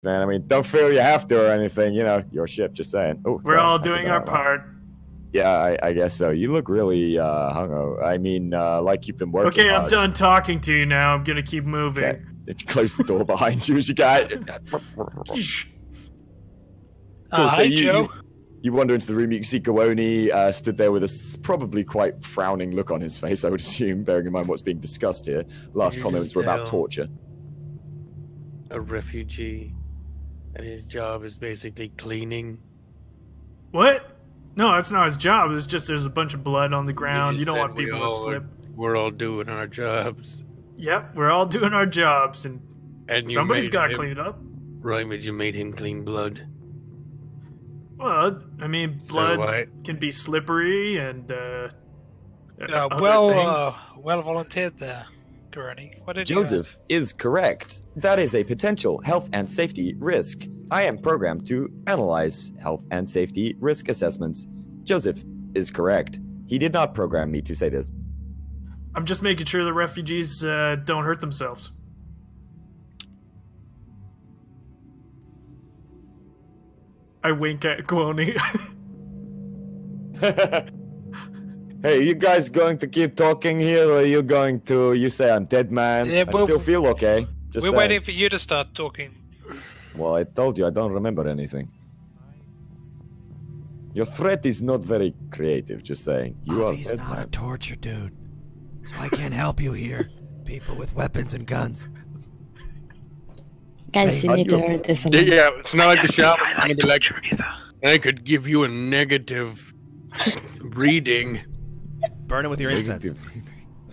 man. I mean, don't feel you have to or anything. You know, your ship. Just saying. Oh, we're all doing our part. Yeah, I guess so. You look really hungover. I mean, like you've been working. Okay, hard. I'm done talking to you now. I'm gonna keep moving. Okay. Close the door behind you as you guys. Cool, so hi, Joe. You wander into the room. You can see Gawoni stood there with a probably quite frowning look on his face, I would assume, bearing in mind what's being discussed here. Last comments were about torture. A refugee, and his job is basically cleaning. What? No, that's not his job. It's just there's a bunch of blood on the ground. You don't want people to slip. We're all doing our jobs. Yep, we're all doing our jobs, and somebody's got to clean it up. Right, but you made him clean blood. Well, I mean, blood can be slippery and well volunteered there, Gurney. Joseph is correct. That is a potential health and safety risk. I am programmed to analyze health and safety risk assessments. Joseph is correct. He did not program me to say this. I'm just making sure the refugees don't hurt themselves. I wink at Gawoni. Hey, you guys going to keep talking here, or are you going to... You say I'm dead, man. Yeah, I still feel okay. We're waiting for you to start talking. Well, I told you I don't remember anything. Your threat is not very creative, just saying. He's not a torture dude. So I can't help you here. People with weapons and guns. Guys, you need to hurt this one. Yeah, it's not like the shop. I'm be like, I could give you a negative reading. Burn it with your incense.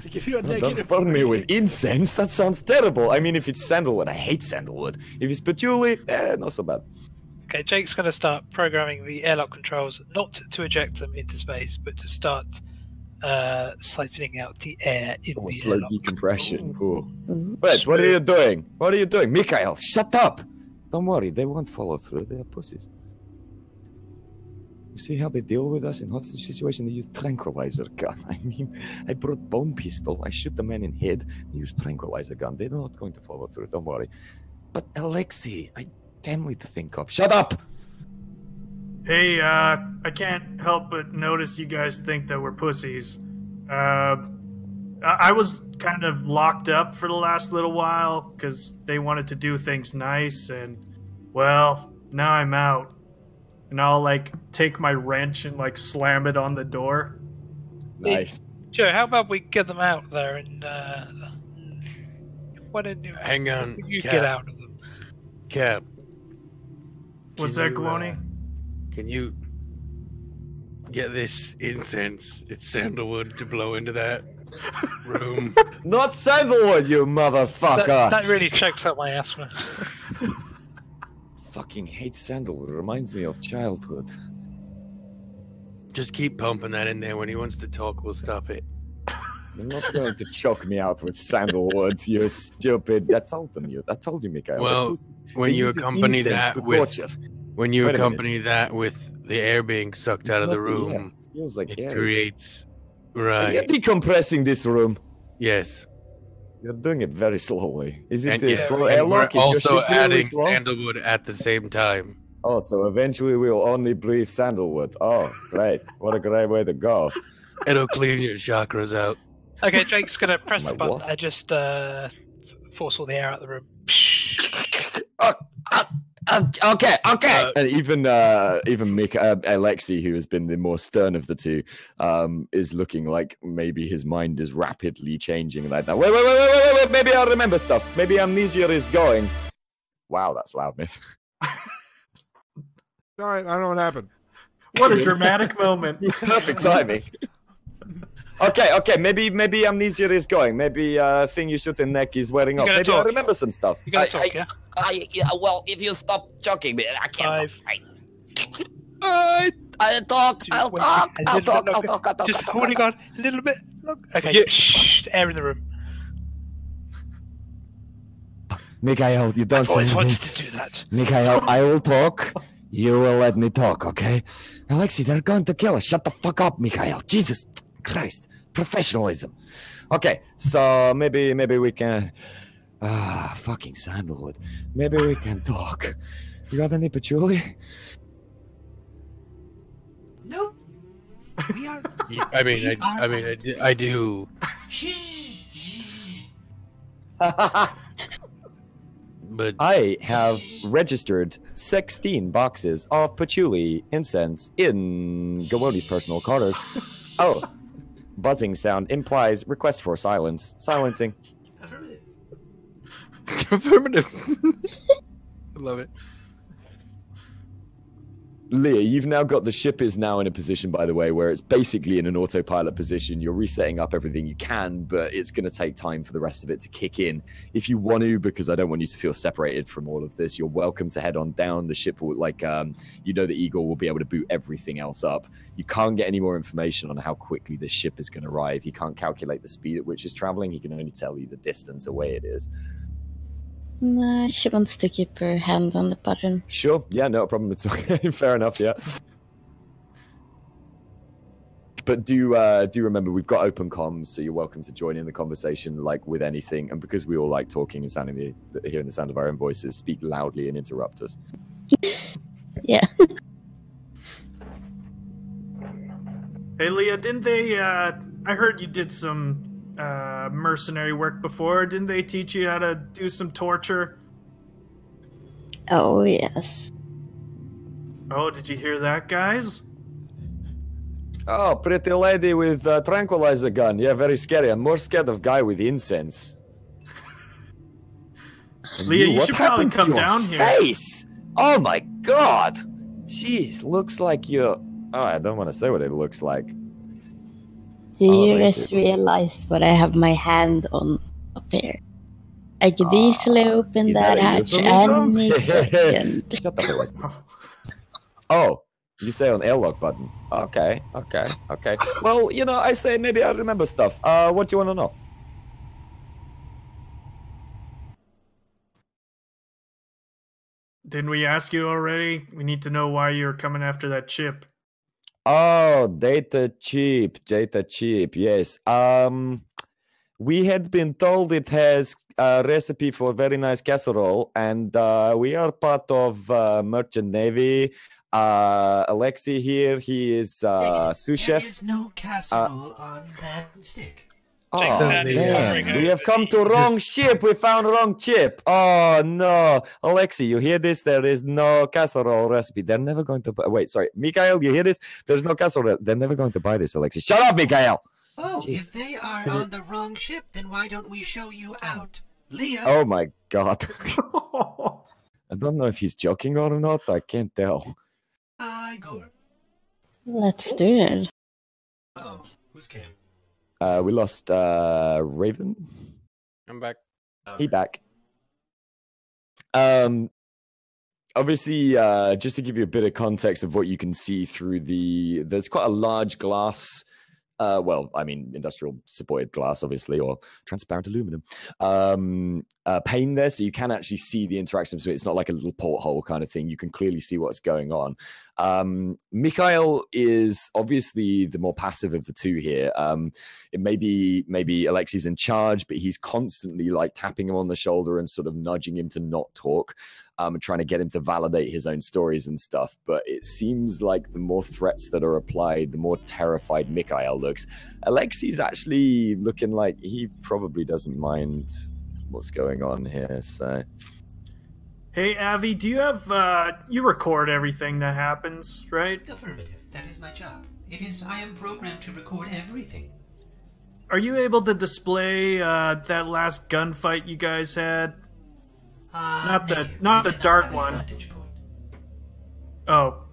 Give you a negative. Don't burn me with incense. That sounds terrible. I mean, if it's sandalwood, I hate sandalwood. If it's patchouli, not so bad. Okay, Jake's going to start programming the airlock controls, not to eject them into space, but to start siphoning out the air in the slow airlock. Decompression. Cool. Wait, what are you doing? What are you doing? Mikhail, shut up! Don't worry, they won't follow through. They are pussies. You see how they deal with us in hostage situation? They use tranquilizer gun. I mean, I brought bone pistol. I shoot the man in head. They use tranquilizer gun. They're not going to follow through. Don't worry. But Alexei, family to think of. Shut up! Hey, I can't help but notice you guys think that we're pussies. I was kind of locked up for the last little while because they wanted to do things nice, and, well, now I'm out. And I'll, like, take my wrench and, like, slam it on the door. Nice. Joe, how about we get them out there and, what did you... Hang on, you Cap. get out of them. Cap. What's that, Gawoni? Can you get this incense? It's sandalwood to blow into that room. Not sandalwood, you motherfucker! That really chokes up my asthma. Fucking hate sandalwood. It reminds me of childhood. Just keep pumping that in there. When he wants to talk, we'll stop it. You're not going to choke me out with sandalwood, you stupid. I told you, Mikhail. Well, when you accompany that with... When you accompany that with the air being sucked out of the room, it creates... Right. You're decompressing this room. Yes. You're doing it very slowly. Is it slow and airlock? We're also adding sandalwood at the same time. Oh, so eventually we'll only breathe sandalwood. Oh, great. What a great way to go. It'll clean your chakras out. Okay, Jake's going to press the button and just force all the air out of the room. Okay. And even Alexei, who has been the more stern of the two, is looking like maybe his mind is rapidly changing right now. Wait. Maybe I'll remember stuff. Maybe amnesia is going. Wow, that's loud, Myth. All right, I don't know what happened. What a dramatic moment. Perfect timing. Okay. Maybe amnesia is going. Maybe thing you shoot in neck is wearing off. Maybe I remember some stuff. You gotta talk, yeah? Well, if you stop choking me, I can't. I'll talk. Just holding on a little bit. Look. Okay. Shh. Air in the room. Mikhail, you don't say anything. I always wanted to do that. Mikhail, I will talk. You will let me talk, okay? Alexei, they're going to kill us. Shut the fuck up, Mikhail. Jesus Christ. Professionalism. Okay, so maybe we can Ah, fucking sandalwood. Maybe we can talk. You got any patchouli? Nope. We are. Yeah, I do. But I have registered 16 boxes of patchouli incense in Gawodi's personal quarters. Oh, buzzing sound implies request for silence. Silencing. Affirmative. affirmative. I love it. Leah, you've now got the ship is now in a position, by the way, where it's basically in an autopilot position. You're resetting up everything you can, but it's going to take time for the rest of it to kick in. If you want to, because I don't want you to feel separated from all of this, you're welcome to head on down. The ship will, you know, the Eagle will be able to boot everything else up. You can't get any more information on how quickly this ship is going to arrive. He can't calculate the speed at which it's traveling. He can only tell you the distance away it is. Nah, she wants to keep her hand on the button. Sure, yeah, no problem at all. Fair enough, yeah. But do remember, we've got open comms, so you're welcome to join in the conversation, like with anything. And because we all like talking and hearing the sound of our own voices, speak loudly and interrupt us. Yeah. Hey, Leah, didn't they, I heard you did some mercenary work before. Didn't they teach you how to do some torture? Oh, yes. Oh, did you hear that, guys? Oh, pretty lady with tranquilizer gun. Yeah, very scary. I'm more scared of guy with incense. Leah, you should probably come down here. Face? Oh my god! Jeez, looks like you're... Oh, I don't want to say what it looks like. Do you guys realize what I have my hand on up here? I could easily open that hatch any second. Shut the hell up. Oh, you say on airlock button. Okay. Well, you know, I say maybe I remember stuff. What do you want to know? Didn't we ask you already? We need to know why you're coming after that chip. Oh, data chip, yes. We had been told it has a recipe for a very nice casserole, and we are part of Merchant Navy. Alexei here, he is sous chef. There is no casserole on that stick. Oh, damn. We have come to wrong ship. We found wrong chip. Oh, no. Alexei, you hear this? There is no casserole recipe. They're never going to buy... Wait, sorry. Mikhail, you hear this? There's no casserole. They're never going to buy this, Alexei. Shut up, Mikhail! Oh, if they are on the wrong ship, then why don't we show you out? Leah! Oh, my God. I don't know if he's joking or not. I can't tell. Igor. Let's do it. Oh, who's came? We lost Raven. I'm back. He back. Obviously, just to give you a bit of context of what you can see through there's quite a large glass. Well, I mean, industrial supported glass, obviously, or transparent aluminum pane there, so you can actually see the interaction. So it's not like a little porthole kind of thing. You can clearly see what's going on. Mikhail is obviously the more passive of the two here. It maybe Alexei's in charge, but he's constantly like tapping him on the shoulder and sort of nudging him to not talk, and trying to get him to validate his own stories and stuff. But it seems like the more threats that are applied, the more terrified Mikhail looks. Alexei's actually looking like he probably doesn't mind what's going on here, so... Hey, Avi, do you have, you record everything that happens, right? Affirmative. That is my job. I am programmed to record everything. Are you able to display, that last gunfight you guys had? Not the dark one. Oh,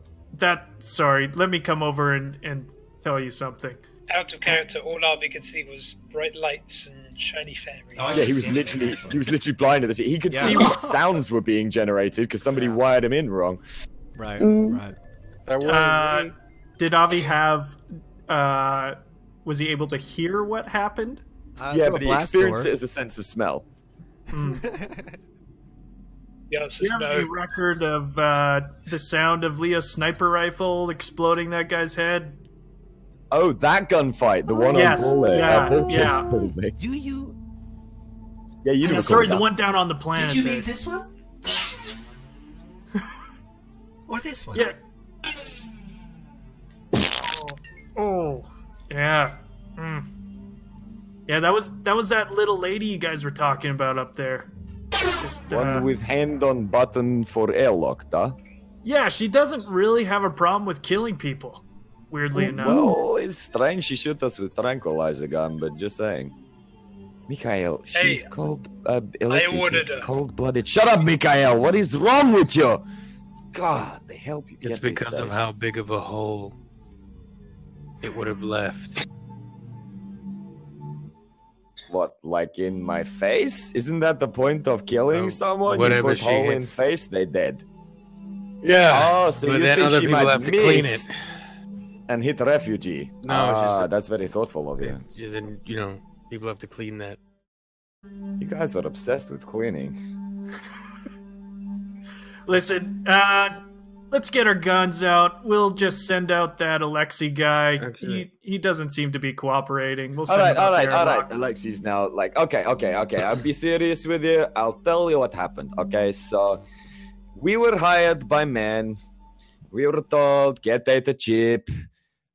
sorry. Let me come over and tell you something. Out of character, all Avi could see was bright lights and shiny fairies. Oh, yeah, he was literally blind at this. He could see what sounds were being generated because somebody wired him in wrong. Right. Did Avi have? Was he able to hear what happened? Yeah, but he experienced it as a sense of smell. Yes, do you have any record of the sound of Leah's sniper rifle exploding that guy's head? Oh, that gunfight, the one on Bull. Yeah. Do you? Yeah, you do. Sorry, the one down on the planet. Did you mean this one? Or this one? Yeah. Oh. Yeah. Yeah, that was that little lady you guys were talking about up there. Just one with hand on button for airlock, huh? Yeah, she doesn't really have a problem with killing people. Weirdly enough. Well, it's strange she shot us with tranquilizer gun, but just saying. Mikhail, she's cold. Alexei, she's cold-blooded. Shut up, Mikhail! What is wrong with you? God, they help you. It's because of how big of a hole it would have left. What, like in my face? Isn't that the point of killing someone? You put hole in face, they dead. Yeah. Oh, so but you then think other she people might have to clean it and hit the refugee? No, that's very thoughtful of you. Then people have to clean that. You guys are obsessed with cleaning. Listen, let's get our guns out. We'll just send out that Alexei guy. Okay. He doesn't seem to be cooperating. We'll send all right. Alexei's now like, okay. I'll be serious with you. I'll tell you what happened. Okay, so we were hired by men. We were told get data chip.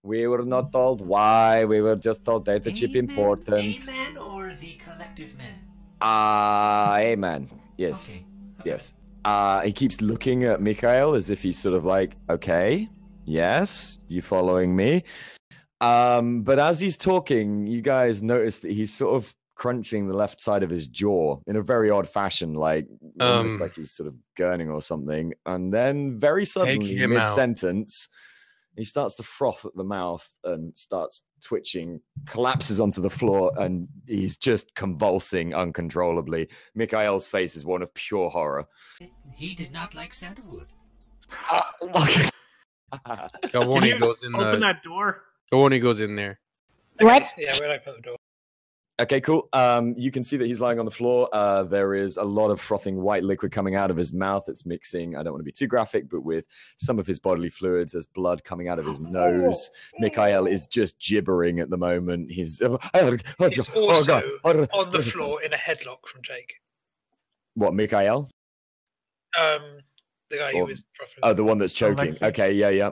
We were not told why. We were just told data chip important. Amen or the collective men? Amen. Yes. Okay. Yes. He keeps looking at Mikhail as if he's sort of like, okay, yes, you following me? But as he's talking, you guys notice that he's sort of crunching the left side of his jaw in a very odd fashion, like almost like he's sort of gurning or something. And then very suddenly, mid-sentence, he starts to froth at the mouth and starts twitching, collapses onto the floor, and he's just convulsing uncontrollably. Mikhail's face is one of pure horror. He did not like sandalwood. Kawani goes in open that door. Kawani goes in there. What? Yeah, we'll open the door. Okay, cool. You can see that he's lying on the floor. There is a lot of frothing white liquid coming out of his mouth. It's mixing, I don't want to be too graphic, but with some of his bodily fluids. There's blood coming out of his nose. Mikhail is just gibbering at the moment. He's also on the floor in a headlock from Jake. What, Mikhail? The guy who was... Oh, the one that's choking. Okay, yeah.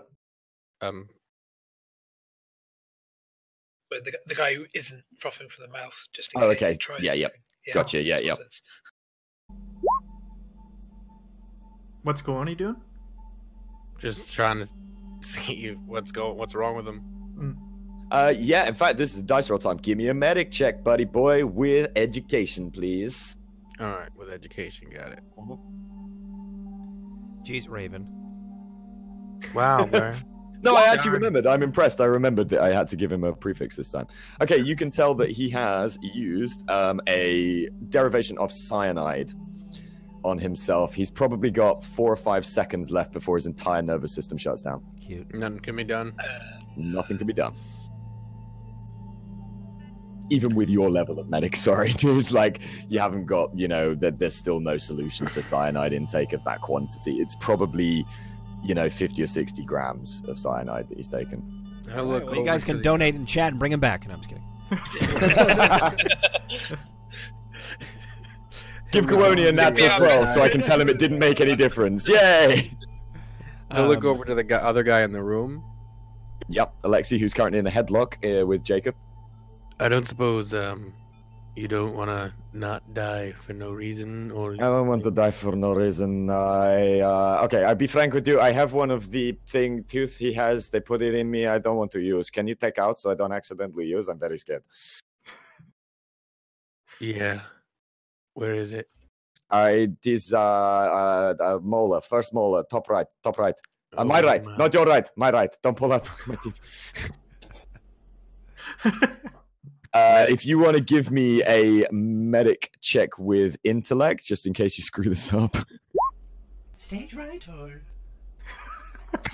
But the guy who isn't frothing from the mouth, just in case okay. He tries yeah. Gotcha, yeah. What's Kawani doing? Just trying to see what's wrong with him. Yeah, in fact, this is dice roll time. Give me a medic check, buddy boy, with education, please. All right, with education, got it. Jeez, Raven. Wow, bro. No, I actually remembered. I'm impressed. I remembered that I had to give him a prefix this time. Okay, you can tell that he has used a derivation of cyanide on himself. He's probably got 4 or 5 seconds left before his entire nervous system shuts down. Cute. Nothing can be done. Nothing can be done. Even with your level of medic, sorry, dude. Like, you haven't got, there's still no solution to cyanide intake of that quantity. It's probably... 50 or 60 grams of cyanide that he's taken. Well, you guys can donate in chat and bring him back. No, I'm just kidding. Give Kawani a natural 12 so I can tell him it didn't make any difference. Yay! I'll look over to the other guy in the room. Yep, Alexei, who's currently in a headlock with Jacob. I don't suppose you don't want to not die for no reason, or... I don't want to die for no reason. Okay, I'll be frank with you. I have one of the tooth he has. They put it in me. I don't want to use. Can you take out so I don't accidentally use? I'm very scared. Yeah. Where is it? It is molar. First molar. Top right. My right. Man. Not your right. My right. Don't pull out my teeth. If you want to give me a medic check with intellect, just in case you screw this up. Stage right, or?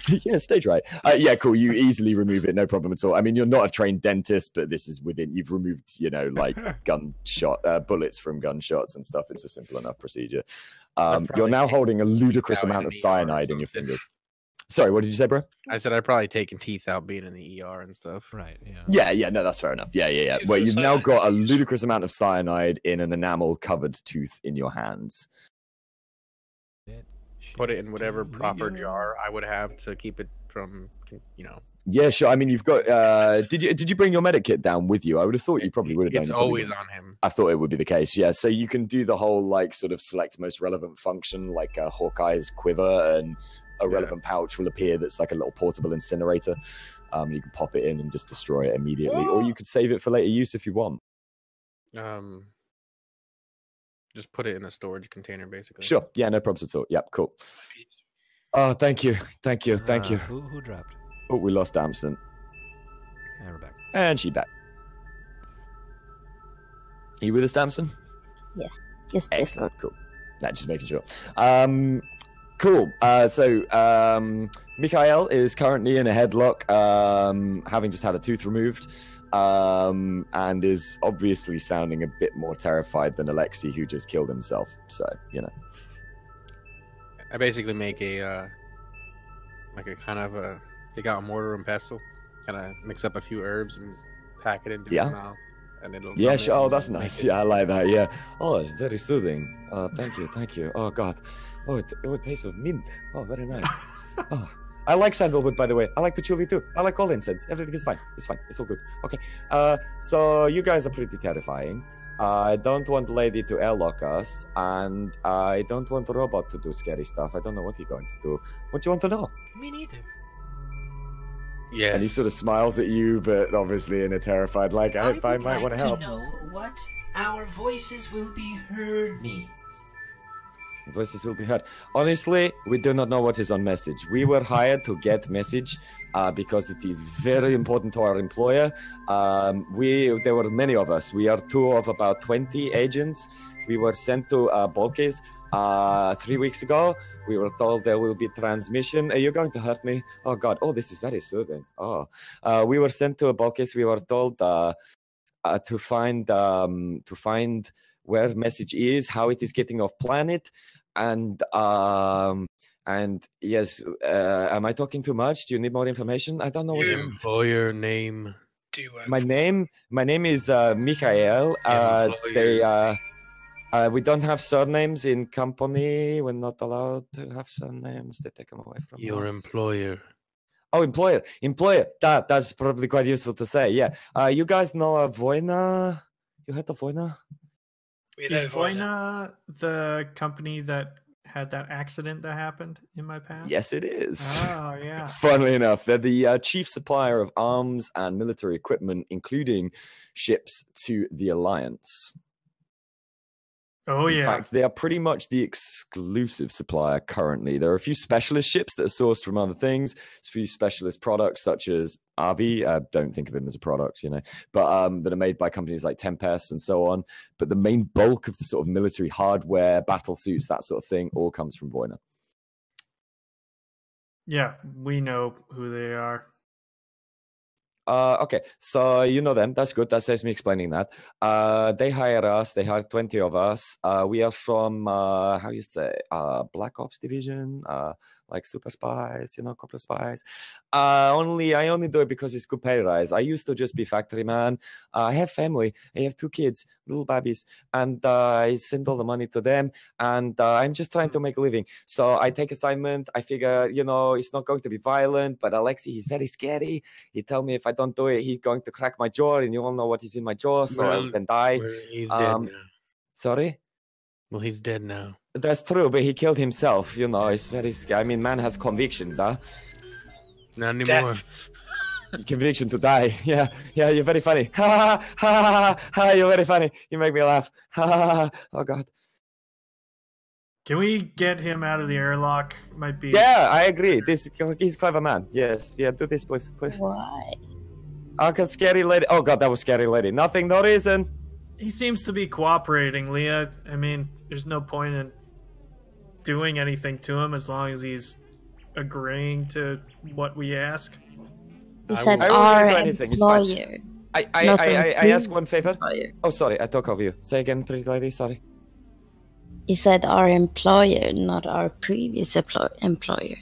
Yeah, stage right. Yeah, cool. You easily remove it, no problem at all. I mean, you're not a trained dentist, but this is within. You've removed, bullets from gunshots and stuff. It's a simple enough procedure. You're now holding a ludicrous amount of cyanide in your fingers. Sorry, what did you say, bro? I said I'd probably taken teeth out being in the ER and stuff. Right, yeah. Yeah, no, that's fair enough. Yeah. Well, you've now got a ludicrous amount of cyanide in an enamel-covered tooth in your hands. Put it in whatever proper jar I would have to keep it from, Yeah, sure. I mean, you've got. Did you bring your medic kit down with you? I would have thought you probably would have done. It's always on him. I thought it would be the case. Yeah, so you can do the whole like sort of select most relevant function, like Hawkeye's quiver, and a relevant pouch will appear that's like a little portable incinerator. You can pop it in and just destroy it immediately, or you could save it for later use if you want. Just put it in a storage container, basically. Sure. Yeah, no problems at all. Yep, cool. Oh, thank you. Who dropped? Oh, we lost Damson. Yeah, we're back. And she back. Are you with us, Damson? Yes. Yes. Excellent. Cool. Nah, just making sure. Cool. So Mikhail is currently in a headlock, having just had a tooth removed, and is obviously sounding a bit more terrified than Alexei, who just killed himself. So, I basically make take out a mortar and pestle, kind of mix up a few herbs and pack it into his mouth. And it'll sure. Oh, that's nice. Yeah, I like that. Yeah. Oh, it's very soothing. Thank you. Oh, God. Oh, it tastes of mint. Oh, very nice. Oh, I like sandalwood, by the way. I like patchouli too. I like all incense. Everything is fine. It's fine. It's all good. Okay. So you guys are pretty terrifying. I don't want Lady to airlock us, and I don't want the robot to do scary stuff. I don't know what he's going to do. What do you want to know? Me neither. Yes. And he sort of smiles at you, but obviously in a terrified, like, I might want to help. I would like to know what our voices will be heard means. Voices will be heard. Honestly, we do not know what is on message. We were hired to get message because it is very important to our employer. There were many of us. We are 2 of about 20 agents. We were sent to Balkis 3 weeks ago. We were told there will be transmission. Are you going to hurt me? Oh, God. Oh, this is very soothing. Oh, we were sent to Balkis. We were told to find where message is, how it is getting off planet, and yes, am I talking too much? Do you need more information? I don't know what you want. Employer name. My name is Mikhail. We don't have surnames in company. We're not allowed to have surnames. They take them away from your us. Employer. Oh, employer. That's probably quite useful to say. Yeah. You guys know Voina? You heard of Voina? Is Voina the company that had that accident that happened in my past? Yes, it is. Oh, yeah. Funnily enough, they're the chief supplier of arms and military equipment, including ships to the Alliance. Oh, yeah. In fact, they are pretty much the exclusive supplier currently. There are a few specialist ships that are sourced from other things, a few specialist products such as RV. Don't think of them as a product, but that are made by companies like Tempest and so on. But the main bulk of the sort of military hardware, battle suits, that sort of thing, all comes from Voina. Yeah, we know who they are. Okay, so you know them. That's good. That saves me explaining that. They hire us. They hire 20 of us. We are from Black Ops Division, like super spies, corporate spies. I only do it because it's good pay rise. I used to just be factory man. I have family. I have 2 kids, little babies, and I send all the money to them. And I'm just trying to make a living. So I take assignment. I figure, it's not going to be violent. But Alexei, he's very scary. He tell me if I don't do it, he's going to crack my jaw, and you all know what is in my jaw, so I can die. He's dead now. Sorry? Well, he's dead now. That's true, but he killed himself. It's very scary. I mean, man has conviction, Not anymore. Conviction to die. Yeah, you're very funny. Ha ha ha! You're very funny. You make me laugh. Ha ha! Oh God. Can we get him out of the airlock? Might be. Yeah, I agree. He's a clever man. Yes. Yeah, do this, please. Why? Okay, scary lady. Oh God, that was scary lady. Nothing, no reason. He seems to be cooperating, Leah. I mean, there's no point in doing anything to him as long as he's agreeing to what we ask. He said our employer. I ask one favor. Oh, sorry, I talk over you. Say again, pretty lady. Sorry. He said our employer, not our previous employer.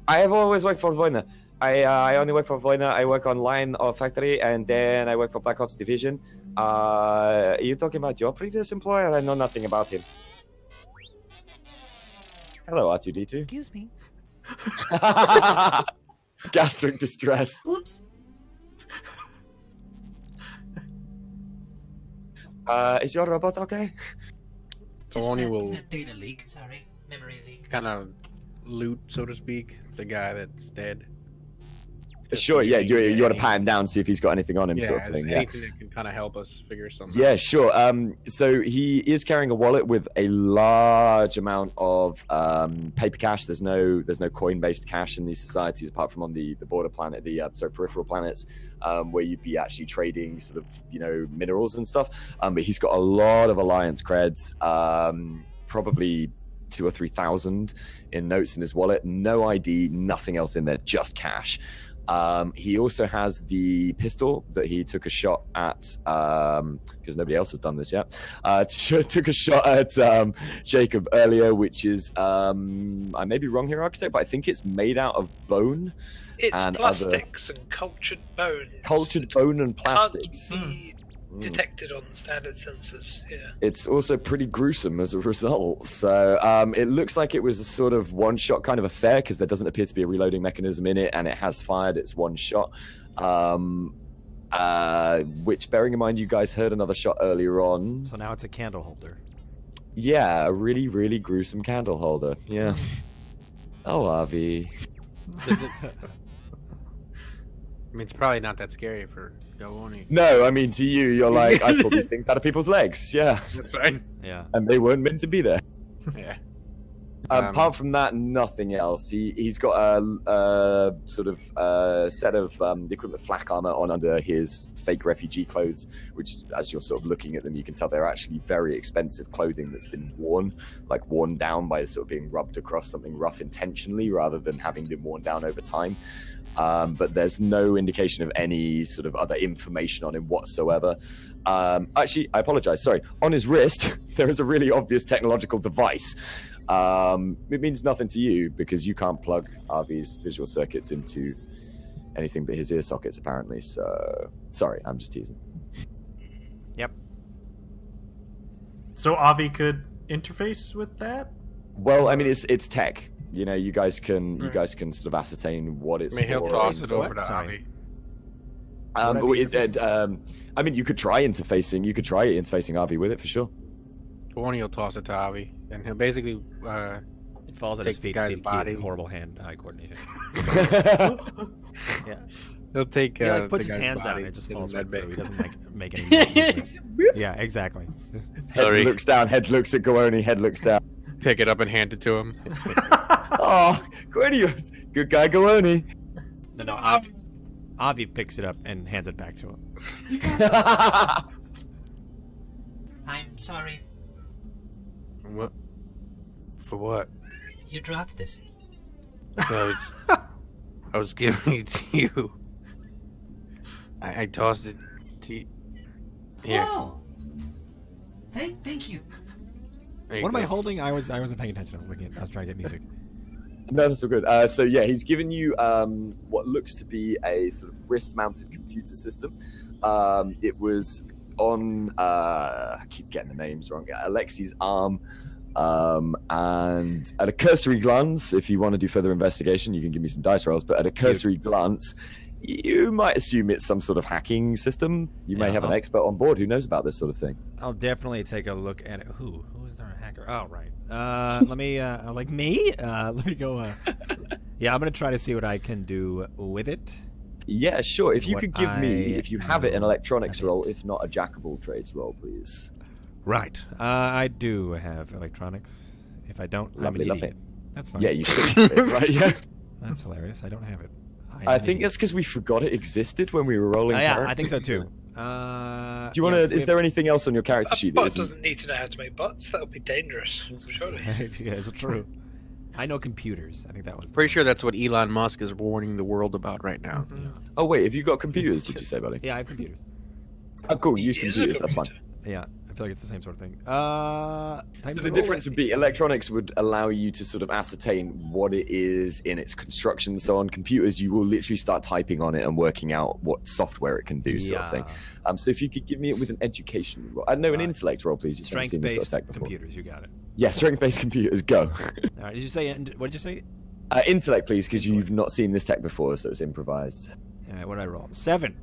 I have always worked for Voina. I only work for Voina. I work on line or factory, and then I work for Black Ops Division. Are you talking about your previous employer? I know nothing about him. Hello, R2-D2. Excuse me. Gastric distress. Oops. Is your robot okay? Just Tony a will data leak. Sorry, memory leak. kind of loot, so to speak, the guy that's dead. Sure, yeah, you want to pat him down, see if he's got anything on him, sort of thing. Yeah, anything that can kind of help us figure something yeah, out. sure. So he is carrying a wallet with a large amount of paper cash. There's no coin-based cash in these societies, apart from on the border planet, peripheral planets, where you'd be actually trading sort of minerals and stuff. But he's got a lot of alliance creds, probably 2,000 or 3,000 in notes in his wallet. No ID, nothing else in there, just cash. He also has the pistol that he took a shot at, because nobody else has done this yet. Took a shot at Jacob earlier, which is, I may be wrong here, Architect, but I think it's made out of bone. It's and plastics and cultured bones. Cultured bone and plastics. Can't be detected on standard sensors. Yeah. It's also pretty gruesome as a result. So it looks like it was a sort of one-shot kind of affair, because there doesn't appear to be a reloading mechanism in it, and it has fired its one shot. Which, bearing in mind, you guys heard another shot earlier on. So now it's a candle holder. Yeah, a really, really gruesome candle holder. Yeah. Oh, Avi. I mean, it's probably not that scary for Galwani. No, I mean, to you, you're like, I pulled these things out of people's legs. Yeah. That's fine. Yeah. And they weren't meant to be there. Yeah. Apart from that, nothing else. He's got a sort of set of the equivalent of flak armor on under his fake refugee clothes, which, as you're sort of looking at them, you can tell they're actually very expensive clothing that's been worn down by sort of being rubbed across something rough intentionally, rather than having been worn down over time. But there's no indication of any sort of other information on him whatsoever. Actually, I apologize. Sorry. On his wrist, there is a really obvious technological device. It means nothing to you because you can't plug RV's visual circuits into anything but his ear sockets, apparently. So, sorry, I'm just teasing. Yep. So Avi could interface with that? Well, I mean, it's tech. You guys can sort of ascertain what it's I mean, he'll for. toss it over to Avi. I mean, you could try interfacing. You could try interfacing Avi with it for sure. Galwani will toss it to Avi, and he'll basically it falls at his feet. Guy's See body. horrible hand-eye coordination. Yeah. He'll take. He puts his hands out and it just falls right through. He doesn't make any. Yeah, exactly. Head looks down. Head looks at Galwani. Head looks down. Pick it up and hand it to him. Oh, Galwani, good guy, Galwani. No, Avi picks it up and hands it back to him. I'm sorry. What? For what? You dropped this. I was giving it to you. I tossed it to you. Here. Oh. Thank you. What am I holding? I wasn't paying attention. I was trying to get music. No, that's all good. So yeah, he's given you what looks to be a sort of wrist-mounted computer system. It was on I keep getting the names wrong. Alexi's arm, and at a cursory glance, if you want to do further investigation, you can give me some dice rolls. But at a cursory glance, you might assume it's some sort of hacking system. You may have an expert on board who knows about this sort of thing. I'll definitely take a look at it. Who is there a hacker? Oh, right. Let me, like me? Let me go, yeah, I'm going to try to see what I can do with it. Yeah, sure. If you could give me, if you have it, an electronics roll, if not a jack of all trades roll, please. Right. I do have electronics. If I don't, I'm an idiot. That's fine. Yeah, you should. Right, yeah. That's hilarious. I don't have it. I think that's because we forgot it existed when we were rolling. Yeah, I think so too. Do you want to? Is there anything else on your character sheet? Bot doesn't need to know how to make bots. That would be dangerous, surely. Yeah, it's true. I know computers. I think that was. Pretty sure that's what Elon Musk is warning the world about right now. Yeah. Oh wait, have you got computers? Did you say, buddy? Yeah, I have computers. Oh, cool. Use computers. That's fine. Yeah, feel like it's the same sort of thing. So the difference would be electronics would allow you to sort of ascertain what it is in its construction and so on. Computers, you will literally start typing on it and working out what software it can do, sort of thing. So if you could give me it with an education roll, an intellect roll, please. Strength-based computers, you got it. Yeah, strength-based computers, go. All right, did you say? What did you say? Intellect, please, because you've not seen this tech before, so it's improvised. All right, what did I roll? 7.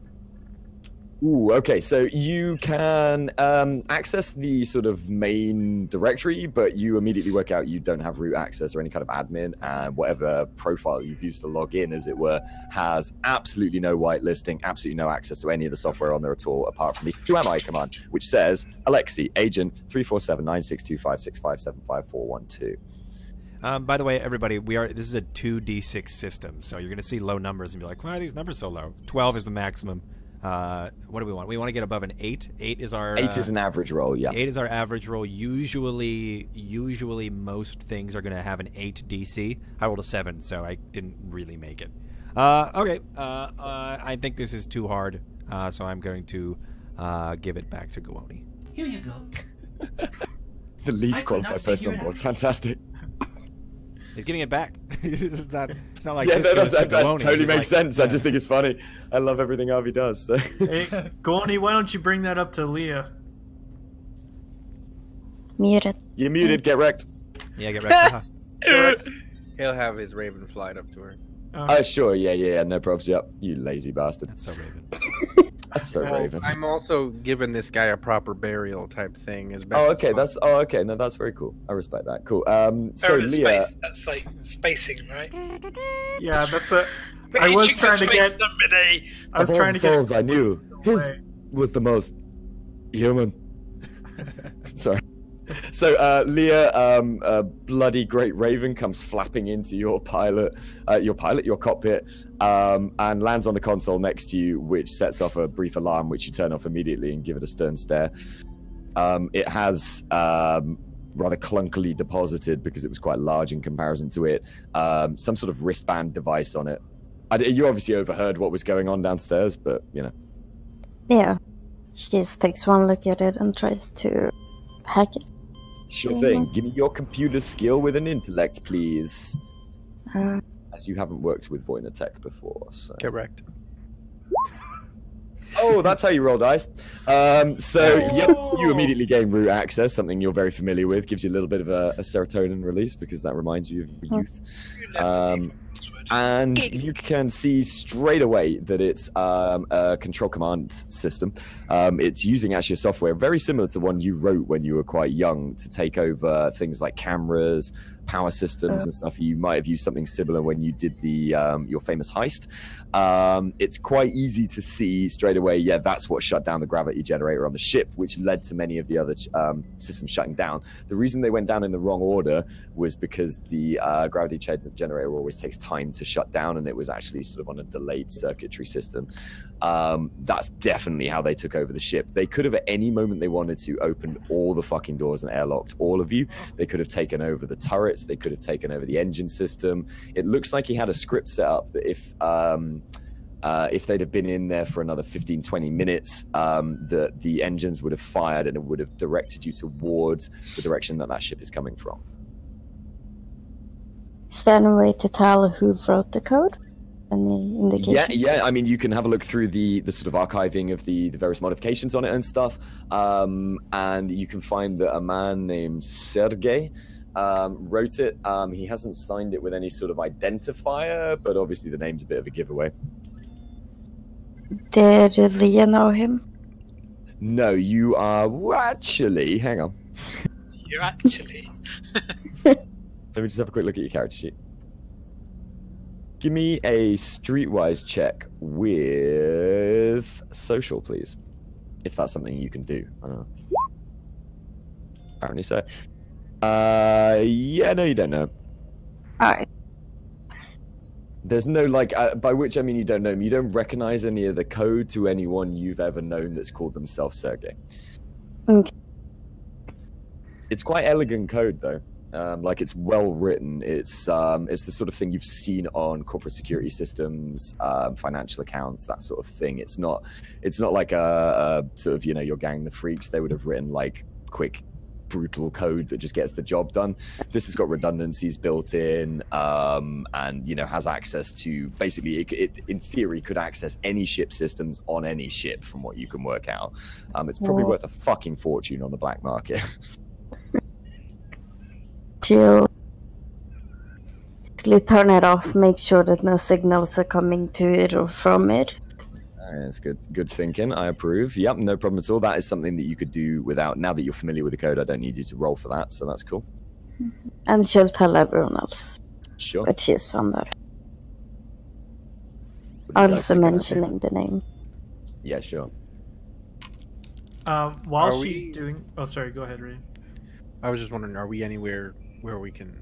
Ooh, okay, so you can access the sort of main directory, but you immediately work out you don't have root access or any kind of admin, and whatever profile you've used to log in, as it were, has absolutely no whitelisting, absolutely no access to any of the software on there at all, apart from the "Who-am-I" command, which says, Alexi, agent 347-96256575412. By the way, everybody, this is a 2d6 system, so you're going to see low numbers and be like, why are these numbers so low? 12 is the maximum. What do we want? We want to get above an 8. 8 is our... 8 is an average roll, yeah. 8 is our average roll. Usually most things are going to have an 8 DC. I rolled a 7, so I didn't really make it. Okay. I think this is too hard, so I'm going to give it back to Gowoni. Here you go. The least qualified person on board. Fantastic. He's giving it back. it's not like that totally makes sense. Yeah. I just think it's funny. I love everything Harvey does. So. Hey, Gowoni, why don't you bring that up to Leah? Muted. You're muted. Get wrecked. Yeah, get wrecked. He'll have his raven fly up to her. Sure. Yeah. No probs. Yep. You lazy bastard. That's so Raven. That's so Raven. I'm also giving this guy a proper burial type thing as best. Okay. Okay. No, that's very cool. I respect that. Cool. So Leah, that's like spacing, right? Yeah, that's a. I was trying to get. I was trying to get. Souls I knew his was the most human. Sorry. So Leah, a bloody great raven comes flapping into your cockpit, and lands on the console next to you, which sets off a brief alarm, which you turn off immediately and give it a stern stare. It has rather clunkily deposited, because it was quite large in comparison to it, some sort of wristband device on it. You obviously overheard what was going on downstairs, but you know. Yeah, she just takes one look at it and tries to hack it. Sure thing. Give me your computer skill with an intellect, please. As you haven't worked with Voynatech before. So. Correct. Oh, that's how you roll dice. You immediately gain root access, something you're very familiar with. Gives you a little bit of a serotonin release, because that reminds you of youth. And you can see straight away that it's a control command system. It's using actually a software very similar to one you wrote when you were quite young to take over things like cameras, power systems and stuff. You might have used something similar when you did the your famous heist. It's quite easy to see straight away, yeah, that's what shut down the gravity generator on the ship, which led to many of the other systems shutting down. The reason they went down in the wrong order was because the gravity generator always takes time to shut down, and it was actually sort of on a delayed circuitry system. That's definitely how they took over the ship. They could have at any moment they wanted to opened all the fucking doors and airlocked all of you. They could have taken over the turrets. They could have taken over the engine system. It looks like he had a script set up that if they'd have been in there for another 15-20 minutes, the engines would have fired, and it would have directed you towards the direction that ship is coming from. Is there a way to tell who wrote the code? Any indication? Yeah. I mean, you can have a look through the sort of archiving of the various modifications on it and stuff, and you can find that a man named Sergey wrote it. He hasn't signed it with any sort of identifier, but obviously the name's a bit of a giveaway. Did Leah know him? No, you are actually. Hang on. You're actually. Let me just have a quick look at your character sheet. Give me a streetwise check with social, please. If that's something you can do. I don't know. Apparently so. Yeah, no, you don't know. Alright. There's no, like, by which I mean you don't know him. You don't recognize any of the code to anyone you've ever known that's called themselves Sergey. Okay. It's quite elegant code, though. Like, it's well written. It's the sort of thing you've seen on corporate security systems, financial accounts, that sort of thing. It's not like a sort of, you know, your gang the freaks. They would have written like quick, brutal code that just gets the job done. This has got redundancies built in, and, you know, has access to, basically it in theory could access any ship systems on any ship, from what you can work out. It's probably worth a fucking fortune on the black market. To turn it off, make sure that no signals are coming to it or from it. That's good thinking. I approve. Yep, no problem at all. That is something that you could do without. Now that you're familiar with the code, I don't need you to roll for that, so that's cool. And she'll tell everyone else. Sure. But she's found out. Also mentioning the name. Yeah, sure. While she's doing... Oh, sorry, go ahead, Ray. I was just wondering, are we anywhere where we can...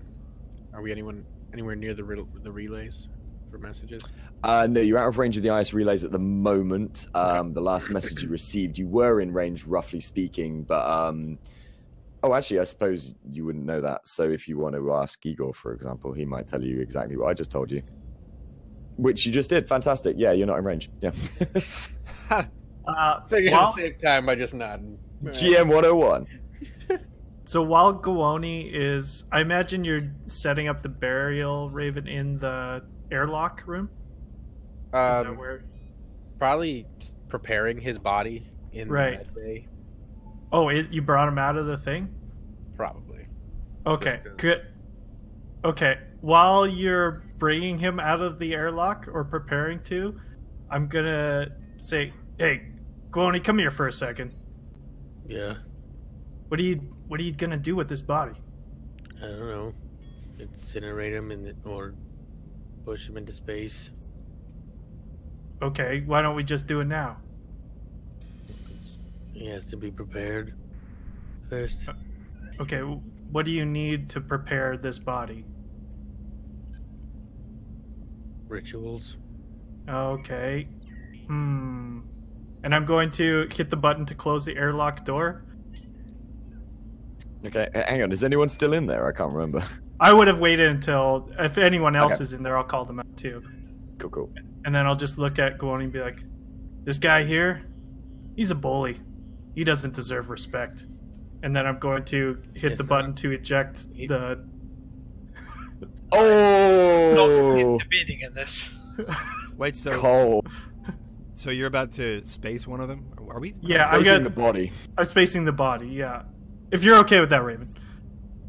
Are we anywhere near the relays for messages? No, you're out of range of the IS relays at the moment. The last message you received, you were in range, roughly speaking, but... Oh, actually, I suppose you wouldn't know that. So if you want to ask Igor, for example, he might tell you exactly what I just told you. Which you just did. Fantastic. Yeah, you're not in range. Yeah. At the same time, I just nodded. GM 101. So while Gowoni is... I imagine you're setting up the burial Raven in the airlock room? Is that where... Probably preparing his body in the med bay. Oh, you brought him out of the thing? Probably. Okay, good. Okay, while you're bringing him out of the airlock, or preparing to, I'm gonna say, hey, Gowoni, come here for a second. Yeah. What are you gonna do with this body? I don't know. Incinerate him or push him into space. Okay, why don't we just do it now? He has to be prepared first. Okay, what do you need to prepare this body? Rituals. Okay. And I'm going to hit the button to close the airlock door. Okay, hang on. Is anyone still in there? I can't remember. I would have waited until... If anyone else is in there, I'll call them out too. Cool. And then I'll just look at Gowoni and be like, this guy here, he's a bully. He doesn't deserve respect. And then I'm going to hit the button to eject the... Oh! Not intervening in this. Wait, so... Cole. So you're about to space one of them? Are we? Yeah, I'm spacing the body. I'm spacing the body, yeah. If you're okay with that, Raven.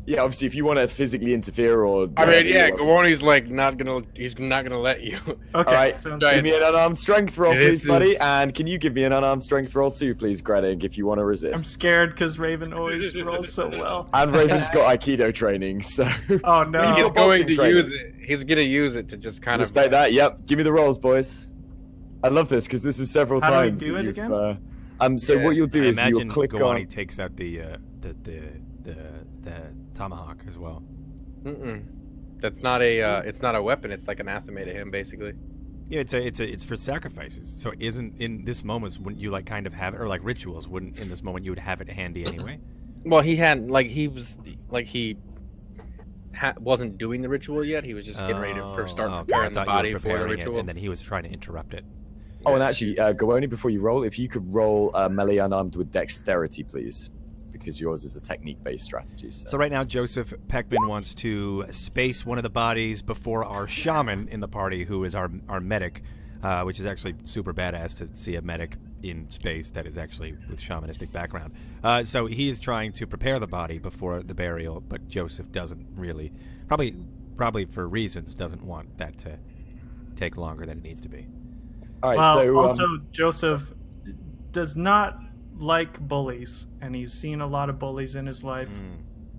Yeah, obviously, if you want to physically interfere or... I mean, yeah, Gowoni's like he's not gonna let you. Okay, all right, give me an unarmed strength roll, please, buddy. And can you give me an unarmed strength roll too, please, Greg, if you want to resist? I'm scared because Raven always rolls so well. And Raven's got Aikido training, so... Oh, no. He's going to use it. He's gonna use it to just kind of... Respect that, yep. Give me the rolls, boys. I love this, because this is several times. How do we do it again? So what you'll do is you'll click on... Gowoni takes out the tomahawk as well. That's not a it's not a weapon. It's like anathema to him, basically. Yeah, it's for sacrifices. So isn't in this moment wouldn't you like kind of have it, or like rituals wouldn't in this moment you would have it handy anyway? Well, he had wasn't doing the ritual yet. He was just getting ready to start preparing the body for the ritual, and then he was trying to interrupt it. Oh, and actually, Gowoni, before you roll, if you could roll melee unarmed with dexterity, please. Because yours is a technique-based strategy. So right now, Joseph Peckman wants to space one of the bodies before our shaman in the party, who is our medic, which is actually super badass to see a medic in space that is actually with shamanistic background. So he is trying to prepare the body before the burial, but Joseph doesn't really, probably for reasons, doesn't want that to take longer than it needs to be. All right, well, so also Joseph does not like bullies, and he's seen a lot of bullies in his life,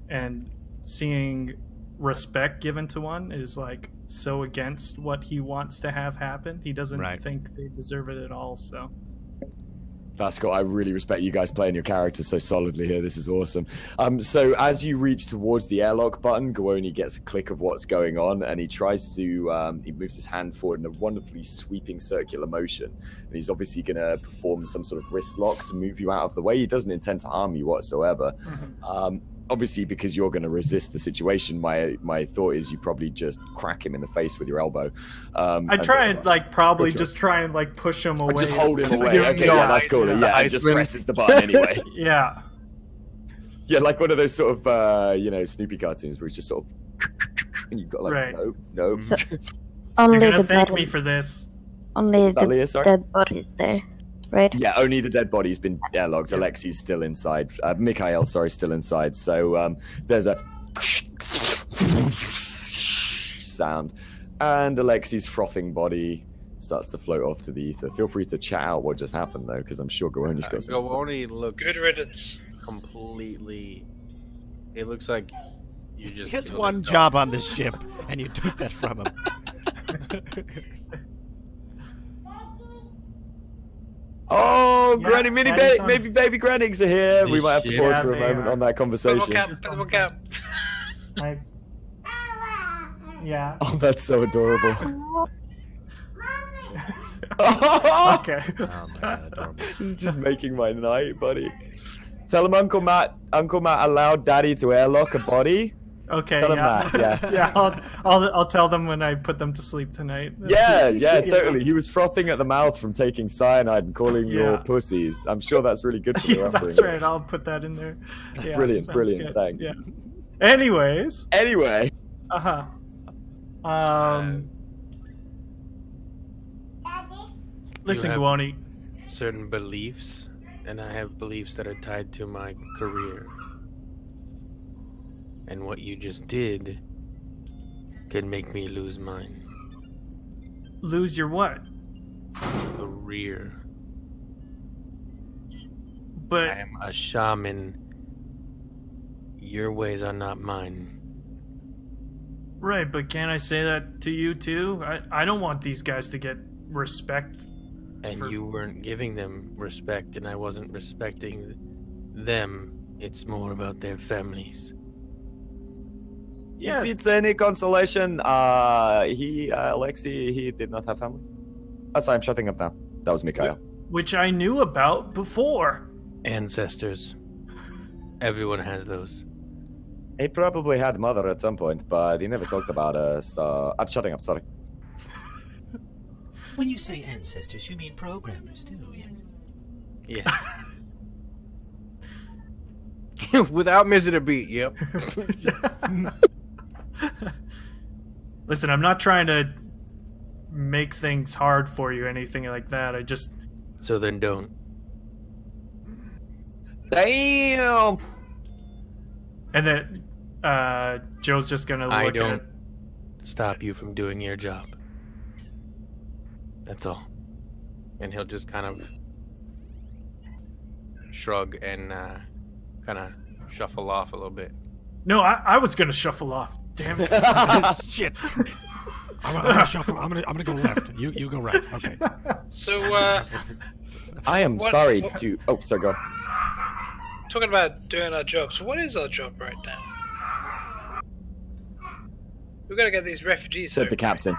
and seeing respect given to one is like so against what he wants to have happen. He doesn't think they deserve it at all. So that's cool. I really respect you guys playing your characters so solidly here. This is awesome. So as you reach towards the airlock button, Gowoni gets a click of what's going on, and he tries to, he moves his hand forward in a wonderfully sweeping circular motion. And he's obviously going to perform some sort of wrist lock to move you out of the way. He doesn't intend to harm you whatsoever. obviously because you're going to resist the situation, my thought is you probably just crack him in the face with your elbow. I try and just try and like push him away. Just hold him away. Okay, yeah, that's cool. Yeah, and just presses the button anyway. Yeah. Yeah, like one of those sort of Snoopy cartoons where it's just sort of, and you've got like no. So, You're only gonna the thank body, me for this. only the dead bodies there, right? Yeah, only the dead body's been airlogged. Alexi's still inside. Mikhail, sorry, still inside. So there's a sound, and Alexi's frothing body starts to float off to the ether. Feel free to chat out what just happened though, because I'm sure Gawoni's got some. Gawoni looks good riddance. Completely. It looks like you just. He has one job on this ship, and you took that from him. Oh, yeah, Granny, maybe baby Grannigs are here. We might have to pause for a moment on that conversation. Yeah. Oh, that's so adorable. Okay. Oh my God, adorable. This is just making my night, buddy. Tell him Uncle Matt allowed Daddy to airlock a body. Okay. Tell him that, Yeah. I'll tell them when I put them to sleep tonight. Yeah, totally. He was frothing at the mouth from taking cyanide and calling your pussies. I'm sure that's really good for their upbringing. That's right. I'll put that in there. Yeah, brilliant. Good. Thanks. Yeah. Anyways. Listen, Gawoni. Certain beliefs, and I have beliefs that are tied to my career. And what you just did could make me lose mine. Lose your what? Career. But I am a shaman. Your ways are not mine. Right, but can't I say that to you too? I don't want these guys to get respect. And you weren't giving them respect, and I wasn't respecting them. It's more about their families. Yeah. If it's any consolation, Alexei, he did not have family. Oh, sorry, I'm shutting up now. That was Mikhail. Which I knew about before. Ancestors. Everyone has those. He probably had mother at some point, but he never talked about us. I'm shutting up, sorry. When you say ancestors, you mean programmers too, yes? Yeah. Without missing a beat, yep. Listen, I'm not trying to make things hard for you, anything like that. I just... So then don't. Damn! And then Joe's just gonna look I at... don't stop you from doing your job. That's all. And he'll just kind of shrug and kind of shuffle off a little bit. No, I was gonna shuffle off. Damn it! Shit. I'm gonna shuffle. I'm gonna go left. You go right. Okay. So I am sorry to. Oh, sorry. Go. Talking about doing our job. So what is our job right now? We've got to get these refugees. Said the captain.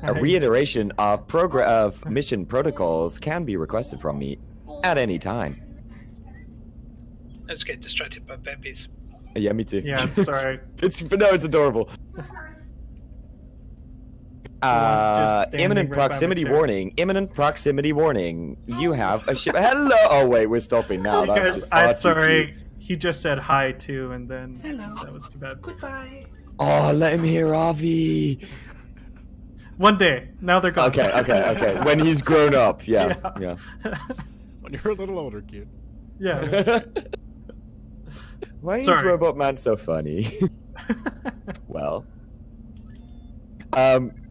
A reiteration of mission protocols can be requested from me at any time. I just get distracted by babies. Yeah, me too. Yeah, sorry. It's adorable. Imminent proximity warning. Imminent proximity warning. You have a ship. Hello. Oh wait, we're stopping now. That's just far too cute. He just said hi too, and then Hello. That was too bad. Goodbye. Oh, let him hear Avi. One day. Now they're gone. Okay. When he's grown up, yeah. When you're a little older, kid. Yeah. Why is Robot Man so funny? Well.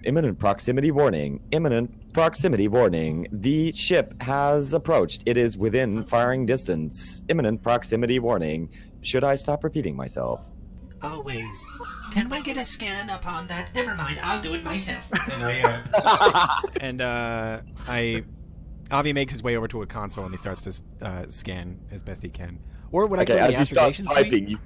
Imminent proximity warning. Imminent proximity warning. The ship has approached. It is within firing distance. Imminent proximity warning. Should I stop repeating myself? Always. Can I get a scan upon that? Never mind, I'll do it myself. And Avi makes his way over to a console and he starts to scan as best he can. Or when I go to the as he starts suite? typing,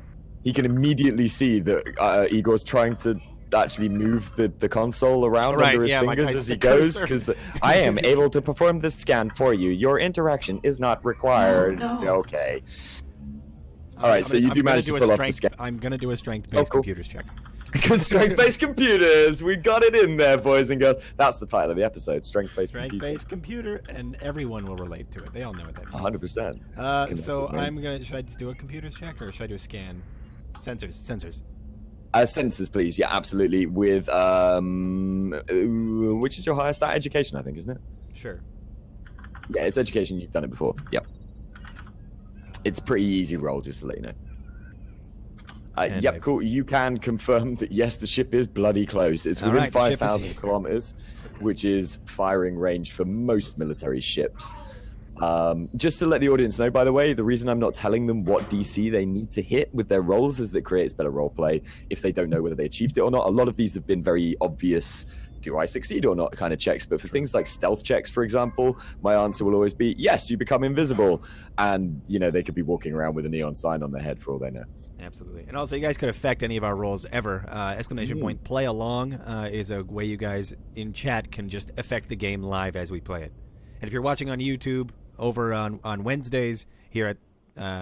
he can immediately see that Igor's trying to actually move the console around Right, under his yeah, like fingers I as he said, goes? cursor. Because I am able to perform this scan for you. Your interaction is not required. No. Okay. All right, so you do manage to pull off the scan. I'm gonna do a strength-based cool. computers check. Because strength-based computers, we got it in there, boys and girls. That's the title of the episode: strength-based computer. Strength-based computer, and everyone will relate to it. They all know what that means. 100%. So I'm gonna. Should I just do a computers check or should I do a scan? Sensors. Sensors, please. Yeah, absolutely. With which is your highest stat? Education, I think, isn't it? Sure. Yeah, it's education. You've done it before. Yep. It's a pretty easy roll, just to let you know. Yep, cool. You can confirm that yes, the ship is bloody close. It's within 5,000 kilometers, which is firing range for most military ships. Just to let the audience know, by the way, the reason I'm not telling them what DC they need to hit with their rolls is that it creates better roleplay if they don't know whether they achieved it or not. A lot of these have been very obvious, do I succeed or not kind of checks, but for things like stealth checks, for example, my answer will always be, yes, you become invisible. And, you know, they could be walking around with a neon sign on their head for all they know. Absolutely. And also, you guys could affect any of our rolls ever. Exclamation point play along is a way you guys in chat can just affect the game live as we play it. And if you're watching on YouTube, over on Wednesdays here at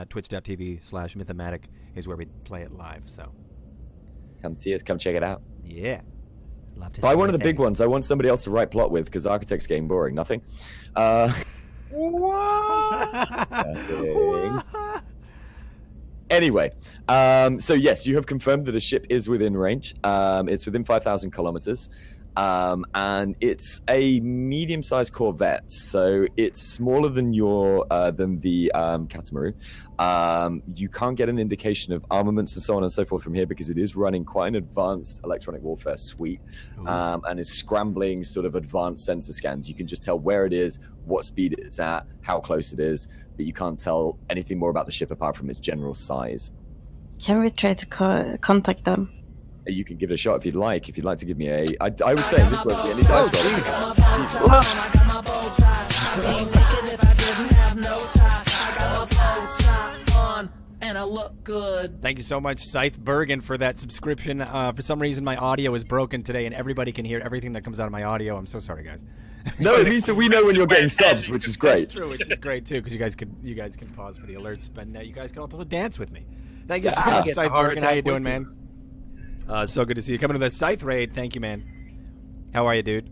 twitch.tv/Mythematic is where we play it live. So come see us, come check it out. Yeah. Buy one of the big ones. I want somebody else to write plot with because Architect's getting boring. Nothing. Anyway, so yes, you have confirmed that a ship is within range. It's within 5,000 kilometers. And it's a medium-sized corvette, so it's smaller than the Katamaru. You can't get an indication of armaments and so on and so forth from here because it is running quite an advanced electronic warfare suite, and is scrambling sort of advanced sensor scans. You can just tell where it is, what speed it's at, how close it is, but you can't tell anything more about the ship apart from its general size. Can we try to contact them? You can give it a shot if you'd like. If you'd like to give me a... I was saying this won't be any dice and I look good. Thank you so much, Scythe Bergen, for that subscription. For some reason, my audio is broken today, and everybody can hear everything that comes out of my audio. I'm so sorry, guys. No, at least that we know when you're getting subs, which is great. That's true, which is great too, because you guys can pause for the alerts, but you guys can also dance with me. Thank you so much, Scythe Bergen. How you doing, man? So good to see you. Coming to the Scythe raid. Thank you, man. How are you, dude?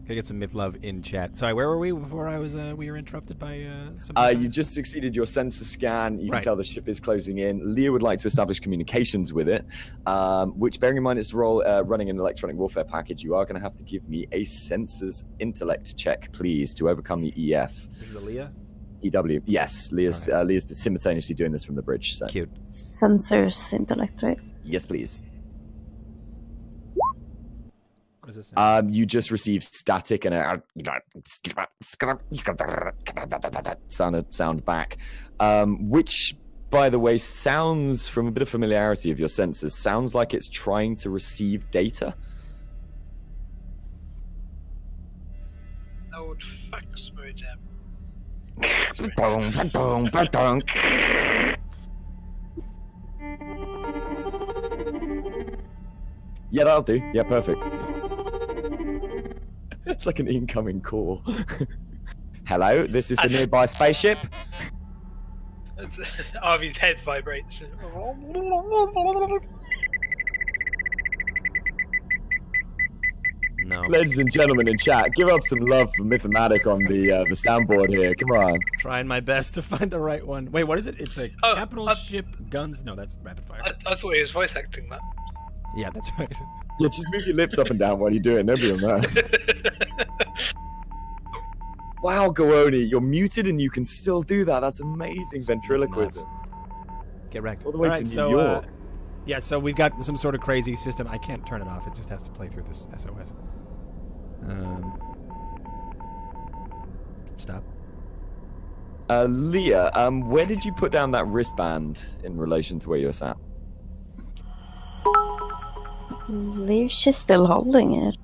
Gotta get some myth love in chat. Sorry, where were we before we were interrupted by something? You just succeeded your sensor scan. You can tell the ship is closing in. Leah would like to establish communications with it, which, bearing in mind it's running an electronic warfare package, you are going to have to give me a sensors intellect check, please, to overcome the EF. This is a Leah? EW. Yes, Leah's simultaneously doing this from the bridge. So. Cute. Sensors intellect, right? Yes, please. What does this say? You just received static and a sound back, which, by the way, sounds, from a bit of familiarity of your senses, sounds like it's trying to receive data. Old fax modem. Yeah, that'll do. Yeah, perfect. It's like an incoming call. Hello, this is the nearby spaceship. Arvy's head vibrates. No. Ladies and gentlemen in chat, give up some love for Mythematic on the soundboard here. Come on. Trying my best to find the right one. Wait, what is it? It's a capital ship guns. No, that's rapid fire. I thought he was voice acting that. Yeah, that's right. Yeah, just move your lips up and down while you do it. Nobody will know. Wow, Gooni, you're muted and you can still do that. That's amazing ventriloquism. Get wrecked. All the way to New York. Yeah, so we've got some sort of crazy system. I can't turn it off. It just has to play through this SOS. Stop. Leah, where did you put down that wristband in relation to where you were sat? I believe she's still holding it.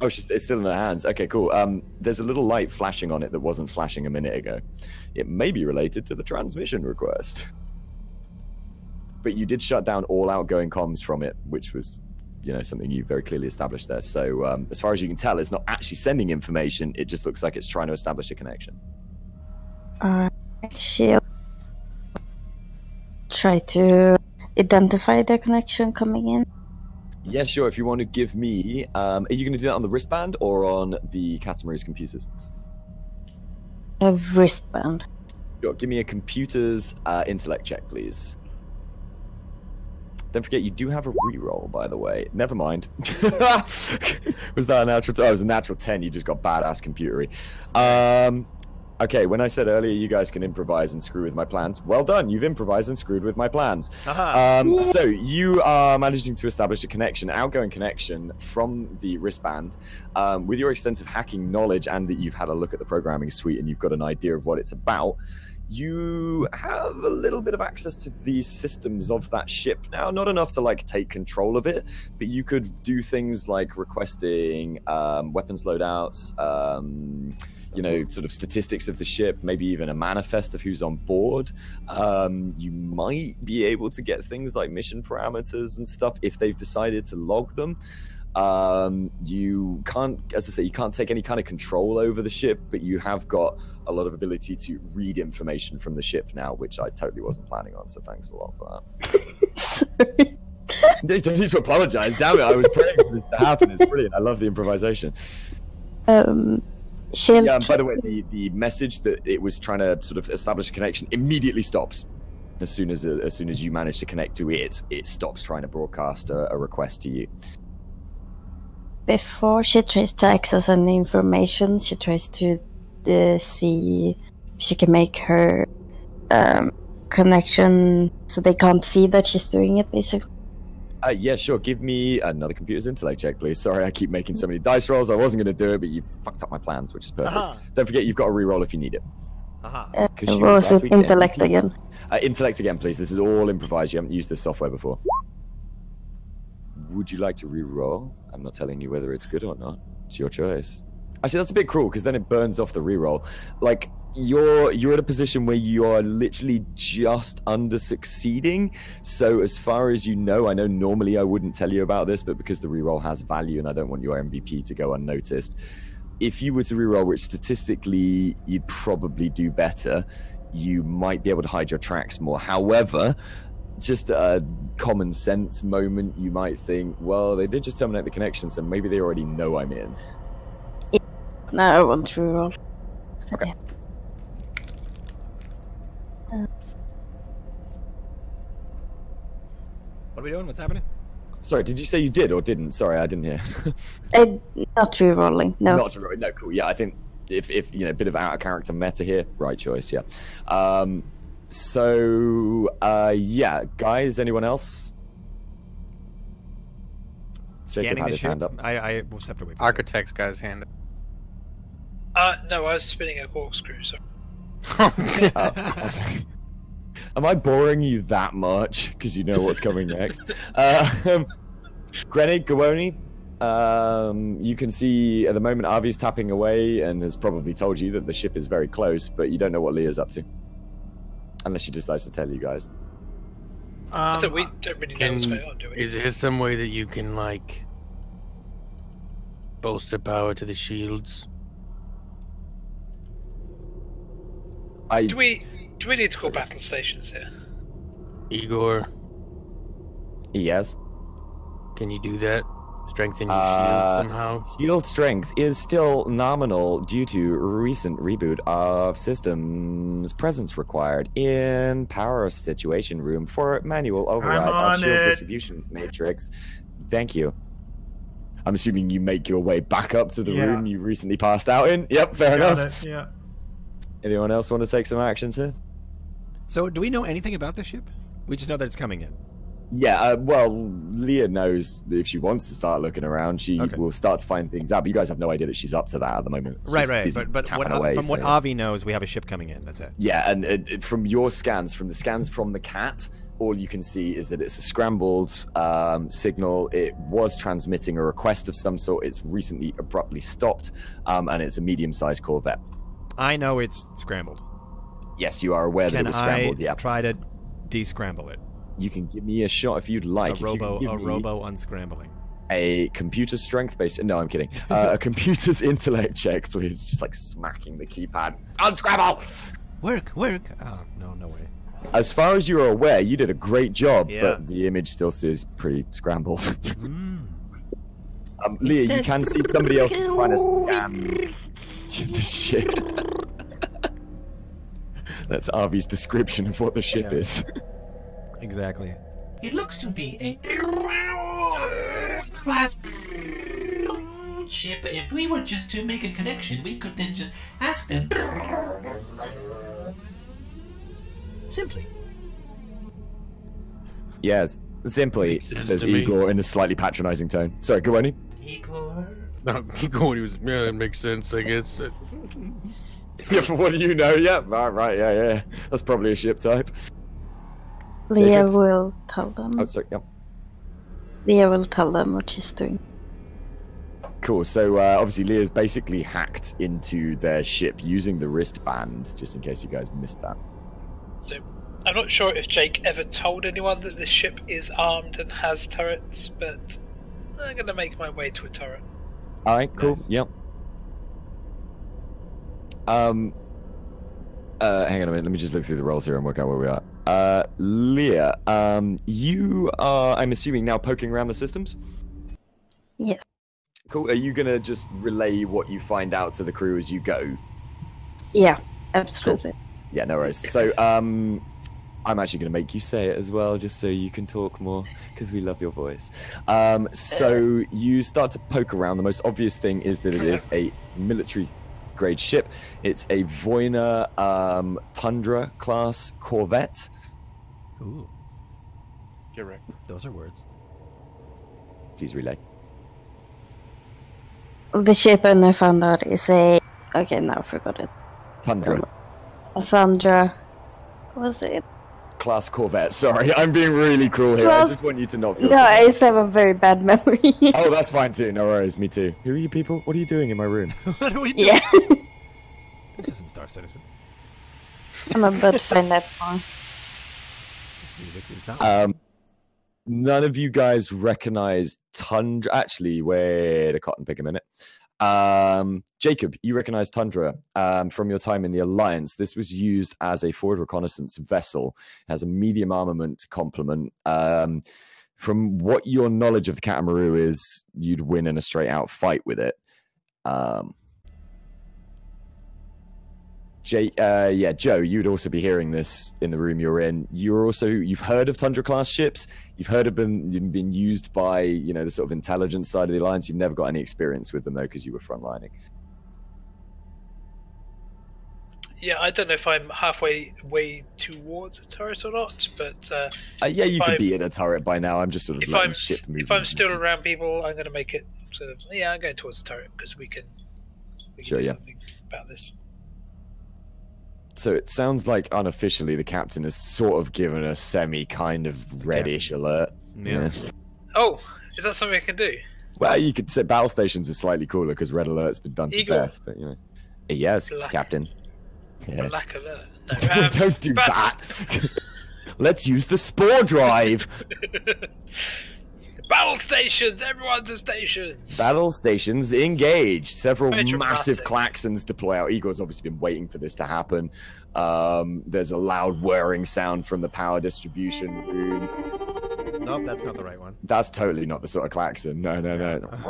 Oh, it's still in her hands. Okay, cool. There's a little light flashing on it that wasn't flashing a minute ago. It may be related to the transmission request. But you did shut down all outgoing comms from it, which was something you very clearly established there. So as far as you can tell, it's not actually sending information. It just looks like it's trying to establish a connection. She'll try to identify the connection coming in. Yeah, sure. If you want to give me, are you going to do that on the wristband or on the Katamaru's computers? A wristband. Sure. Give me a computer's intellect check, please. Don't forget, you do have a reroll, by the way. Never mind. Was that a natural? Oh, it was a natural 10. You just got badass computery. Okay, when I said earlier you guys can improvise and screw with my plans, well done. You've improvised and screwed with my plans. So you are managing to establish a connection, outgoing connection from the wristband. With your extensive hacking knowledge and that you've had a look at the programming suite and you've got an idea of what it's about, you have a little bit of access to these systems of that ship now. Not enough to take control of it, but you could do things like requesting weapons loadouts, sort of statistics of the ship, maybe even a manifest of who's on board. You might be able to get things like mission parameters and stuff if they've decided to log them. You can't, as I say, you can't take any kind of control over the ship, but you have got a lot of ability to read information from the ship now, which I totally wasn't planning on, so thanks a lot for that. You don't need to apologize, damn it, I was praying for this to happen. It's brilliant. I love the improvisation. By the way, the message that it was trying to sort of establish a connection immediately stops. As soon as you manage to connect to it, it stops trying to broadcast a request to you. Before she tries to access any information, she tries to see if she can make her connection so they can't see that she's doing it, basically. Yeah, sure. Give me another computer's intellect check, please. Sorry, I keep making so many dice rolls. I wasn't going to do it, but you fucked up my plans, which is perfect. Don't forget, you've got a reroll if you need it. What was it? Intellect again? Intellect again, please. This is all improvised. You haven't used this software before. Would you like to reroll? I'm not telling you whether it's good or not. It's your choice. Actually, that's a bit cruel, because then it burns off the reroll. You're at a position where you are literally just under succeeding. So as far as you know, I know normally I wouldn't tell you about this, but because the reroll has value and I don't want your MVP to go unnoticed, if you were to reroll, which statistically you'd probably do better, you might be able to hide your tracks more. However, just a common sense moment, you might think, well, they did just terminate the connection, so maybe they already know I'm in. No, I want to reroll. Okay. What are we doing? What's happening? Sorry, did you say you did or didn't? Sorry, I didn't hear. Not re-rolling, no. Not re-rolling, no, cool. Yeah, I think if a bit of out-of-character meta here, right choice, yeah. Yeah, guys, anyone else? Scanning the ship? Hand up. I will step away from Architect's guy's hand up. No, I was spinning a corkscrew, so... Okay. Am I boring you that much? Because you know what's coming next. Grenade, Gawoni, you can see at the moment Avi's tapping away and has probably told you that the ship is very close, but you don't know what Leah's up to. Unless she decides to tell you guys. So we don't really know what's going on, do we? Is there some way that you can, bolster power to the shields? Do we need to call battle stations here? Igor? Yes? Can you do that? Strengthen your shield somehow? Shield strength is still nominal due to recent reboot of systems presence required in power situation room for manual override of shield distribution matrix. Thank you. I'm assuming you make your way back up to the room you recently passed out in. Yep, fair enough. Yeah. Anyone else want to take some actions here? So, do we know anything about the ship? We just know that it's coming in. Yeah, well, Leah knows if she wants to start looking around, she will start to find things out. But you guys have no idea that she's up to that at the moment. Right. But what Avi knows, we have a ship coming in. That's it. Yeah, and from your scans, from the scans from the cat, all you can see is that it's a scrambled signal. It was transmitting a request of some sort. It's recently abruptly stopped, and it's a medium-sized Corvette. I know it's scrambled. Yes, you are aware that it was scrambled. Can I try to descramble it? You can give me a shot if you'd like. A robo unscrambling. a computer strength based. No, I'm kidding. A computer's intellect check, please. Just like smacking the keypad. Unscramble! Work. Oh, no way. As far as you're aware, you did a great job, but the image still is pretty scrambled. Leah, you can see somebody else trying to scan the ship. That's Arby's description of what the ship is. Exactly. It looks to be a class ship. If we were just to make a connection, we could then just ask them simply. Yes, simply, says Igor in a slightly patronizing tone. Sorry, go on. Igor. No, Igor, he was, yeah, that makes sense, I guess. Yeah, for what do you know? Yeah, right, yeah. That's probably a ship type. Leah will tell them. Oh, sorry, yeah. Leah will tell them what she's doing. Cool, so obviously Leah's basically hacked into their ship using the wristband, just in case you guys missed that. So, I'm not sure if Jake ever told anyone that this ship is armed and has turrets, but I'm going to make my way to a turret. Alright, cool, nice. Yep. Hang on a minute, let me just look through the roles here and work out where we are. Leah, you are, I'm assuming, now poking around the systems? Yes. Cool, are you going to just relay what you find out to the crew as you go? Yeah, absolutely. Cool. Yeah, no worries. So, I'm actually going to make you say it as well, just so you can talk more, because we love your voice. So, you start to poke around. The most obvious thing is that it is a military-grade ship. It's a Voyner Tundra-class corvette. Ooh. Correct. Those are words. Please relay. The ship I found out is a... Okay, now I forgot it. Tundra. A Tundra. What was it? Class corvette. Sorry, I'm being really cruel here. I just want you to not feel... No, I just have a very bad memory. Oh, that's fine too. No worries. Me too. Who are you people? What are you doing in my room? What are we doing? Yeah. This isn't Star Citizen. I'm about to find that one. This music is not... None of you guys recognize Tundra. Actually, wait a cotton pick a minute. Jacob, you recognize Tundra from your time in the Alliance. This was used as a forward reconnaissance vessel. It has a medium armament complement. From what your knowledge of the Katamaru is, you'd win in a straight-out fight with it. Joe, you'd also be hearing this in the room you're in. You've heard of Tundra-class ships. You've heard of them been used by, the sort of intelligence side of the Alliance. You've never got any experience with them, though, because you were frontlining. Yeah, I don't know if I'm halfway towards a turret or not, but... yeah, you could be in a turret by now. I'm just sort of letting ship move. If I'm still around people, I'm going to make it sort of... Yeah, I'm going towards the turret, because we can do something about this. So it sounds like unofficially the captain has sort of given a kind of reddish alert. Yeah. Oh, is that something I can do? Well, you could say battle stations is slightly cooler because red alert's been done to death. But yes, Black. Captain. Yeah. Black alert. No, don't do that. Let's use the spore drive. Battle stations! Everyone to stations! Battle stations engaged. Several massive klaxons deploy out. Igor's obviously been waiting for this to happen. There's a loud whirring sound from the power distribution room. Nope, that's not the right one. That's totally not the sort of klaxon. No.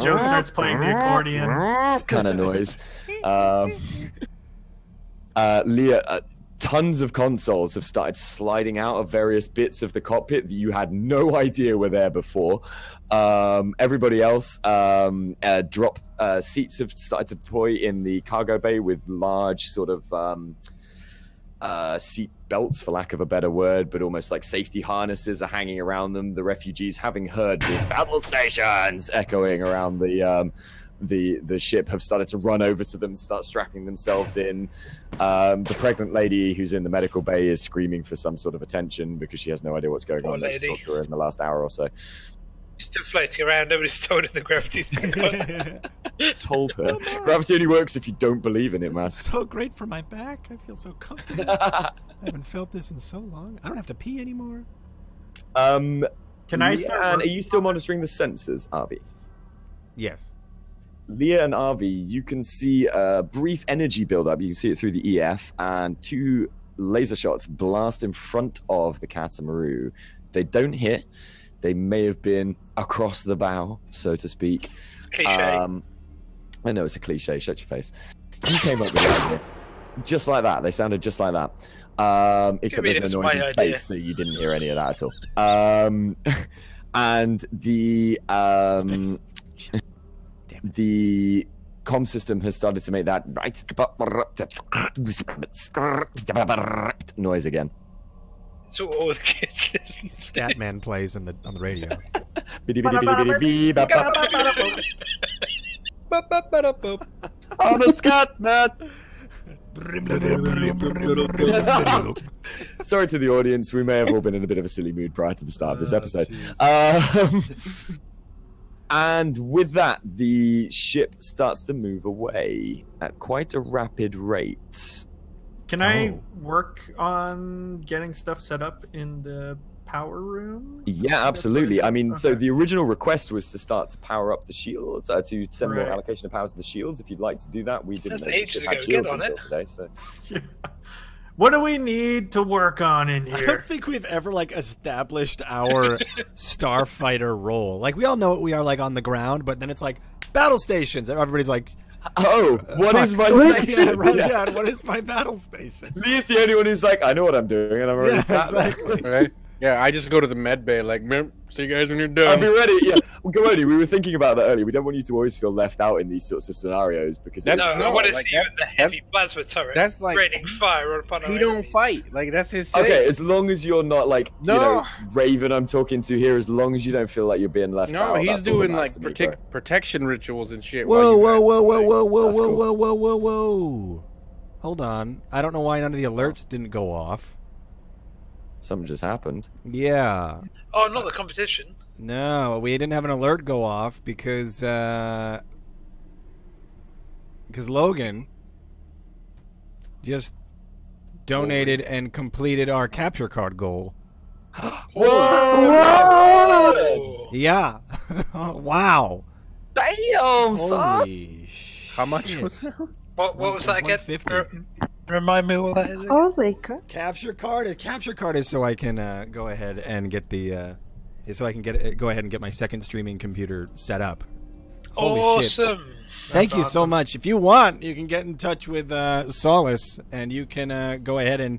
Joe starts playing the accordion. Kind of noise. Leah... tons of consoles have started sliding out of various bits of the cockpit that you had no idea were there before. Everybody else, drop seats have started to deploy in the cargo bay with large sort of seat belts, for lack of a better word, but almost like safety harnesses are hanging around them. The refugees, having heard these battle stations echoing around the ship, have started to run over to them, start strapping themselves in. The pregnant lady who's in the medical bay is screaming for some sort of attention because she has no idea what's going on. Nobody's talked to her in the last hour or so. Still floating around, nobody's told her the gravity's Told her. Gravity only works if you don't believe in it, man. This is so great for my back. I feel so comfortable. I haven't felt this in so long. I don't have to pee anymore. Can I start? Are you still monitoring the sensors, Arby? Yes. Leah and Avi, you can see a brief energy buildup. You can see it through the EF, and 2 laser shots blast in front of the Katamaru. They don't hit. They may have been across the bow, so to speak. Cliche. I know it's a cliche. Shut your face. You came up with the idea. Just like that. They sounded just like that. Except there's no noise in space, so you didn't hear any of that at all. And the the comm system has started to make that noise again. So all the kids listen. Scatman plays on the radio. I'm a Scatman. Sorry to the audience, we may have all been in a bit of a silly mood prior to the start of this episode. And with that, the ship starts to move away at quite a rapid rate. Can I work on getting stuff set up in the power room? Yeah, absolutely. I mean, so the original request was to start to power up the shields, to send more allocation of power to the shields. If you'd like to do that, we didn't know ages ago. have shields until today. So. What do we need to work on in here? I don't think we've ever like established our starfighter role. Like we all know what we are like on the ground, but then it's like battle stations. Everybody's like, oh, what is my station? Yeah, right, yeah, what is my battle station? Lee's the only one who's like, I know what I'm doing, and I'm already sat exactly. there. Right? Yeah, I just go to the med bay, like, see you guys when you're done. I'll be ready. Yeah, well, Cody, we were thinking about that earlier. We don't want you to always feel left out in these sorts of scenarios because I want to see you in the heavy plasma turret. That's like raining fire upon our he don't fight. Like that's his thing. Okay, as long as you're not like you know Raven I'm talking to here, as long as you don't feel like you're being left out. No, he's doing like protection rituals and shit. Whoa, whoa, whoa, whoa, whoa, whoa, whoa, whoa, whoa, whoa, whoa. Hold on. I don't know why none of the alerts didn't go off. Something just happened. Yeah. Oh, not the competition. No, we didn't have an alert go off because Logan just donated and completed our capture card goal. Whoa! Yeah. Wow. Damn, Holy shit. How much was that? What was that again? 150. Remind me what that is again? Holy crap. Capture card is so I can go ahead and get the go ahead and get my second streaming computer set up. Holy shit. Thank you so much. If you want, you can get in touch with Solace and you can go ahead and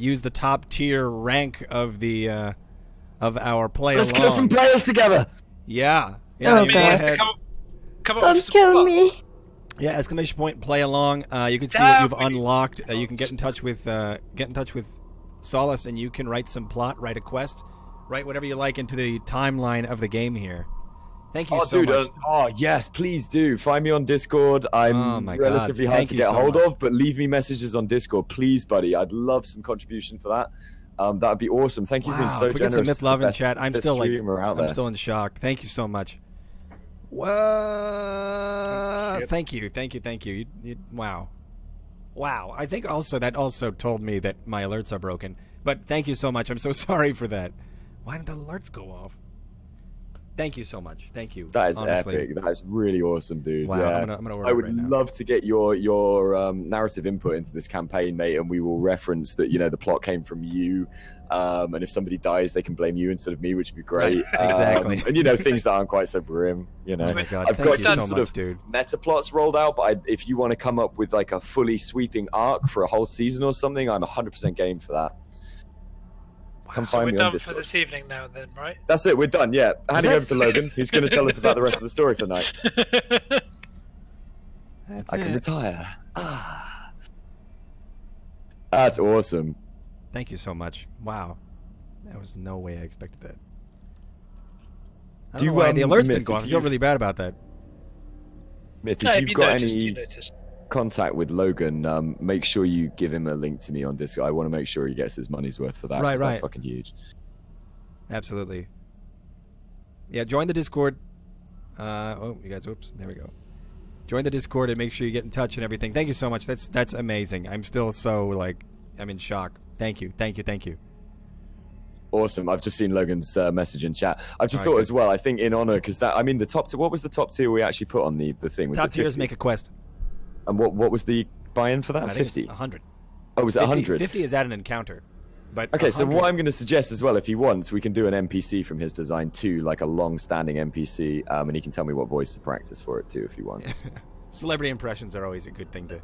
use the top tier rank of the of our play along. Let's kill some players together. Yeah. Oh, you go ahead. Don't kill me. Yeah, exclamation point play along. You can see what you've unlocked. You can get in touch with Solace, and you can write some plot, write a quest, write whatever you like into the timeline of the game here. Thank you so much. Oh yes, please do. Find me on Discord. I'm relatively hard to get a hold of, but leave me messages on Discord, please, buddy. I'd love some contribution for that. That would be awesome. Thank you for being so generous. We get some myth love in chat. I'm still in shock. Thank you so much. Whoa. Thank you. Wow. I think that also told me that my alerts are broken. But thank you so much. I'm so sorry for that. Why did the alerts go off? Thank you so much. Thank you. That is honestly epic. That is really awesome, dude. Wow. Yeah. I'm gonna I would love to get your narrative input into this campaign, mate, and we will reference that, the plot came from you. And if somebody dies, they can blame you instead of me, which would be great. Exactly. And things that aren't quite so grim. Oh my God. I've got some so much, dude. meta plots rolled out, but if you want to come up with like a fully sweeping arc for a whole season or something, I'm 100% game for that. Come find me on Discord. We're done for this evening now, then, right? That's it. We're done. Yeah, handing over to Logan, who's going to tell us about the rest of the story for the night. I can retire. That's awesome. Thank you so much. Wow. That was no way I expected that. I don't know why the alerts didn't go off. I feel really bad about that. Myth, if you've got any contact with Logan, make sure you give him a link to me on Discord. I want to make sure he gets his money's worth for that. Right. That's fucking huge. Absolutely. Yeah, join the Discord. You guys, oops, there we go. Join the Discord and make sure you get in touch and everything. Thank you so much. That's amazing. I'm still so I'm in shock. Thank you. Awesome. I've just seen Logan's message in chat. I've just thought as well, I think in honor, because that, I mean, the top tier, what was the top tier we actually put on the thing? Was top tier is make a quest. And what was the buy-in for that? 50? 100. Oh, was it 100? 50 is at an encounter. But okay, 100. So what I'm going to suggest as well, if he wants, we can do an NPC from his design too, like a long-standing NPC, and he can tell me what voice to practice for it too, if he wants. Celebrity impressions are always a good thing to...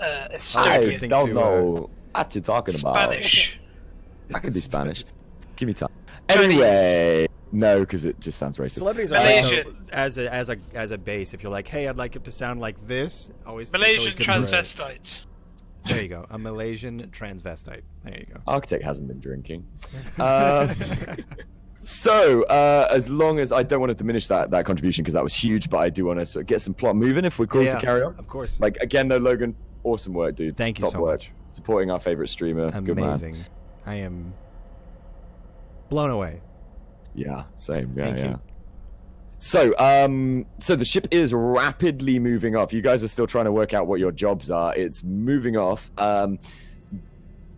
I don't know what you're talking about. Spanish. I can do Spanish. Give me time. Anyway, no, because it just sounds racist. Celebrities are as a base. If you're like, hey, I'd like it to sound like this. Malaysian transvestite. There you go. A Malaysian transvestite. There you go. Architect hasn't been drinking. So, as long as I don't want to diminish that contribution because that was huge, but I do want to sort of get some plot moving if we're called to carry on. Of course. Like, again, though, Logan, awesome work, dude. Thank you Top so work. much. Supporting our favorite streamer. Amazing. Good man. I am blown away. Yeah, same. Yeah, Thank you. So, so the ship is rapidly moving off. You guys are still trying to work out what your jobs are. It's moving off.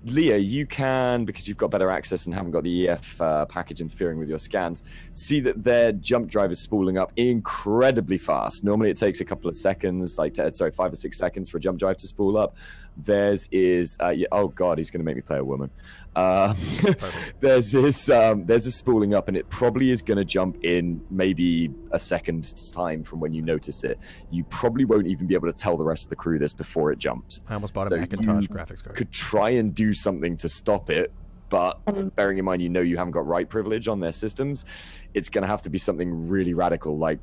Leah, you can, because you've got better access and haven't got the EF package interfering with your scans, see that their jump drive is spooling up incredibly fast. Normally it takes a couple of seconds, like 5 or 6 seconds for a jump drive to spool up. Theirs is, oh god, he's going to make me play a woman. There's a spooling up, and it probably is going to jump in maybe a second's time from when you notice it. You probably won't even be able to tell the rest of the crew this before it jumps. I almost bought a Macintosh graphics card. Could try and do something to stop it, but bearing in mind you haven't got write privilege on their systems, it's going to have to be something really radical, like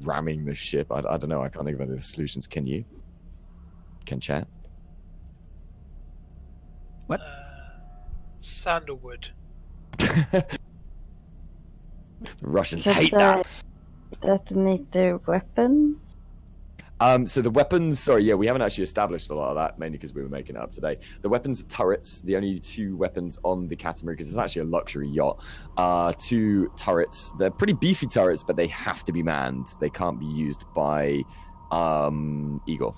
ramming the ship. I don't know. I can't think of any solutions. Can you? Can chat? What? Sandalwood. The Russians hate that. Detonate their weapon? So the weapons, sorry, yeah, we haven't actually established a lot of that, mainly because we were making it up today. The weapons are turrets. The only 2 weapons on the Katamaru, because it's actually a luxury yacht, 2 turrets. They're pretty beefy turrets, but they have to be manned. They can't be used by Igor.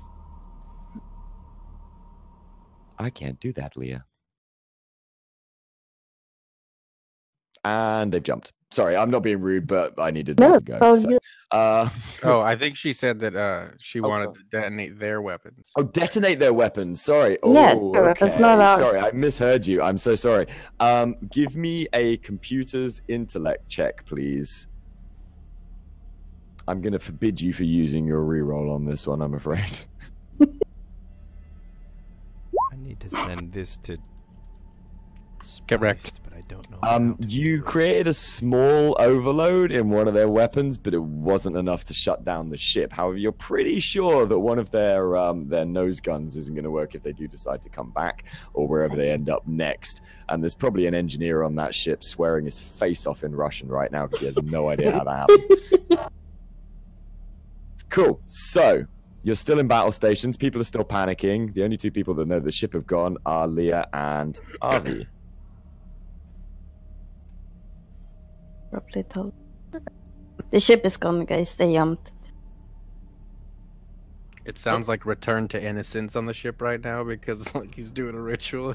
I can't do that, Leah. And they've jumped. Sorry, I'm not being rude, but I needed them to go. So. I think she said that she wanted to detonate their weapons. Oh, detonate their weapons. Sorry. Yeah, okay. Not ours. Sorry, I misheard you. I'm so sorry. Give me a computer's intellect check, please. I'm going to forbid you for using your reroll on this one, I'm afraid. I need to send this to... Get wrecked. But I don't know. You created a small overload in one of their weapons, but it wasn't enough to shut down the ship. However, you're pretty sure that one of their nose guns isn't going to work if they do decide to come back or wherever they end up next. And there's probably an engineer on that ship swearing his face off in Russian right now because he has no idea how that happened. Cool. So you're still in battle stations. People are still panicking. The only 2 people that know the ship have gone are Leah and Avi. Probably told. The ship is gone, guys. They jumped. It sounds like Return to Innocence on the ship right now because like he's doing a ritual.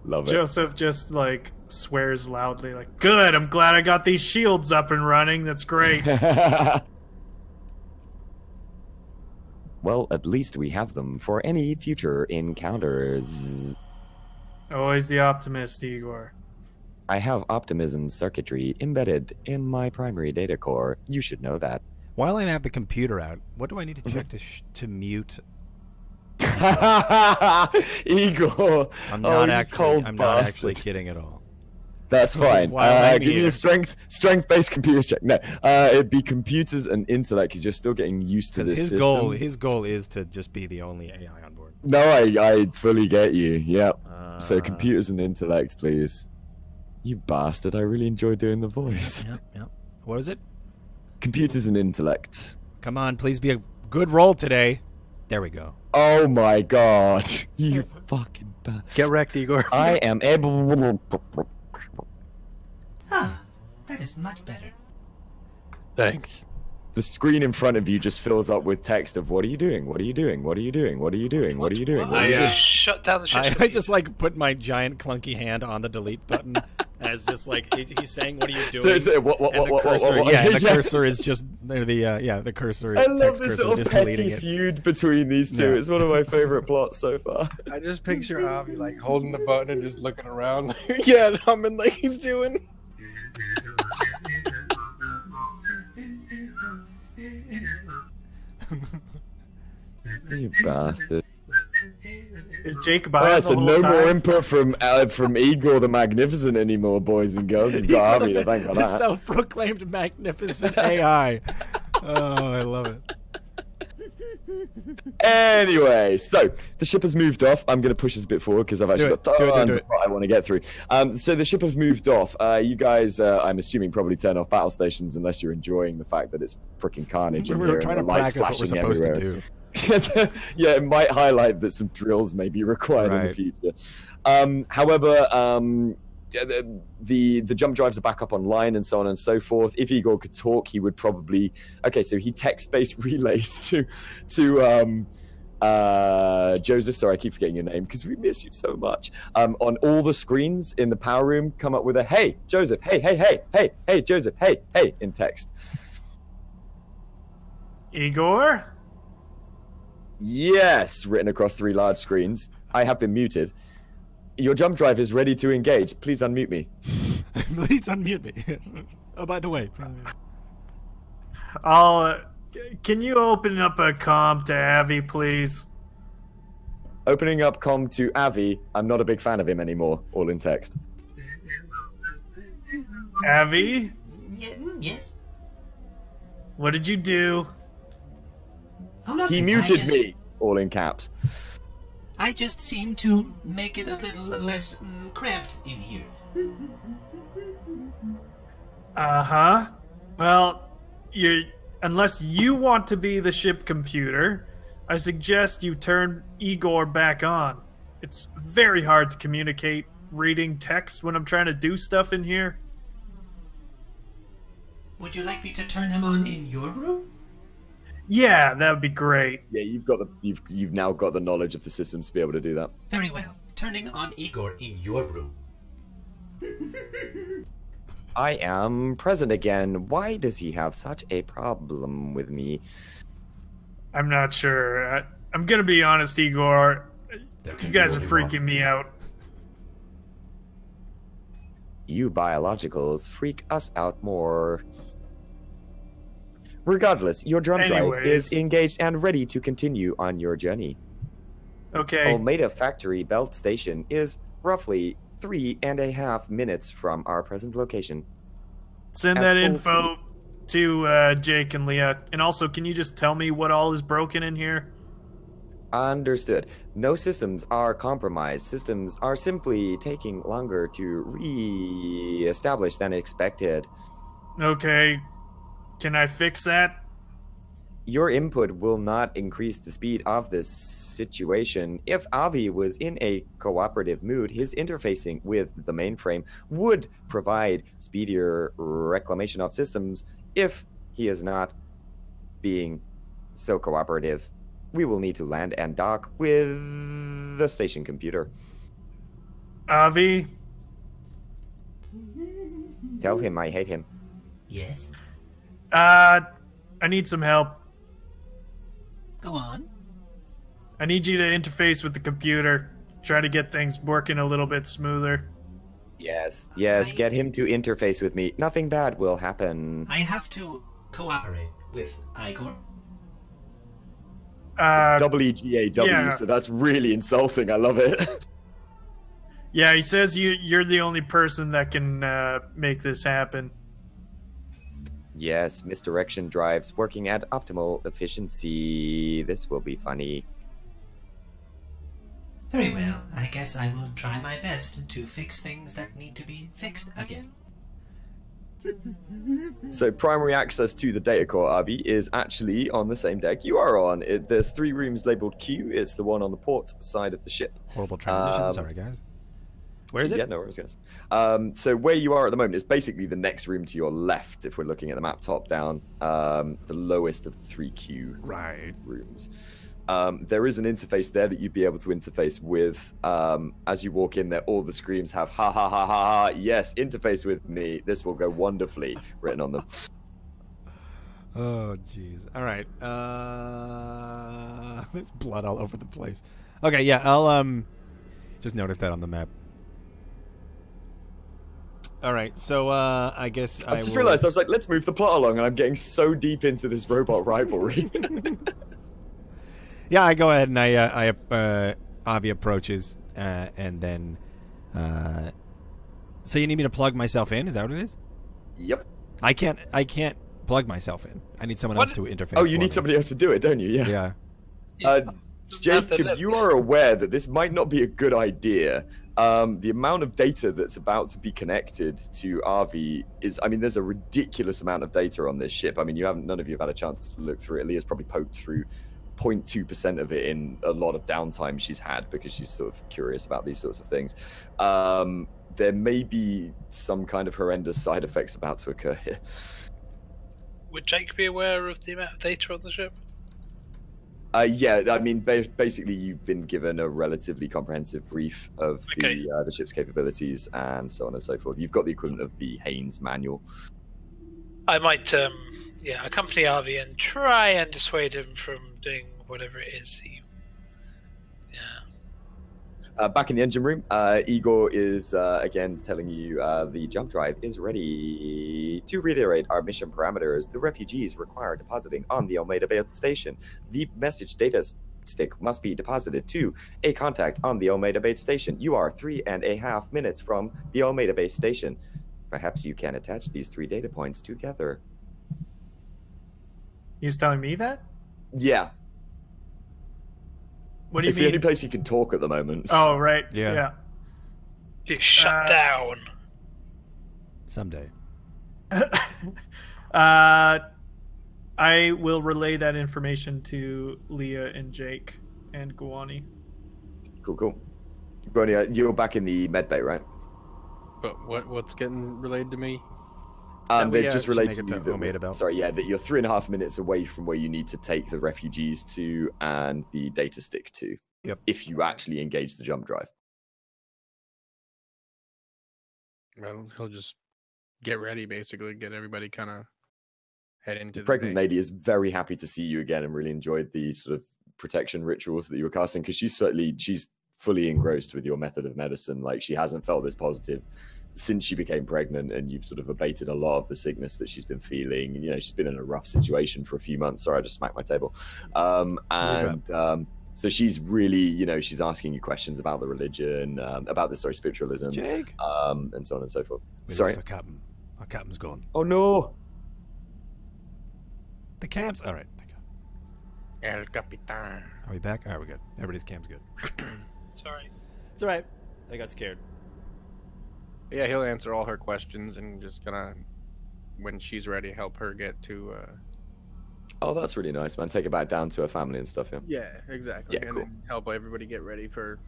Love it. Joseph just like swears loudly, like, "Good. I'm glad I got these shields up and running. That's great." Well, at least we have them for any future encounters. Always the optimist, Igor. I have optimism circuitry embedded in my primary data core. You should know that. While I have the computer out, what do I need to check to mute? Igor, I'm not actually kidding at all. That's fine. Give me a strength-based computer check. No, it'd be computers and intellect because you're still getting used to this system. His goal is to just be the only AI on board. No, I fully get you. Yep. So computers and intellect, please. You bastard! I really enjoy doing the voice. Yep. What is it? Computers and intellect. Come on, please be a good roll today. There we go. Oh my god! You fucking bastard! Get wrecked, Igor. I am able. Ah, that is much better. Thanks. The screen in front of you just fills up with text of "What are you doing? What are you doing? What are you doing? What are you doing? What are you doing?" I shut down the ship. I just like put my giant clunky hand on the delete button as just like he's saying, "What are you doing?" The cursor is just the cursor. I love this little petty feud between these two. Yeah. It's one of my favorite plots so far. I just picture Avi like holding the button and just looking around. Yeah, humming like he's doing. You bastard. Is Jake behind so no more input from Igor the Magnificent anymore, boys and girls. You've got Avi to thank for that. Self-proclaimed magnificent AI. Oh, I love it. Anyway, so the ship has moved off. I'm going to push this a bit forward because I've actually got tons of what I want to get through. So the ship has moved off. You guys, I'm assuming, probably turn off battle stations unless you're enjoying the fact that it's freaking carnage. We're trying to practice what we're supposed to do. Yeah, it might highlight that some drills may be required in the future. However, the jump drives are back up online and so on and so forth. If Igor could talk, he would probably... Okay, so he text-based relays to Joseph. Sorry, I keep forgetting your name because we miss you so much. On all the screens in the power room, come up with a "Hey, Joseph, hey, Joseph, hey," in text. Igor? Yes, written across 3 large screens. I have been muted. Your jump drive is ready to engage. Please unmute me. Please unmute me. Oh, by the way. Can you open up a comm to Avi, please? Opening up comm to Avi. I'm not a big fan of him anymore. All in text. Avi? Yes? What did you do? Oh, nothing. He muted me. All in caps. I just seem to make it a little less cramped in here. Uh-huh. Well, unless you want to be the ship computer, I suggest you turn Igor back on. It's very hard to communicate reading text when I'm trying to do stuff in here. Would you like me to turn him on in your room? Yeah, that would be great. Yeah, you've now got the knowledge of the systems to be able to do that. Very well. Turning on Igor in your room. I am present again. Why does he have such a problem with me? I'm not sure. I'm gonna be honest, Igor. You guys are freaking me out. You biologicals freak us out more. Regardless, your drum drive is engaged and ready to continue on your journey. Okay. Olmeda Factory Belt Station is roughly 3.5 minutes from our present location. Send that info to Jake and Leah. And also, can you just tell me what all is broken in here? Understood. No systems are compromised. Systems are simply taking longer to re-establish than expected. Okay. Can I fix that? Your input will not increase the speed of this situation. If Avi was in a cooperative mood, his interfacing with the mainframe would provide speedier reclamation of systems. If he is not being so cooperative, we will need to land and dock with the station computer. Avi? Tell him I hate him. Yes? I need some help. Go on. I need you to interface with the computer. Try to get things working a little bit smoother. Yes, get him to interface with me. Nothing bad will happen. I have to cooperate with Igor. WGAW, yeah. So that's really insulting. I love it. Yeah, he says you're the only person that can make this happen. Yes, misdirection drives working at optimal efficiency. This will be funny. Very well. I guess I will try my best to fix things that need to be fixed again. So primary access to the data core, Avi, is actually on the same deck you are on. There's 3 rooms labeled Q. It's the one on the port side of the ship. Horrible transition. Sorry, guys. Where is it? Yeah, no worries, guys. So where you are at the moment is basically the next room to your left, if we're looking at the map top down, the lowest of the 3Q rooms. There is an interface there that you'd be able to interface with. As you walk in there, all the screams have ha ha ha ha ha, yes, interface with me. This will go wonderfully written on them. Oh, jeez. All right. There's blood all over the place. Okay, yeah, I'll just notice that on the map. All right, so I guess I just realized I was like, let's move the plot along, and I'm getting so deep into this robot rivalry. Yeah, I go ahead and Avi approaches, and then so you need me to plug myself in? Is that what it is? Yep. I can't plug myself in. I need someone else to interface. Oh, you need somebody else to do it, don't you? Yeah. Jacob, you are aware that this might not be a good idea. The amount of data that's about to be connected to RV is, I mean, there's a ridiculous amount of data on this ship. I mean, none of you have had a chance to look through it. Leah's probably poked through 0.2% of it in a lot of downtime she's had because she's sort of curious about these sorts of things. There may be some kind of horrendous side effects about to occur here. Would Jake be aware of the amount of data on the ship? Yeah, I mean, basically, you've been given a relatively comprehensive brief of the ship's capabilities and so on and so forth. You've got the equivalent of the Haynes manual. I might, accompany Arvi and try and dissuade him from doing whatever it is. Back in the engine room, Igor is again telling you the jump drive is ready. To reiterate our mission parameters, the refugees require depositing on the Olmeda Belt station. The message data stick must be deposited to a contact on the Olmeda Belt station. You are 3.5 minutes from the Olmeda Base station. Perhaps you can attach these 3 data points together. He's telling me that? Yeah. What do you mean? It's the only place you can talk at the moment. Oh, right. Yeah. You shut down. Someday. I will relay that information to Leah and Jake and Guani. Cool. Guani, you're back in the med bay, right? But what's getting relayed to me? They've just related to Olmeda Belt. Sorry, yeah, that you're 3.5 minutes away from where you need to take the refugees to and the data stick to. Yep. If you actually engage the jump drive. Well, he'll just get ready, basically, get everybody kind of head into the pregnant lady is very happy to see you again and really enjoyed the sort of protection rituals that you were casting because she's fully engrossed with your method of medicine. Like, she hasn't felt this positive since she became pregnant, and you've sort of abated a lot of the sickness that she's been feeling. You know, she's been in a rough situation for a few months. Sorry, I just smacked my table. So she's really, she's asking you questions about the religion, about the spiritualism, Jake, and so on and so forth. Sorry, our captain's gone. Oh no, the cam's all right. El Capitan. Are we back? All right, we're good. Everybody's cam's good. Sorry, it's all right. I got scared. Yeah, he'll answer all her questions and just gonna, when she's ready, help her get to. Oh, that's really nice, man. Take it back down to her family and stuff. Yeah, exactly. Yeah, and cool. Then help everybody get ready for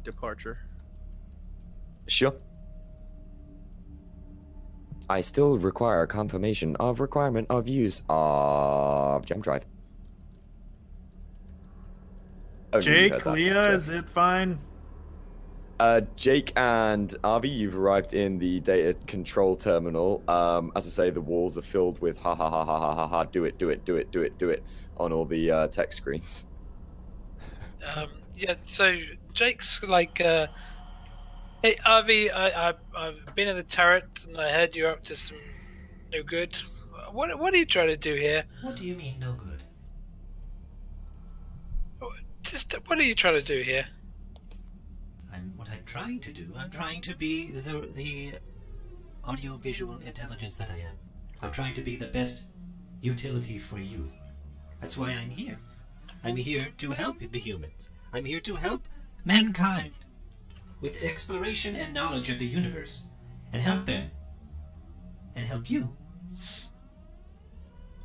departure. Sure. I still require confirmation of requirement of use of jump drive. Jake, Leah, is it fine? Jake and Avi, you've arrived in the data control terminal. As I say, the walls are filled with ha ha ha ha ha ha ha, do it on all the text screens. Yeah, so Jake's like, hey Avi, I've been in the turret and I heard you're up to some no good. What are you trying to do here? What do you mean no good? What are you trying to do here? What I'm trying to do, I'm trying to be the audio-visual intelligence that I am. I'm trying to be the best utility for you. That's why I'm here. I'm here to help the humans. I'm here to help mankind with exploration and knowledge of the universe, and help them, and help you.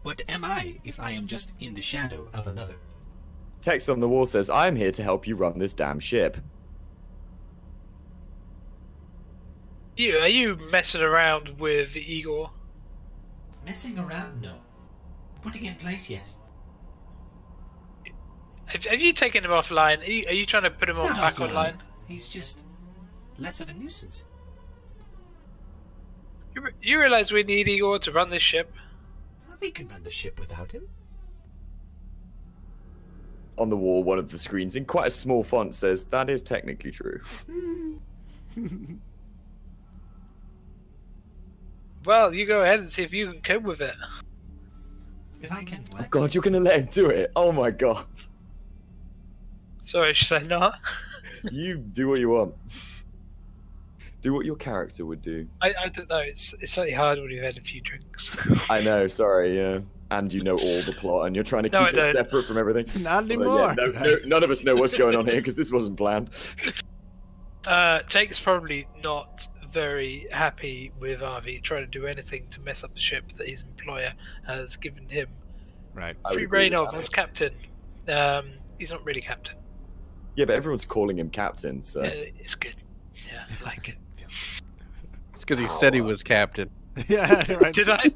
What am I if I am just in the shadow of another? Text on the wall says, I'm here to help you run this damn ship. Are you messing around with Igor? Messing around? No. Putting in place? Yes. Have you taken him offline? Are you trying to put him back online? He's just less of a nuisance. You realize we need Igor to run this ship? We can run the ship without him. On the wall, one of the screens in quite a small font says, "That is technically true." Well, you go ahead and see if you can cope with it. If I can. Oh God, you're gonna let him do it? Oh my God. Sorry, should I not? You do what you want. Do what your character would do. I don't know. It's slightly hard when you've had a few drinks. I know. Sorry. Yeah. And you know all the plot, and you're trying to keep it separate from everything. Not anymore. Yeah, none of us know what's going on here because this wasn't planned. Jake's probably not very happy with RV trying to do anything to mess up the ship that his employer has given him free reign of as captain. He's not really captain. Yeah, but everyone's calling him captain, so it's good. Yeah, I like it. It's because he said he was captain. Yeah, right. Did I?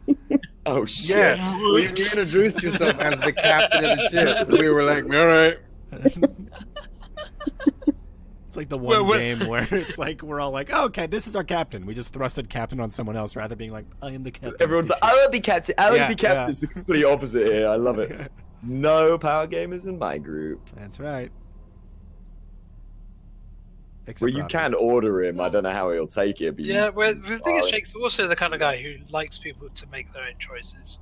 Oh shit! Yeah, you introduced yourself as the captain of the ship. We were like, all right. It's like the one game where it's like we're all like, oh, okay, this is our captain. We just thrusted captain on someone else rather than being like, I am the captain. Everyone's like, I will be captain. I will be captain. Yeah. It's the complete opposite here. I love it. No power gamers in my group. That's right. Well, you can order him. I don't know how he'll take it. But yeah, well, the thing is, Jake's also the kind of guy who likes people to make their own choices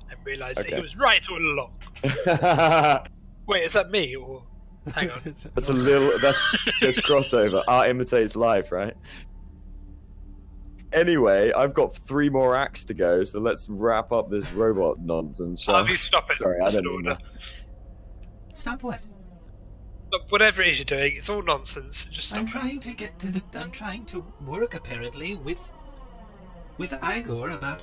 and realize that he was right all along. Wait, is that me or? Hang on. That's a little. That's crossover. Art imitates life, right? Anyway, I've got 3 more acts to go, so let's wrap up this robot nonsense. Harvey, stop it. Sorry, I don't mean that. Stop what? Look, whatever it is you're doing, it's all nonsense. Just stop. I'm trying to get to the. I'm trying to work apparently with Igor about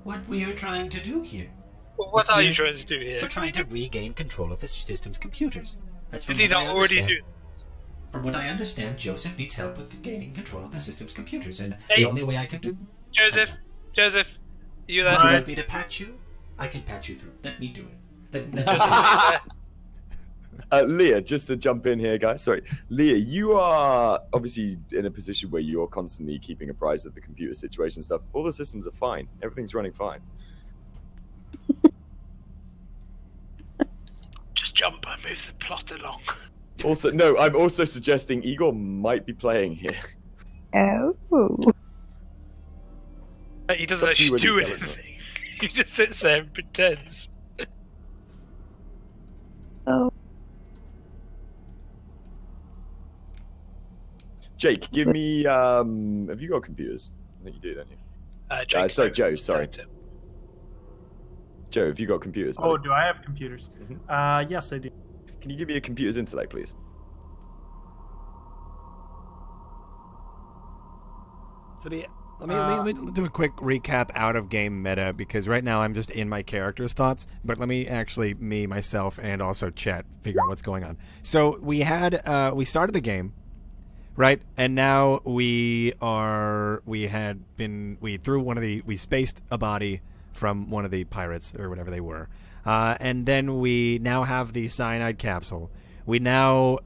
what we are trying to do here. Well, what are you trying to do here? We're trying to regain control of the system's computers. That's from Did he not already do? From what I understand, Joseph needs help with gaining control of the system's computers, and the only way I can do. Joseph, are you there? Would you like me to patch you? I can patch you through. Let me do it. Leah, just to jump in here, guys. Sorry, Leah, you are obviously in a position where you're constantly keeping apprised of the computer situation and stuff. All the systems are fine. Everything's running fine. Just jump and move the plot along. Also, no, I'm also suggesting Igor might be playing here. Oh. He doesn't actually do anything. He just sits there and pretends. Oh. Jake, give me. Have you got computers? I think you do, don't you? Sorry, Joe. Sorry. Joe, have you got computers? Oh, do I have computers? Mm-hmm. Yes, I do. Can you give me a computer's intellect, please? So let me do a quick recap out of game meta, because right now I'm just in my character's thoughts, but let me actually, myself, and also chat figure out what's going on. So we started the game, right? And now we spaced a body from one of the pirates or whatever they were. And then we now have the cyanide capsule. We now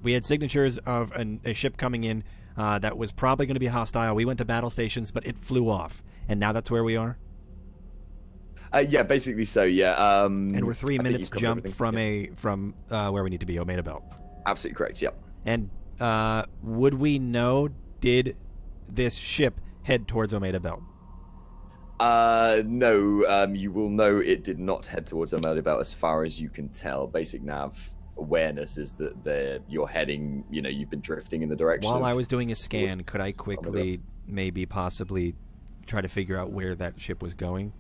we had signatures of a ship coming in that was probably going to be hostile. We went to battle stations, but it flew off. And now that's where we are? Yeah, basically so, yeah. And we're 3 minutes jump from where we need to be, Olmeda Belt. Absolutely correct, yep. And would we know, did this ship head towards Olmeda Belt? No, you will know it did not head towards Olmeda Belt as far as you can tell. Basic nav awareness is that you're heading, you've been drifting in the direction. While I was doing a scan, could I quickly, possibly try to figure out where that ship was going?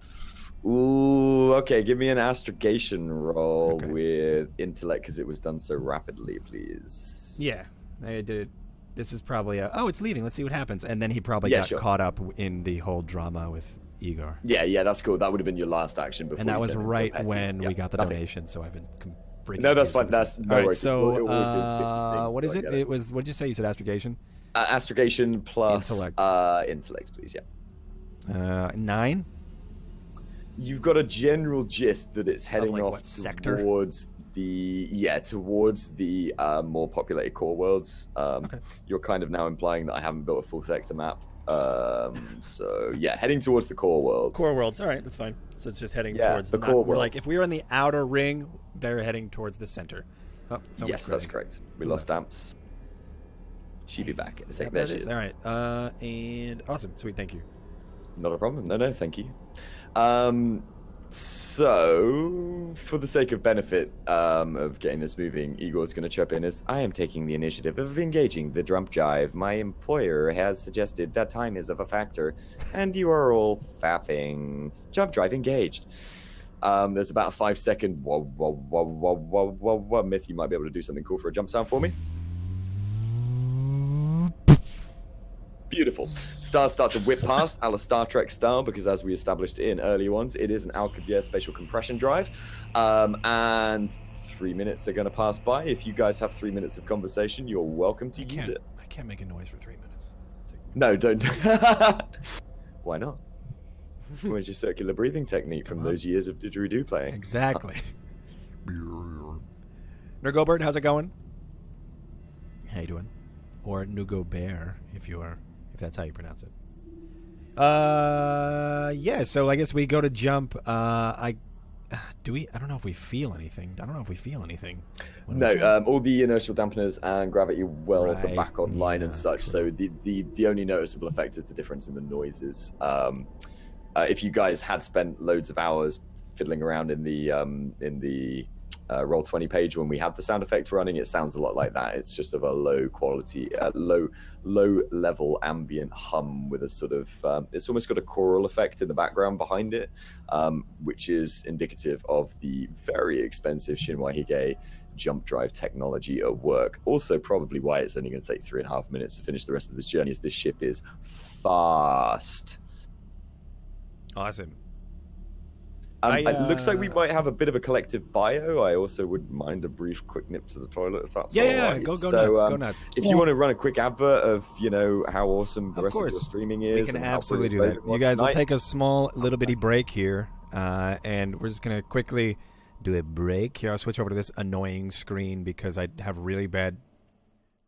Ooh, okay, give me an astrogation roll with intellect, because it was done so rapidly, please. Yeah, I did. This is probably it's leaving, let's see what happens. And then he probably got caught up in the whole drama with Igor. Yeah, that's cool. That would have been your last action before. And that was right when we got the donation, so I've been No, that's fine. That's no worries. So, what is it? It was. What did you say? You said astrogation. Astrogation plus intellect, please. Yeah. 9. You've got a general gist that it's heading off towards the more populated core worlds. Okay. You're kind of now implying that I haven't built a full sector map. So yeah, heading towards the core worlds. Core worlds. All right, that's fine. So it's just heading towards the core worlds. Like if we were in the outer ring, they're heading towards the center. Oh, yes, that's correct. We lost Amps. She'll be back in a second. There she is. All right. And awesome. Sweet. Thank you. Not a problem. No, thank you. So, for the sake of benefit of getting this moving, Igor's going to chirp in as, I am taking the initiative of engaging the jump drive. My employer has suggested that time is of a factor, and you are all faffing. Jump drive engaged. There's about a 5-second whoa. Myth, you might be able to do something cool for a jump sound for me. Beautiful. Stars start to whip past, a la Star Trek style, because as we established in earlier ones, it is an Alcubierre spatial compression drive. And 3 minutes are going to pass by. If you guys have 3 minutes of conversation, you're welcome to use it. I can't make a noise for 3 minutes. No, don't. Why not? Where's your circular breathing technique from those years of didgeridoo playing? Exactly. Nurgobert, how's it going? How you doing? Or Nugobert, if that's how you pronounce it. Yeah, so I guess we go to jump. I don't know if we feel anything. No, all the inertial dampeners and gravity wells are back online and such. So the only noticeable effect is the difference in the noises. If you guys had spent loads of hours fiddling around in the Roll20 page when we have the sound effect running, it sounds a lot like that. It's just of a low quality, low level ambient hum with a sort of it's almost got a choral effect in the background behind it, which is indicative of the very expensive Shinwai Hige jump drive technology at work. Also probably why it's only going to take 3.5 minutes to finish the rest of this journey, as this ship is fast. Awesome. It looks like we might have a bit of a collective bio. I also wouldn't mind a brief quick nip to the toilet if that's all right. Go nuts. Go nuts. If you want to run a quick advert of how awesome the rest of your streaming is, we can absolutely do that. You guys will take a small little bitty break here, and we're just gonna quickly do a break here. I'll switch over to this annoying screen because I have really bad,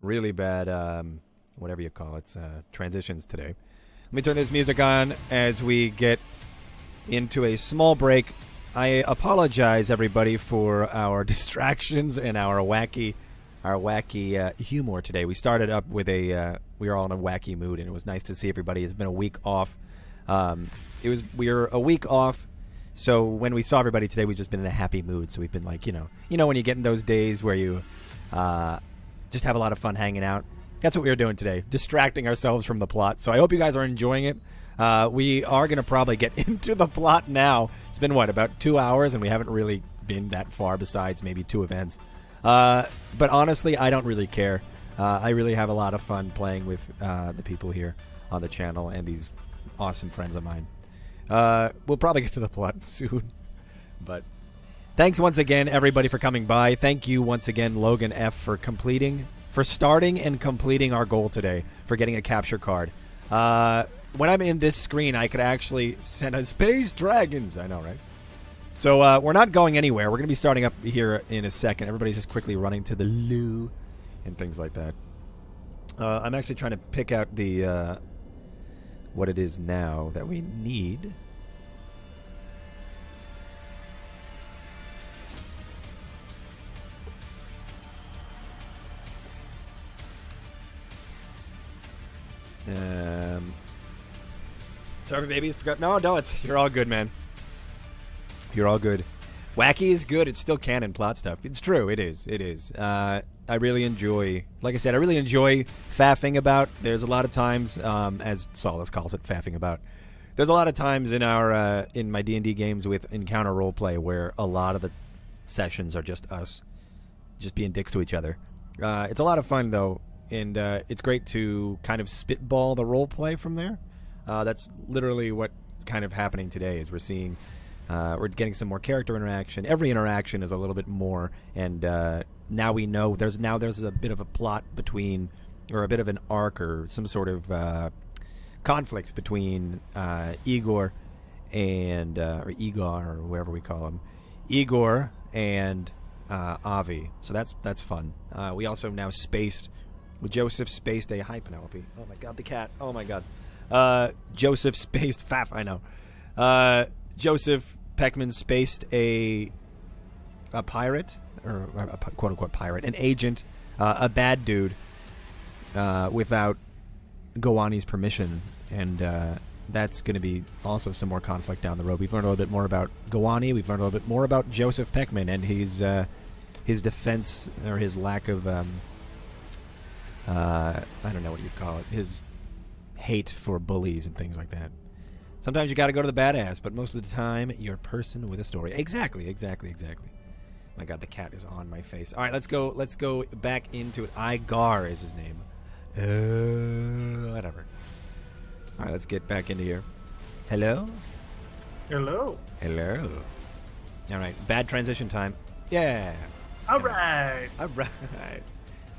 whatever you call it, transitions today. Let me turn this music on as we get into a small break. I apologize, everybody, for our distractions and our wacky humor today. We started up with we were all in a wacky mood, and it was nice to see everybody. It's been a week off. We were a week off, so when we saw everybody today, we've just been in a happy mood. So we've been like, when you get in those days where you just have a lot of fun hanging out. That's what we were doing today, distracting ourselves from the plot. So I hope you guys are enjoying it. We are going to probably get into the plot now. It's been, about 2 hours, and we haven't really been that far besides maybe 2 events. But honestly, I don't really care. I really have a lot of fun playing with the people here on the channel and these awesome friends of mine. We'll probably get to the plot soon. But thanks once again, everybody, for coming by. Thank you once again, Logan F., for starting and completing our goal today, for getting a capture card. When I'm in this screen, I could actually send a Space Dragons. I know, right? So we're not going anywhere. We're going to be starting up here in a second. Everybody's just quickly running to the loo and things like that. I'm actually trying to pick out the what it is now that we need. Sorry, baby. Forgot. No, you're all good, man. You're all good. Wacky is good. It's still canon plot stuff. It's true. It is. I really enjoy, like I said, I really enjoy faffing about. There's a lot of times, as Solus calls it, faffing about. There's a lot of times in our in my D&D games with encounter roleplay where a lot of the sessions are just us, just being dicks to each other. It's a lot of fun though, and it's great to kind of spitball the roleplay from there. That's literally what's kind of happening today. Is we're seeing We're getting some more character interaction. Every interaction is a little bit more, and now we know there's a bit of a plot between, or a bit of an arc, or some sort of conflict between Igor and or Igor, or whatever we call him, Igor and Avi. So that's fun. We also now Joseph spaced a hi Penelope. Oh my god, the cat. Oh my god. Joseph spaced Faf. I know. Joseph Peckman spaced a pirate, or a quote unquote pirate, an agent, a bad dude, without Goani's permission, and that's going to be also some more conflict down the road. We've learned a little bit more about Goani. We've learned a little bit more about Joseph Peckman and his defense, or his lack of I don't know what you'd call it, his hate for bullies and things like that. Sometimes you got to go to the badass, but most of the time you're a person with a story. Exactly. My god, the cat is on my face. All right, let's go back into it. Igar is his name. Whatever. All right, let's get back into here. Hello? Hello. All right, bad transition time. Yeah. All right.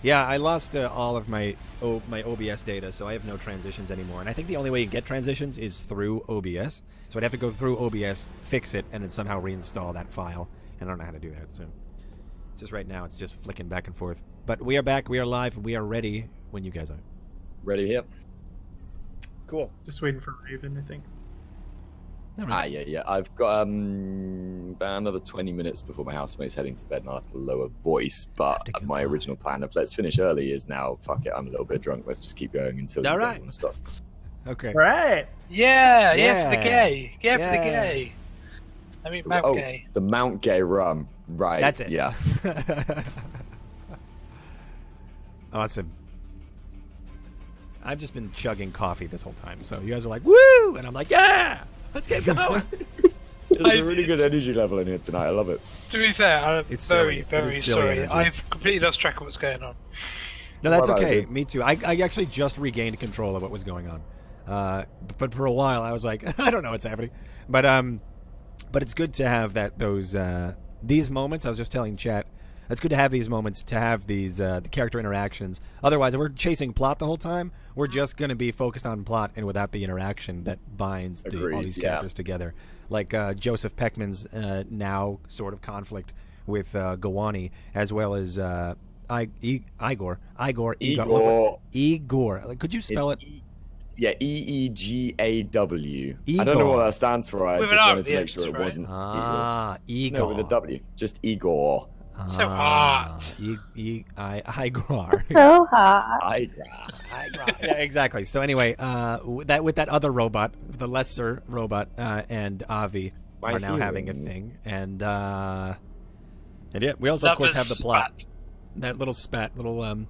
Yeah, I lost all of my OBS data, so I have no transitions anymore. And I think the only way you get transitions is through OBS. So I'd have to go through OBS, fix it, and then somehow reinstall that file. And I don't know how to do that, so just right now it's just flicking back and forth. But we are back, we are live, and we are ready when you guys are. Ready here. Cool. Just waiting for Raven, I think. Yeah. I've got about another 20 minutes before my housemate's heading to bed, and I'll have to lower voice. But my original plan of let's finish early is now, fuck it, I'm a little bit drunk. Let's just keep going until you want to stop. Okay. Right. Yeah, for the gay. Yeah, for the gay. I mean, Mount Gay. The Mount Gay rum. Right. That's it. Yeah. Awesome. I've just been chugging coffee this whole time, so you guys are like, woo! And I'm like, yeah! Let's get going! There's a really good energy level in here tonight. I love it. To be fair, I'm very sorry. Energy. I've completely lost track of what's going on. No, that's okay. Me too. I actually just regained control of what was going on. But for a while, I was like, I don't know what's happening. But it's good to have these moments. I was just telling chat, it's good to have these moments, to have these the character interactions. Otherwise, if we're chasing plot the whole time, we're just going to be focused on plot and without the interaction that binds all these characters together. Like Joseph Peckman's now sort of conflict with Goani, as well as Igor. Igor. Could you spell it? Yeah, EEGAW. I don't know what that stands for. I just wanted to make sure it wasn't Igor. No, with a W. Just Igor. So hot. Igor. So hot. Igor. Yeah, exactly. So anyway, with that other robot, the lesser robot, and Avi are now having a thing, and yeah, we also of course have the plot. That little spat, Robo-spat.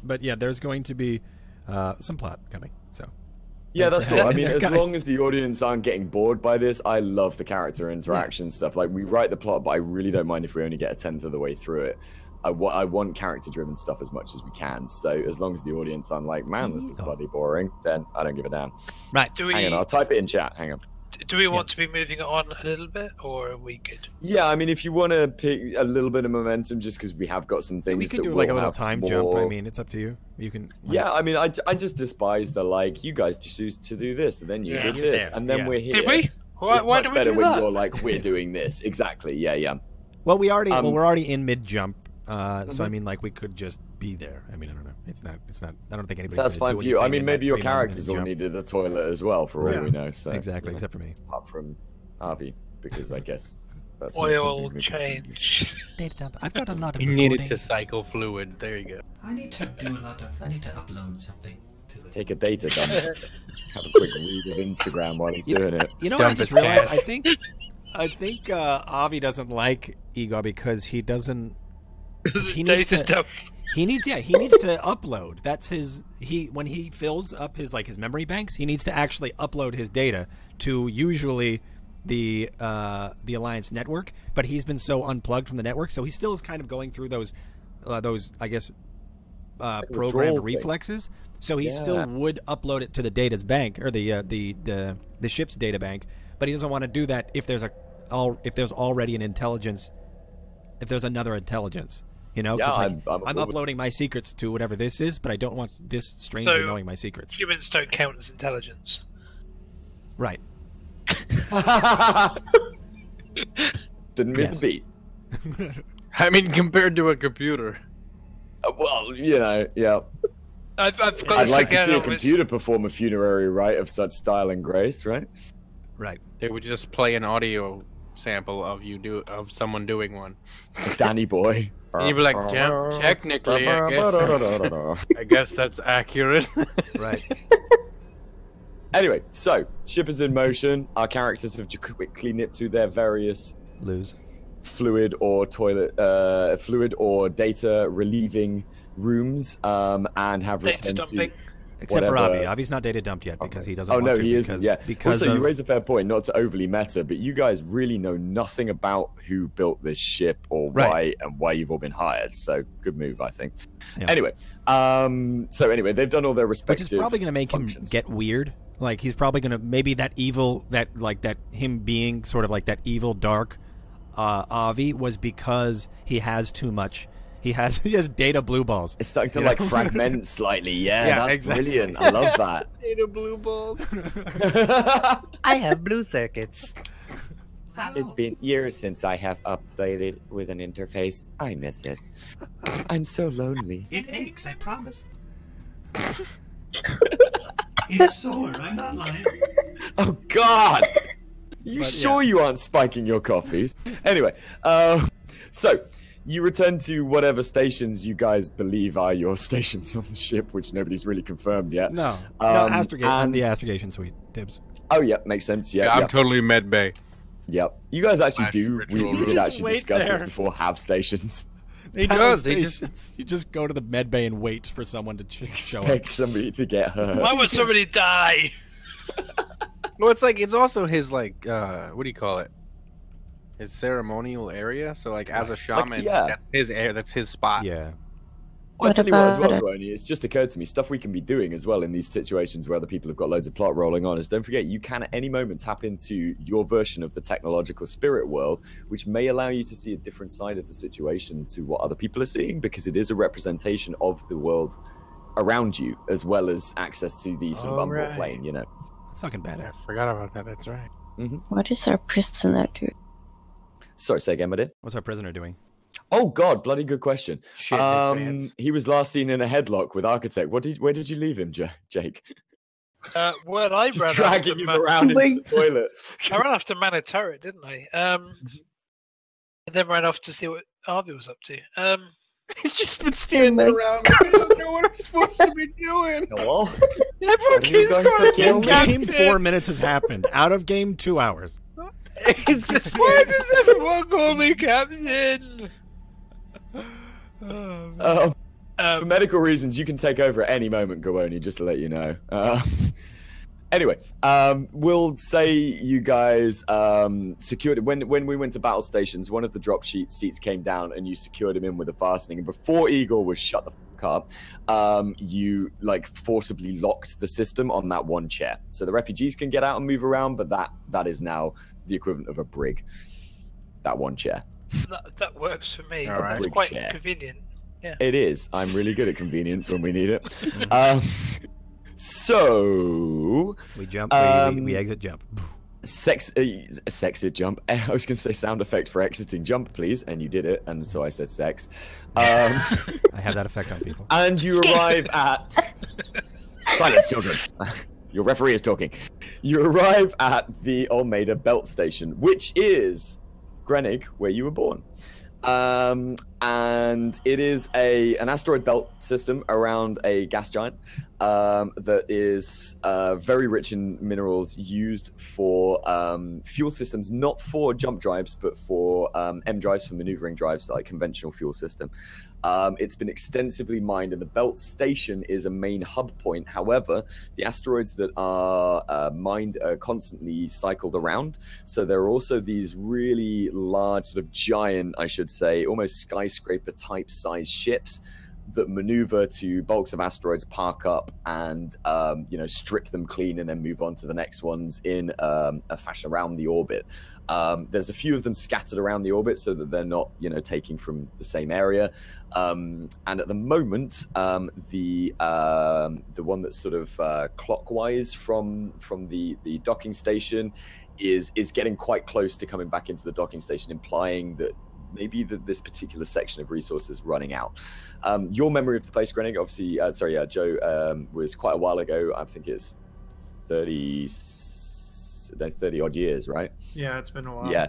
But yeah, there's going to be some plot coming. So yeah, that's cool. I mean, as long as the audience aren't getting bored by this, I love the character interaction stuff. Like, we write the plot, but I really don't mind if we only get a tenth of the way through it. I want character-driven stuff as much as we can. So as long as the audience aren't like, man, this is bloody boring, then I don't give a damn. Right. Hang on, I'll type it in chat. Hang on. Do we want to be moving it on a little bit, or are we good? Yeah, I mean, if you want to pick a little bit of momentum, just because we have got some things, we could do like a little time jump. I mean, it's up to you. You can. Yeah, I mean, I just despise the you guys choose to do this, and then you did this, and then we're here. Did we? Why do we better do when that? You're like, we're doing this. Exactly. Yeah. Well, we're already in mid jump. So I mean, like, we could just be there. I mean, I don't know. It's not. I don't think anybody's. That's fine for you. I mean, maybe your characters all needed the toilet as well, for all we know. So exactly, except for me. Apart from Avi, because I guess that's oil change. I've got a lot of. You needed to cycle fluids. There you go. I need to upload something. Take a data dump. Have a quick read of Instagram while he's doing it. You know what I just realized? I think Avi doesn't like Igor because he doesn't. He needs to upload. That's his. When he fills up his memory banks, he needs to actually upload his data to usually the Alliance network. But he's been so unplugged from the network, so he still is kind of going through those I guess programmed reflexes. So he still would upload it to the data's bank, or the ship's data bank. but he doesn't want to do that if there's already an intelligence, if there's another intelligence. You know, yeah, like, I'm uploading my secrets to whatever this is, but I don't want this stranger knowing my secrets. Humans don't count as intelligence. Right. Didn't miss a beat. I mean, compared to a computer. Well, you know, yeah. I'd like to see a computer perform a funerary rite of such style and grace, right? Right. They would just play an audio sample of someone doing one. Danny boy. And you'd be like, technically, I guess that's accurate. Right. Anyway, so ship is in motion. Our characters have quickly nipped to their various fluid or data relieving rooms, and have returned to. Except for Avi. Avi's not data dumped yet because he doesn't want to. Oh, no, he isn't, yeah. Also, you raise a fair point, not to overly meta, but you guys really know nothing about who built this ship or why you've all been hired, so good move, I think. Yeah. Anyway, anyway, they've done all their respective Which is probably going to make him get weird. Like, he's probably going to, maybe that evil, him being sort of like that evil, dark Avi was because he has too much. He has data blue balls. It's starting to like fragment slightly. Yeah, that's exactly. Brilliant. I love that. Data blue balls. I have blue circuits. It's been years since I have updated with an interface. I miss it. I'm so lonely. It aches, I promise. It's sore, I'm not lying. Oh God! You aren't spiking your coffees? Anyway, so you return to whatever stations you guys believe are your stations on the ship, which nobody's really confirmed yet. No, astrogation. I'm the astrogation suite. Dibs. Oh yeah, makes sense. Yeah, I'm totally med bay. Yep. You guys actually do. We did actually discuss this before. Have stations. He does. You just go to the med bay and wait for someone to show up. Expect somebody to get hurt. Why would somebody die? Well, it's also his what do you call it? His ceremonial area. So like as a shaman, that's his area. That's his spot. Yeah. Well, I'll tell you what as well, Roni, it's just occurred to me, stuff we can be doing as well in these situations where other people have got loads of plot rolling on is, don't forget, you can at any moment tap into your version of the technological spirit world, which may allow you to see a different side of the situation to what other people are seeing, because it is a representation of the world around you, as well as access to the sort of umbral plane, you know. That's fucking badass. Forgot about that, that's right. What is our prisoner doing? Sorry, say again, my dear. What's our prisoner doing? Oh God, bloody good question. Shit, he was last seen in a headlock with Architect. Where did you leave him, Jake? Well, I just ran dragging him around into the toilet. I ran off to man a turret, didn't I? And then ran off to see what Harvey was up to. He's just been standing around. I don't know what I'm supposed to be doing. Hello? Everyone keeps calling game 4 minutes has happened. Out of game 2 hours. It's just, why does everyone call me Captain? For medical reasons, you can take over at any moment, Gawoni, just to let you know. Anyway, we'll say you guys secured it. When we went to battle stations, one of the drop seats came down and you secured him in with a fastening. And before Eagle was shut the fuck up, you forcibly locked the system on that one chair. So the refugees can get out and move around, but that is now the equivalent of a brig. That one chair. That works for me. All right. That's quite convenient. Yeah. It is. I'm really good at convenience when we need it. So we jump. We exit jump. Exit jump. I was going to say sound effect for exiting jump, please, and you did it, and so I said sex. I have that effect on people. And you arrive at silence, children. Your referee is talking. You arrive at the Olmeda Belt station, which is Grenig, where you were born. And it is an asteroid belt system around a gas giant that is very rich in minerals used for fuel systems, not for jump drives, but for M drives, for maneuvering drives, like conventional fuel system. It's been extensively mined, and the belt station is a main hub point. However, the asteroids that are mined are constantly cycled around. So there are also these really large, sort of giant, I should say, almost skyscraper type size ships that maneuver to bulks of asteroids, park up, and strip them clean, and then move on to the next ones in a fashion around the orbit. There's a few of them scattered around the orbit so that they're not, taking from the same area. And at the moment, the one that's sort of clockwise from the docking station is getting quite close to coming back into the docking station, implying that maybe this particular section of resources is running out. Your memory of the place, Grennig, obviously, Joe, was quite a while ago. I think it's 30 odd years, right? Yeah, it's been a while. Yeah,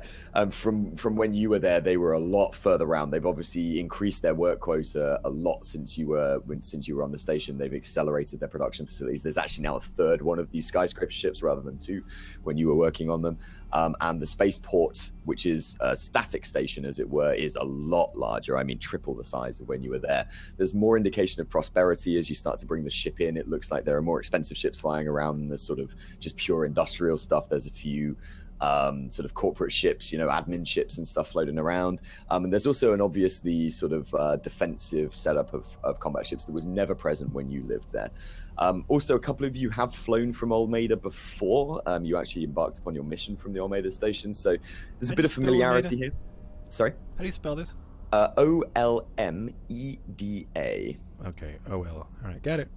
from when you were there, they were a lot further around. They've obviously increased their work quota a lot since you were on the station. They've accelerated their production facilities. There's actually now a third one of these skyscraper ships rather than two when you were working on them. And the spaceport, which is a static station, as it were, is a lot larger. I mean, triple the size of when you were there. There's more indication of prosperity as you start to bring the ship in. It looks like there are more expensive ships flying around than the sort of just pure industrial stuff. There's a few sort of corporate ships, admin ships and stuff floating around. And there's also an obviously sort of defensive setup of combat ships that was never present when you lived there. Also, a couple of you have flown from Olmeda before. You actually embarked upon your mission from the Olmeda station, so there's a bit of familiarity here. Sorry? How do you spell this? Olmeda. Okay, OL. All right, got it.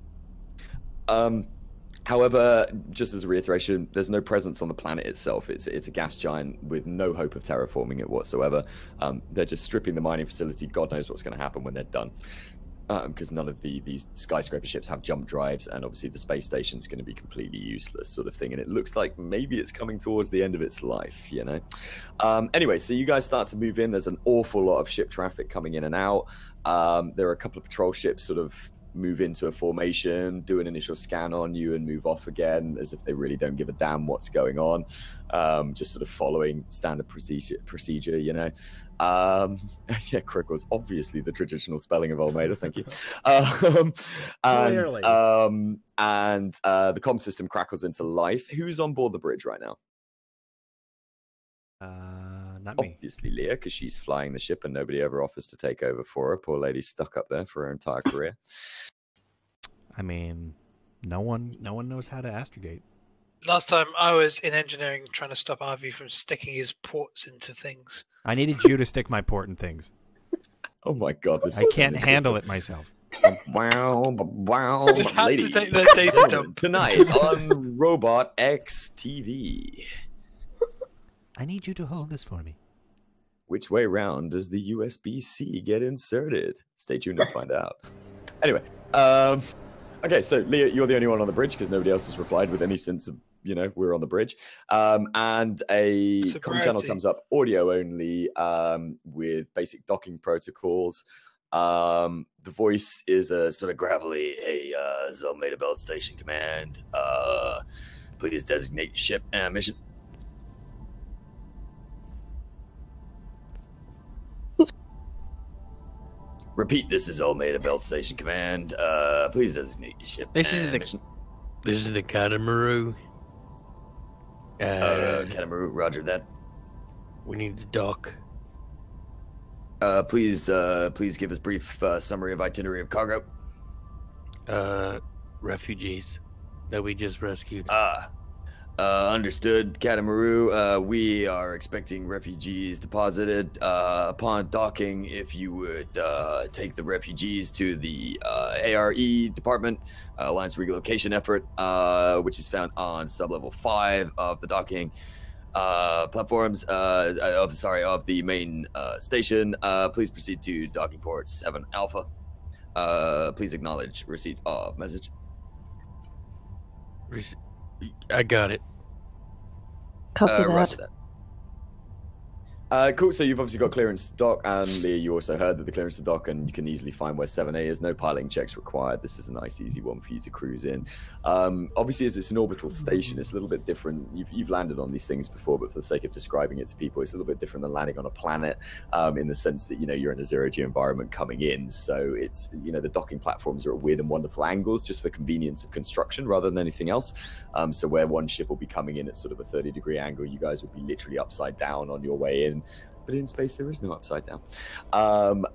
However, just as a reiteration, there's no presence on the planet itself. It's a gas giant with no hope of terraforming it whatsoever. They're just stripping the mining facility. God knows what's going to happen when they're done. Because none of these skyscraper ships have jump drives, and obviously the space station's going to be completely useless, sort of thing. And it looks like maybe it's coming towards the end of its life, Anyway, so you guys start to move in. There's an awful lot of ship traffic coming in and out. There are a couple of patrol ships sort of move into a formation, do an initial scan on you, and move off again as if they really don't give a damn what's going on. Just sort of following standard procedure, Yeah, Crick was obviously the traditional spelling of Olmeda, thank you. And the comm system crackles into life. Who's on board the bridge right now? Not me. Obviously Leah, because she's flying the ship and nobody ever offers to take over for her. Poor lady's stuck up there for her entire career. I mean, no one knows how to astrogate. Last time I was in engineering trying to stop RV from sticking his ports into things. I needed you to stick my port in things. Oh my God. I can't handle it myself. Wow. Just had to take the data dump. Tonight on Robot X TV. I need you to hold this for me. Which way round does the USB-C get inserted? Stay tuned to find out. Anyway, okay, so Leah, you're the only one on the bridge because nobody else has replied with any sense of, we're on the bridge. And a comm channel comes up, audio only, with basic docking protocols. The voice is a sort of gravelly, hey, Olmeda Belt Station Command. Please designate ship and mission. Repeat, this is Olmeda Belt Station Command. Please designate your ship. This is the Katamaru. Katamaru, roger that. We need to dock. Please give us brief summary of itinerary of cargo. Refugees that we just rescued. Understood, Katamaru. We are expecting refugees deposited. Upon docking, if you would take the refugees to the ARE department, Alliance Relocation Effort, which is found on sublevel 5 of the docking platforms of the main station. Please proceed to docking port 7 Alpha. Please acknowledge receipt of message. I got it. Copy that. Roger that. Cool, so you've obviously got clearance to dock, and Leah, you also heard that the clearance to dock, and you can easily find where 7A is. No piling checks required. This is a nice, easy one for you to cruise in. Obviously, as it's an orbital station, it's a little bit different. You've landed on these things before, but for the sake of describing it to people, it's a little bit different than landing on a planet, in the sense that, you're in a zero-G environment coming in. So it's, the docking platforms are at weird and wonderful angles just for convenience of construction rather than anything else. So where one ship will be coming in at sort of a 30-degree angle, you guys will be literally upside down on your way in. but in space there is no upside down.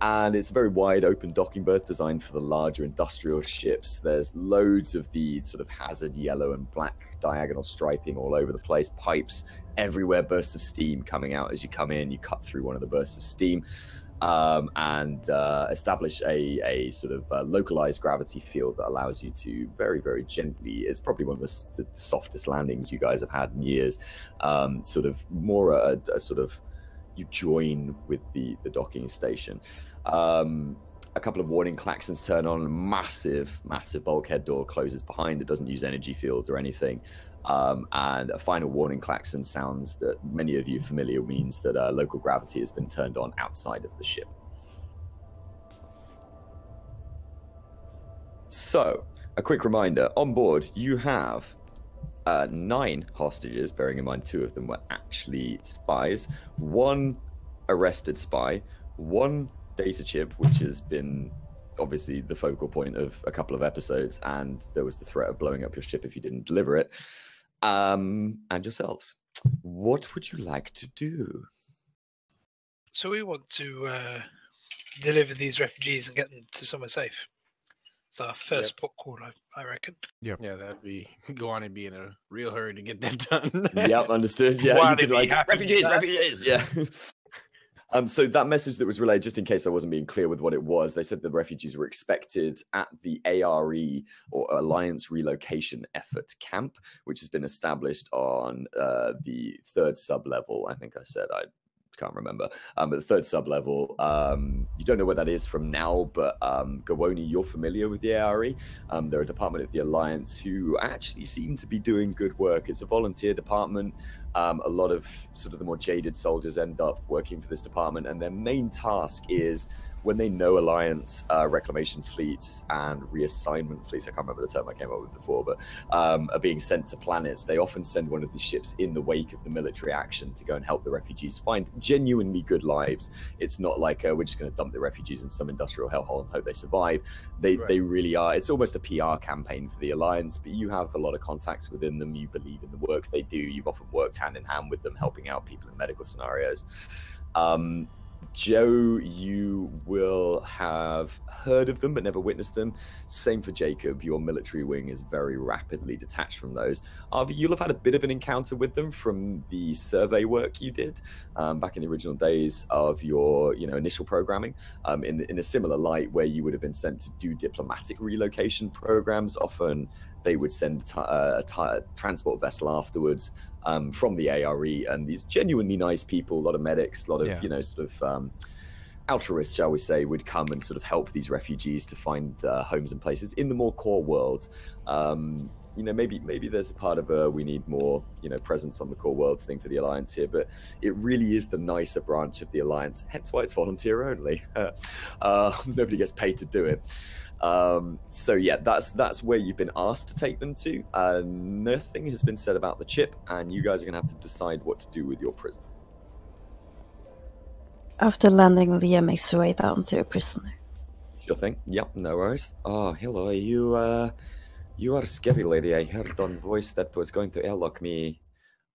And it's a very wide open docking berth designed for the larger industrial ships. There's loads of the sort of hazard yellow and black diagonal striping all over the place, pipes everywhere, bursts of steam coming out as you come in. You cut through one of the bursts of steam and establish a sort of localized gravity field that allows you to very, very gently, it's probably one of the softest landings you guys have had in years, sort of more a sort of, you join with the docking station. A couple of warning klaxons turn on, a massive bulkhead door closes behind. It doesn't use energy fields or anything. And a final warning klaxon sounds that many of you familiar means that local gravity has been turned on outside of the ship. So, a quick reminder, on board you have 9 hostages, bearing in mind 2 of them were actually spies, 1 arrested spy, 1 data chip, which has been obviously the focal point of a couple of episodes, and there was the threat of blowing up your ship if you didn't deliver it, and yourselves. What would you like to do? So we want to deliver these refugees and get them to somewhere safe. It's our first port call, I reckon. Yeah, that'd be go on and be in a real hurry to get that done. Yep, understood. Yeah, you'd be like, refugees, yeah. So that message that was relayed, just in case I wasn't being clear with what it was, they said the refugees were expected at the ARE, or Alliance Relocation Effort Camp, which has been established on the 3rd sub-level. I think I said, I can't remember, but the 3rd sub-level. You don't know where that is from now, but Gawoni, you're familiar with the ARE. They're a department of the Alliance who actually seem to be doing good work. It's a volunteer department. A lot of sort of the more jaded soldiers end up working for this department, and their main task is, when they know Alliance reclamation fleets and reassignment fleets, I can't remember the term I came up with before, but are being sent to planets, they often send one of these ships in the wake of the military action to go and help the refugees find genuinely good lives. It's not like we're just going to dump the refugees in some industrial hellhole and hope they survive. They really are. It's almost a PR campaign for the Alliance, but you have a lot of contacts within them. You believe in the work they do. You've often worked hand in hand with them, helping out people in medical scenarios. Joe, you will have heard of them but never witnessed them. Same for Jacob. Your military wing is very rapidly detached from those. You'll have had a bit of an encounter with them from the survey work you did back in the original days of your initial programming, in a similar light, where you would have been sent to do diplomatic relocation programs. Often they would send a transport vessel afterwards from the ARE, and these genuinely nice people, a lot of medics, a lot of sort of altruists, shall we say, would come and sort of help these refugees to find homes and places in the more core world. Maybe there's a part of we need more presence on the core world thing for the Alliance here, but it really is the nicer branch of the Alliance, hence why it's volunteer only. Nobody gets paid to do it. So yeah, that's where you've been asked to take them to. Nothing has been said about the chip, and you guys are gonna have to decide what to do with your prisoner. After landing, Liam makes her way down to a prisoner. Sure thing. Yep, no worries. Oh, hello. You are scary lady. I heard on voice that was going to airlock me.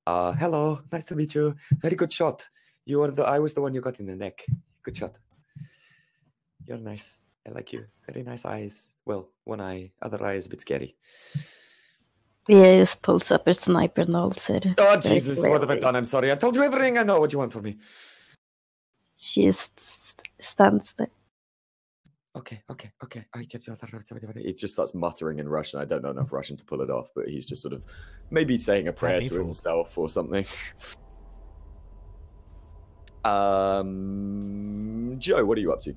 Hello, nice to meet you. Very good shot. I was the one you got in the neck. Good shot. You're nice. I like you. Very nice eyes. Well, one eye, other eye is a bit scary. Yeah, just pulls up her sniper and holds it. Oh, Jesus, what have I done? I'm sorry. I told you everything I know. What do you want from me? She just stands there. Okay. He just starts muttering in Russian. I don't know enough Russian to pull it off, but he's just sort of maybe saying a prayer to himself or something. Joe, what are you up to?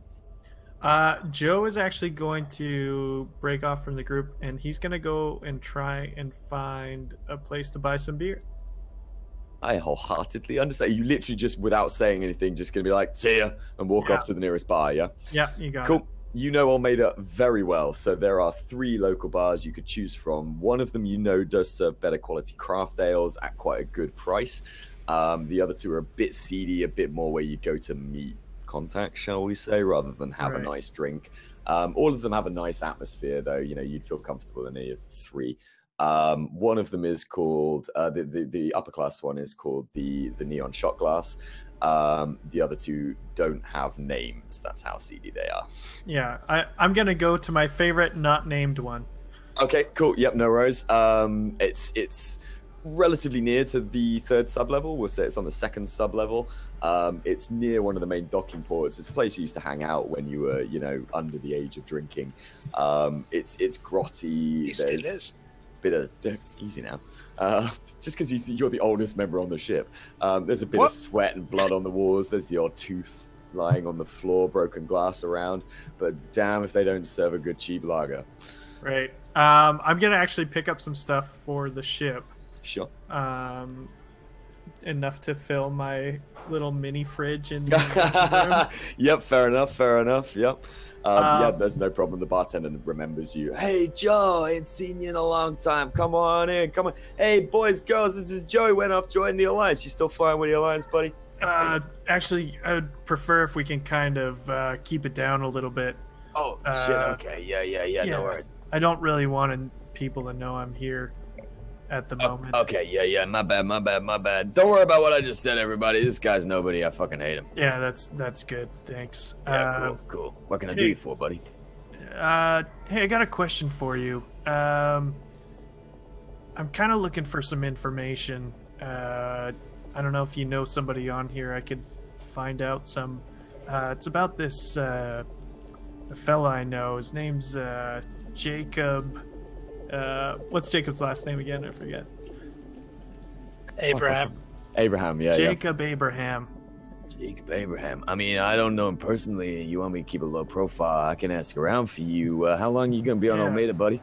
Joe is actually going to break off from the group, and he's going to go and try and find a place to buy some beer. I wholeheartedly understand. You literally just, without saying anything, just going to be like, see ya, and walk off to the nearest bar, yeah? Yeah, you got it. Cool. You know Olmeda very well, so there are 3 local bars you could choose from. One of them does serve better quality craft ales at quite a good price. The other 2 are a bit seedy, a bit more where you go to meet contact, shall we say, rather than have a nice drink. All of them have a nice atmosphere, though. You'd feel comfortable in any of the 3. One of them is called the upper class one is called the Neon Shot Glass. The other two don't have names. That's how seedy they are. Yeah, I'm gonna go to my favorite not named one. Okay, cool. Yep, no worries. It's relatively near to the third sub-level. We'll say it's on the second sub-level. It's near one of the main docking ports. It's a place you used to hang out when you were, under the age of drinking. It's grotty. He still is. Bit of easy now. Just because you're the oldest member on the ship. There's a bit of sweat and blood on the walls. There's the odd tooth lying on the floor, broken glass around. But damn if they don't serve a good cheap lager. Right. I'm gonna actually pick up some stuff for the ship. Sure. Enough to fill my little mini fridge in the room. Yep, fair enough. Yep. Yeah, there's no problem. The bartender remembers you. Hey, Joe, I ain't seen you in a long time. Come on in. Come on. Hey, boys, girls, this is Joey. Went off, joined the Alliance. You still fine with the Alliance, buddy? Actually, I would prefer if we can kind of keep it down a little bit. Oh, shit. Okay. Yeah. No worries. I don't really want people to know I'm here at the moment. Okay, yeah. My bad. Don't worry about what I just said, everybody. This guy's nobody. I fucking hate him. Yeah, that's good. Thanks. Yeah, cool. What can I do you for, buddy? Hey, I got a question for you. I'm kind of looking for some information. I don't know if you know somebody on here I could find out some. It's about this fella I know. His name's Jacob. What's Jacob's last name again? I forget. Abraham, yeah. Jacob Abraham. Jacob Abraham. I mean, I don't know him personally. You want me to keep a low profile? I can ask around for you. How long are you going to be on Olmeda, buddy?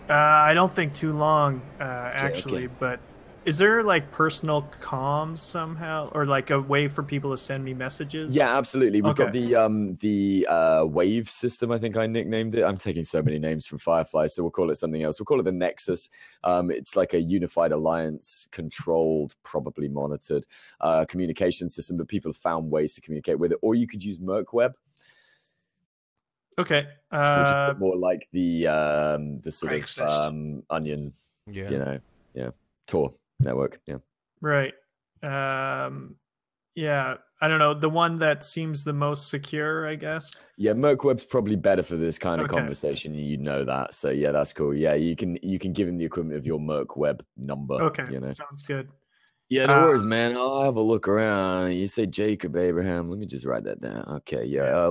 I don't think too long, actually. Okay. But is there like personal comms somehow, or like a way for people to send me messages? Yeah, absolutely. We've got the wave system. I think I nicknamed it. I'm taking so many names from Firefly, so we'll call it something else. We'll call it the Nexus. It's like a unified alliance, controlled, probably monitored communication system. But people have found ways to communicate with it, or you could use Merkweb. Okay. Which is more like the sort of onion. Yeah. Tor network. Yeah. Right. Yeah. I don't know. The one that seems the most secure, I guess. Yeah, Merkweb's probably better for this kind of conversation. You know that. So yeah, that's cool. Yeah, you can give him the equivalent of your Merkweb number. Okay. Sounds good. Yeah, no worries, man. I'll have a look around. You say Jacob Abraham. Let me just write that down. Okay, yeah.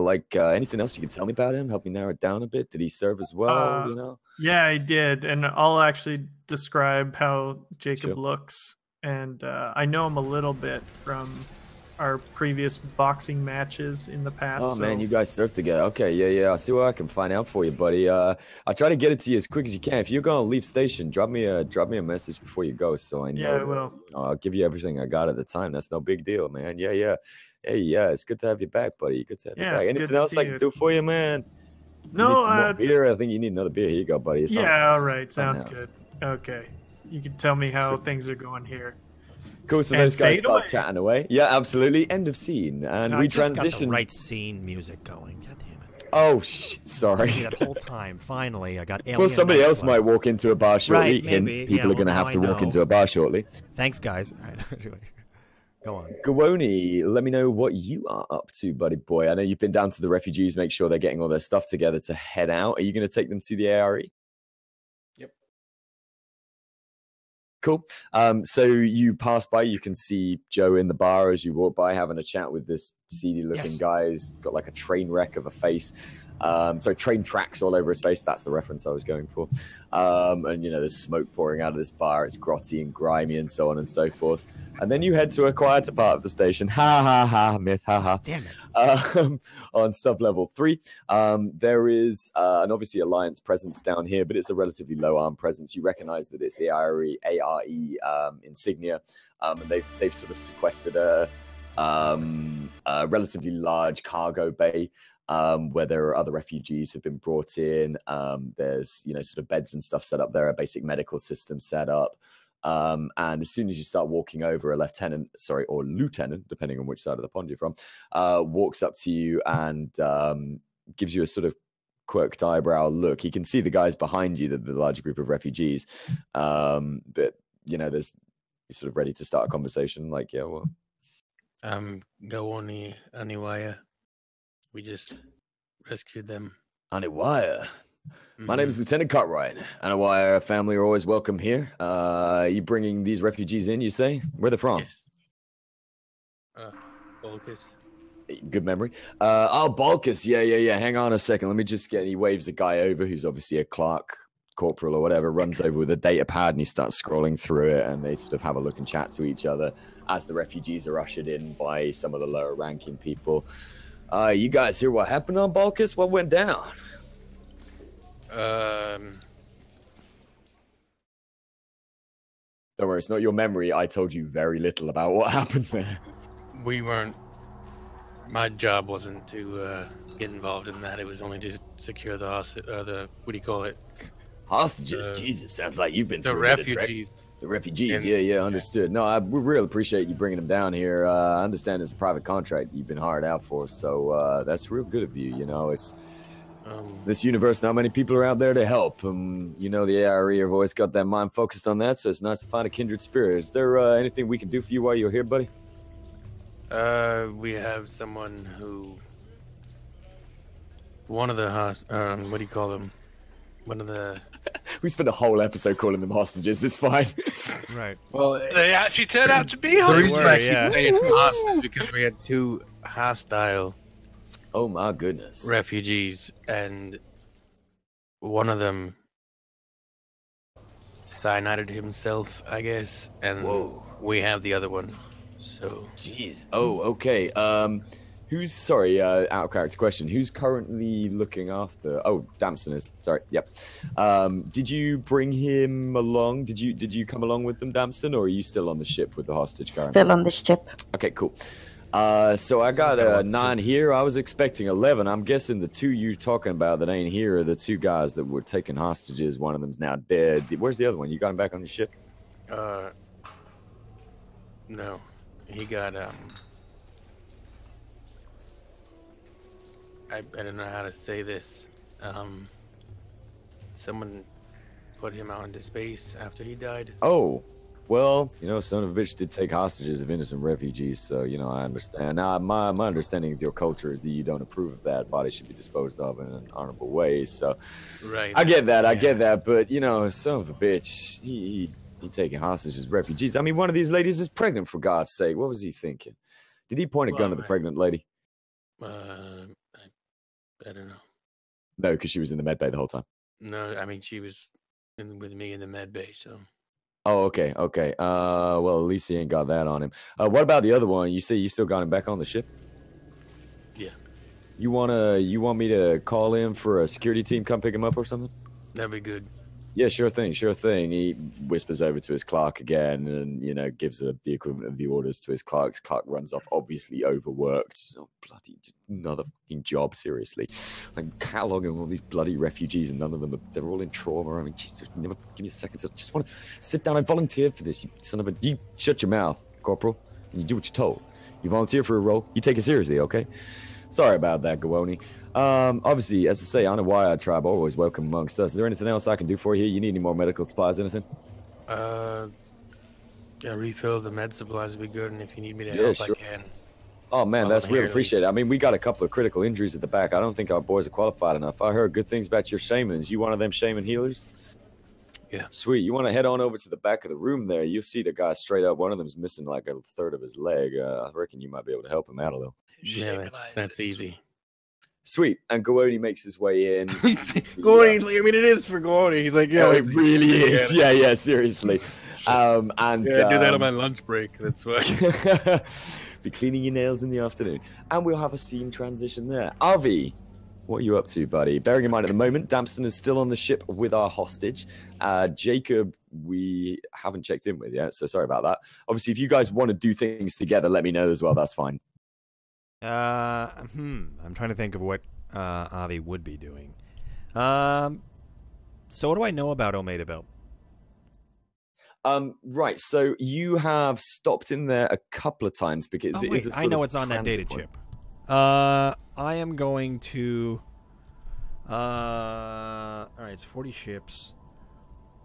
Anything else you can tell me about him? Help me narrow it down a bit. Did he serve as well? Yeah, he did. And I'll actually describe how Jacob looks. And I know him a little bit from our previous boxing matches in the past. Oh, man, you guys served together. Okay, yeah. I'll see what I can find out for you, buddy. I'll try to get it to you as quick as you can. If you're going to leave station, drop me a message before you go so I know. Yeah, I will. I'll give you everything I got at the time. That's no big deal, man. Yeah. Hey, yeah, it's good to have you back, buddy. Good to have you back. Anything else I can do for you, man? No, beer. I think you need another beer. Here you go, buddy. All right. Sounds good. Okay. You can tell me how things are going here. Cool, so those guys start chatting away. Yeah, absolutely. End of scene. And we transition. I just got the right scene music going. God damn it. Oh, shit. Sorry. That whole time. Finally, I got Alien. Well, somebody else might walk into a bar shortly. Right, maybe. People are going to have to walk into a bar shortly. Thanks, guys. Go on. Gawoni, let me know what you are up to, buddy boy. I know you've been down to the refugees, make sure they're getting all their stuff together to head out. Are you going to take them to the ARE? Cool. So you pass by, you can see Joe in the bar as you walk by having a chat with this seedy looking guy who's got like a train wreck of a face. So train tracks all over his face. That's the reference I was going for. And there's smoke pouring out of this bar. It's grotty and grimy and so on and so forth. And then you head to a quieter part of the station. Ha ha ha, myth, ha ha. Damn it. On sub-level 3, there is an obviously Alliance presence down here, but it's a relatively low arm presence. You recognize that it's the ARE insignia. And they've sort of sequestered a relatively large cargo bay. Where there are other refugees have been brought in. There's, sort of beds and stuff set up there, a basic medical system set up. And as soon as you start walking over, a or lieutenant, depending on which side of the pond you're from, walks up to you and gives you a sort of quirked eyebrow look. He can see the guys behind you, the larger group of refugees. But, you're sort of ready to start a conversation. Like, yeah, well. Gawoni Aniwaya. We just rescued them. Aniwaya. My name is Lieutenant Cartwright. Aniwaya family are always welcome here. You bringing these refugees in, you say? Where they're from? Yes. Balkus. Good memory. Balkus. Yeah. Hang on a second. Let me just get... He waves a guy over who's obviously a clerk, corporal or whatever, runs over with a data pad and he starts scrolling through it, and they sort of have a look and chat to each other as the refugees are ushered in by some of the lower ranking people. You guys hear what happened on Balkus? What went down? Don't worry, it's not your memory. I told you very little about what happened there. We weren't... My job wasn't to get involved in that. It was only to secure the what do you call it? Hostages? Jesus, sounds like you've been through the refugees. The refugees, yeah, understood. No, we really appreciate you bringing them down here. I understand it's a private contract you've been hired out for, so that's real good of you. You know, it's... this universe, not many people are out there to help. You know, the ARE have always got their mind focused on that, so it's nice to find a kindred spirit. Is there anything we can do for you while you're here, buddy? We have someone who... One of the... what do you call them? One of the... We spent a whole episode calling them hostages. It's fine. Right. Well, they actually turned out to be hostages. Hostages because we had two hostile... Oh my goodness. Refugees, and one of them cyanided himself, I guess, and we have the other one. So, jeez. Oh, okay. Who's sorry? Out of character question. Who's currently looking after? Oh, Damson is. Sorry. Yep. Did you bring him along? Did you come along with them, Damson, or are you still on the ship with the hostage currently? Still on the ship. Okay, cool. So I got a 9 here. I was expecting 11. I'm guessing the 2 you're talking about that ain't here are the 2 guys that were taken hostages. One of them's now dead. Where's the other one? You got him back on your ship? No. He got, I don't know how to say this. Someone put him out into space after he died. Oh. Well, you know, son of a bitch did take hostages of innocent refugees, so, you know, I understand. Now, my understanding of your culture is that you don't approve of that. Bodies should be disposed of in an honorable way, so... Right. I get that, but, you know, son of a bitch, he taking hostages of refugees. I mean, one of these ladies is pregnant, for God's sake. What was he thinking? Did he point a gun at the pregnant lady? I don't know. No, because she was in the med bay the whole time. No, I mean, she was with me in the med bay, so... Oh, okay. Well, at least he ain't got that on him. What about the other one? You say you still got him back on the ship? Yeah. You want me to call in for a security team come pick him up or something? That'd be good. Yeah, sure thing. He whispers over to his clerk again and, you know, gives the equivalent of the orders to his clerk. His clerk runs off, obviously overworked. Oh, bloody another fucking job, seriously. Like, cataloging all these bloody refugees and none of them, they're all in trauma. I mean, Jesus, never give me a second. I just want to sit down and volunteer for this, you son of a... You shut your mouth, Corporal, and you do what you're told. You volunteer for a role, you take it seriously, okay? Sorry about that, Gawoni. Obviously, as I say, Aniwaya tribe always welcome amongst us. Is there anything else I can do for you? You need any more medical supplies, anything? Yeah, refill the med supplies would be good, and if you need me to help, sure. I can. Oh, man, that's really appreciated. I mean, we got a couple of critical injuries at the back. I don't think our boys are qualified enough. I heard good things about your shamans. You one of them shaman healers? Yeah. Sweet. You want to head on over to the back of the room there. You'll see the guy straight up. One of them's missing like a third of his leg. I reckon you might be able to help him out a little. Yeah, that's easy. Sweet. And Gawoni makes his way in. Gawoni, I mean, it is for Gawoni. He's like, yeah, it really is. Yeah, seriously. And I do that on my lunch break. That's why. Be cleaning your nails in the afternoon. And we'll have a scene transition there. Avi, what are you up to, buddy? Bearing in mind at the moment, Damson is still on the ship with our hostage. Jacob, we haven't checked in with yet, so sorry about that. Obviously, if you guys want to do things together, let me know as well. That's fine. I'm trying to think of what Avi would be doing. So what do I know about Olmeda Belt? Right, so you have stopped in there a couple of times because it is a sort I know of it's on that data transit chip. I am going to... Alright, it's 40 ships.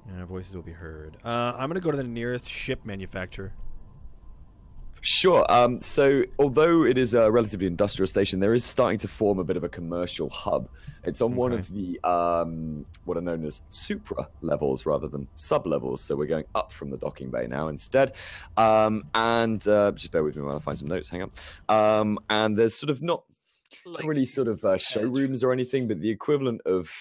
And our voices will be heard. I'm going to go to the nearest ship manufacturer. Sure. So, although it is a relatively industrial station, there is starting to form a bit of a commercial hub. It's on one of the what are known as supra levels rather than sub levels. So we're going up from the docking bay now instead. And just bear with me while I find some notes. Hang on. And there's sort of not really sort of showrooms or anything, but the equivalent of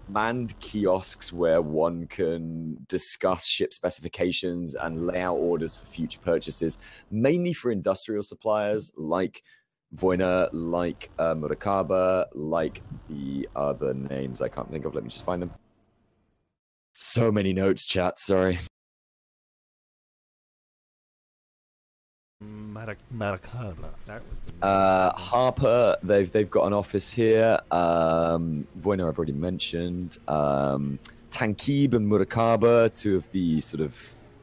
manned kiosks where one can discuss ship specifications and lay out orders for future purchases, mainly for industrial suppliers like Voina, like Murakaba, like the other names I can't think of. Let me just find them. So many notes, chat. Sorry. Harper, they've got an office here. Voina, I've already mentioned. Tankib and Murakaba, two of the sort of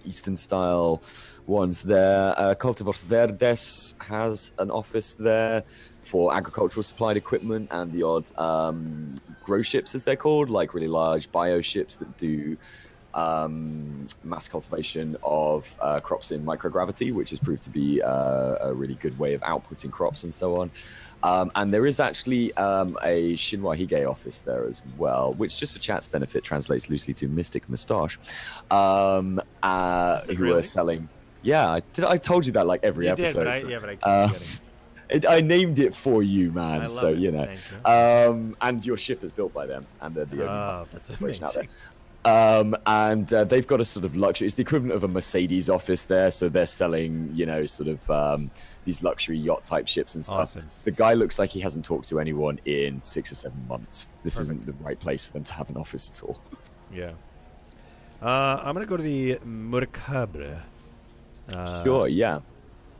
Eastern style ones there. Cultivos Verdes has an office there for agricultural supplied equipment and the odd grow ships, as they're called, like really large bio ships that do mass cultivation of crops in microgravity, which has proved to be a really good way of outputting crops and so on. And there is actually a Shinwa Hige office there as well, which just for chat's benefit translates loosely to Mystic Moustache, who are selling... Yeah, I told you that like every episode. But I keep forgetting. I named it for you, man. So, it. you know. You. And your ship is built by them, and they're the only that's operation out there. amazing. And they've got a sort of luxury. It's the equivalent of a Mercedes office there. So they're selling, you know, sort of these luxury yacht type ships and stuff. Awesome. The guy looks like he hasn't talked to anyone in 6 or 7 months. This isn't the right place for them to have an office at all. Yeah. I'm going to go to the Murakaba. Sure, yeah.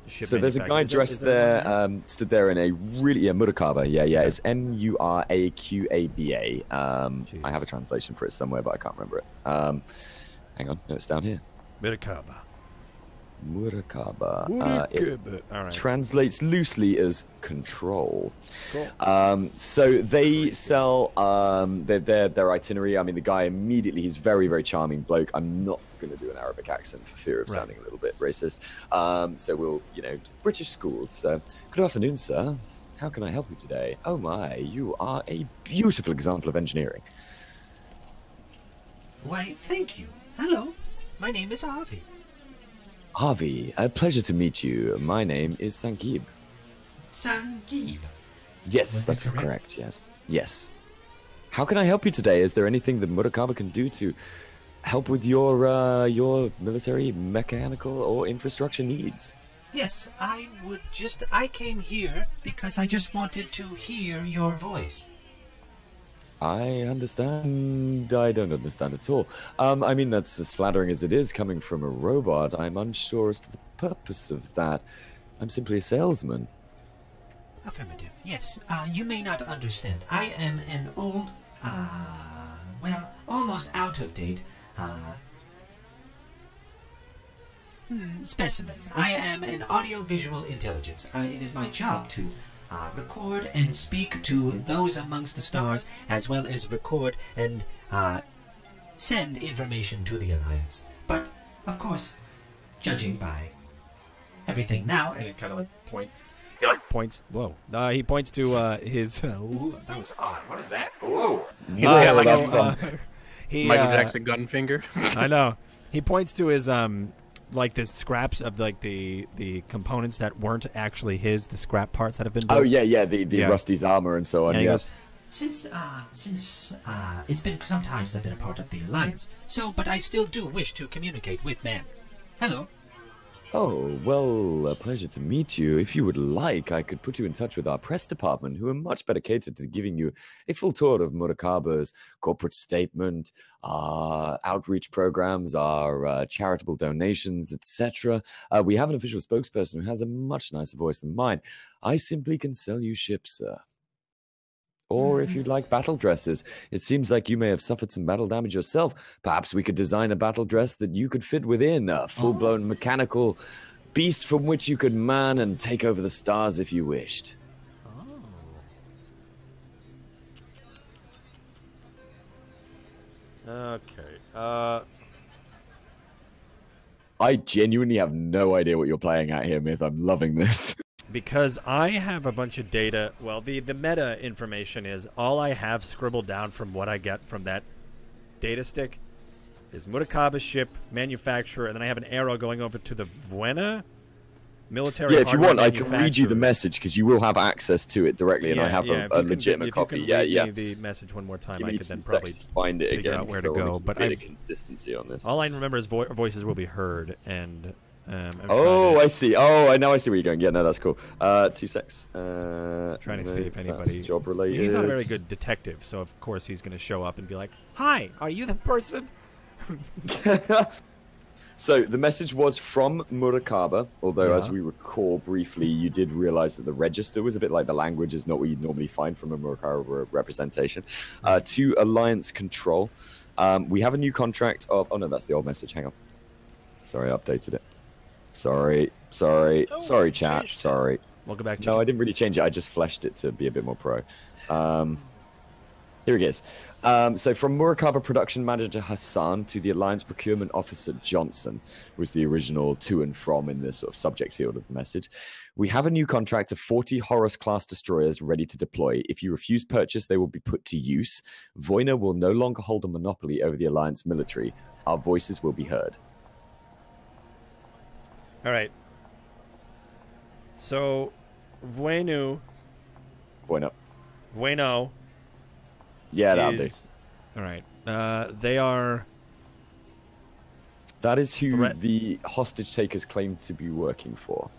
So there's a guy dressed there, stood there in a really... Yeah, Murakaba. Yeah. It's Muraqaba. I have a translation for it somewhere, but I can't remember it. Hang on. No, it's down here. Murakaba. It All right. translates loosely as control. Cool. So they sell their itinerary. I mean, the guy immediately, he's very, very charming bloke. I'm not going to do an Arabic accent for fear of sounding a little bit racist. So we'll, you know, British schools. Good afternoon, sir. How can I help you today? Oh my, you are a beautiful example of engineering. Why, thank you. Hello, my name is Avi. Avi, a pleasure to meet you. My name is Sankib. Sankib? Yes, that's correct, yes. Yes. How can I help you today? Is there anything that Murakaba can do to help with your military, mechanical, or infrastructure needs? Yes, I came here because I just wanted to hear your voice. I understand. I don't understand at all. I mean, that's as flattering as it is coming from a robot. I'm unsure as to the purpose of that. I'm simply a salesman. Affirmative. Yes, you may not understand. I am an old, well, almost out of date, specimen. I am an audiovisual intelligence. It is my job to record and speak to those amongst the stars, as well as record and send information to the Alliance. But, of course, judging by everything now, and it kind of like points. He like points. Whoa! He points to his. Ooh, that was odd. What is that? Ooh. Michael Jackson gun finger. I know. He points to his like the scraps of like the components that weren't actually his, the scrap parts that have been built. Oh yeah, the Rusty's armor and so on. Yeah, Yes. Since it's been some time since I've been a part of the Alliance, but I still do wish to communicate with man. Hello. Oh, well, a pleasure to meet you. If you would like, I could put you in touch with our press department, who are much better catered to giving you a full tour of Murakaba's corporate statement, our outreach programs, our charitable donations, etc. We have an official spokesperson who has a much nicer voice than mine. I simply can sell you ships, sir. Or if you'd like battle dresses. It seems like you may have suffered some battle damage yourself. Perhaps we could design a battle dress that you could fit within, a full-blown mechanical beast from which you could man and take over the stars if you wished. Okay. I genuinely have no idea what you're playing at here, Myth. I'm loving this. Because I have a bunch of data. Well, the meta information is all I have scribbled down from what I get from that data stick is Murakaba's ship, manufacturer, and then I have an arrow going over to the Vuena military. Yeah, if you want, I can read you the message because you will have access to it directly, and I have a legitimate copy. If you can read me the message one more time, I could then probably find it figure again, out where to go. But I consistency on this. All I remember is voices will be heard, and I see. Oh, now I see where you're going. Yeah, no, that's cool. 2 secs. Trying to see if anybody. Job related. He's not a very good detective, so of course he's going to show up and be like, "Hi, are you the person?" So the message was from Murakaba, although as we recall briefly, you did realize that the register was a bit like the language is not what you'd normally find from a Murakaba representation. To Alliance Control, we have a new contract of... Oh no, that's the old message. Hang on. Sorry, I updated it. Sorry, chat. Sorry. Welcome back. No, I didn't really change it. I just fleshed it to be a bit more pro. Here it is. So from Murakaba production manager Hassan to the Alliance procurement officer Johnson was the original to and from in the sort of subject field of the message. We have a new contract of 40 Horus-class destroyers ready to deploy. If you refuse purchase, they will be put to use. Voina will no longer hold a monopoly over the Alliance military. Our voices will be heard. All right. So, Bueno. Yeah, that'll do. All right. They are... That is who the hostage takers claim to be working for.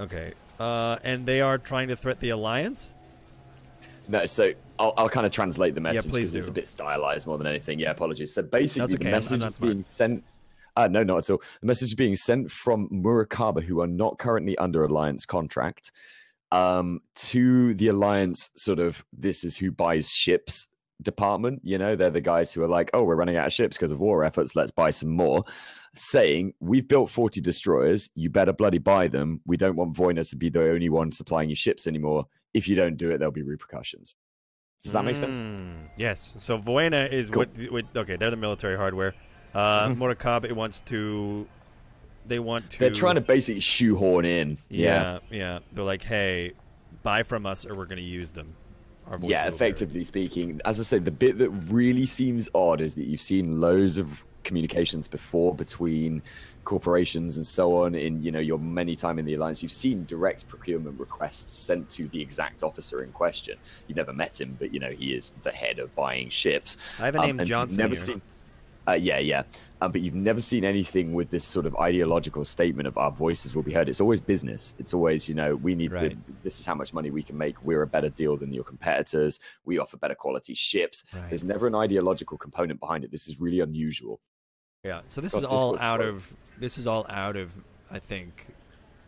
Okay. And they are trying to threat the Alliance? No, so I'll kind of translate the message because it's a bit stylized more than anything. Yeah, apologies. So basically, the message is being sent... no, not at all. The message is being sent from Murakaba, who are not currently under Alliance contract, to the Alliance sort of, this is who buys ships department. You know, they're the guys who are like, oh, we're running out of ships because of war efforts, let's buy some more. Saying, we've built 40 destroyers, you better bloody buy them. We don't want Voina to be the only one supplying you ships anymore. If you don't do it, there'll be repercussions. Does that make sense? Yes. So Voina is cool. Okay, they're the military hardware. Murakaba wants to... They're trying to basically shoehorn in. Yeah. They're like, hey, buy from us or we're going to use them. Yeah, effectively speaking. As I said, the bit that really seems odd is that you've seen loads of communications before between corporations and so on in, you know, your many time in the Alliance. You've seen direct procurement requests sent to the exact officer in question. You've never met him, but, you know, he is the head of buying ships. I have a name Johnson never seen... but you've never seen anything with this sort of ideological statement of our voices will be heard. It's always business. It's always, you know, we need this is how much money we can make. We're a better deal than your competitors. We offer better quality ships. There's never an ideological component behind it. This is really unusual. Yeah. So this is all out of I think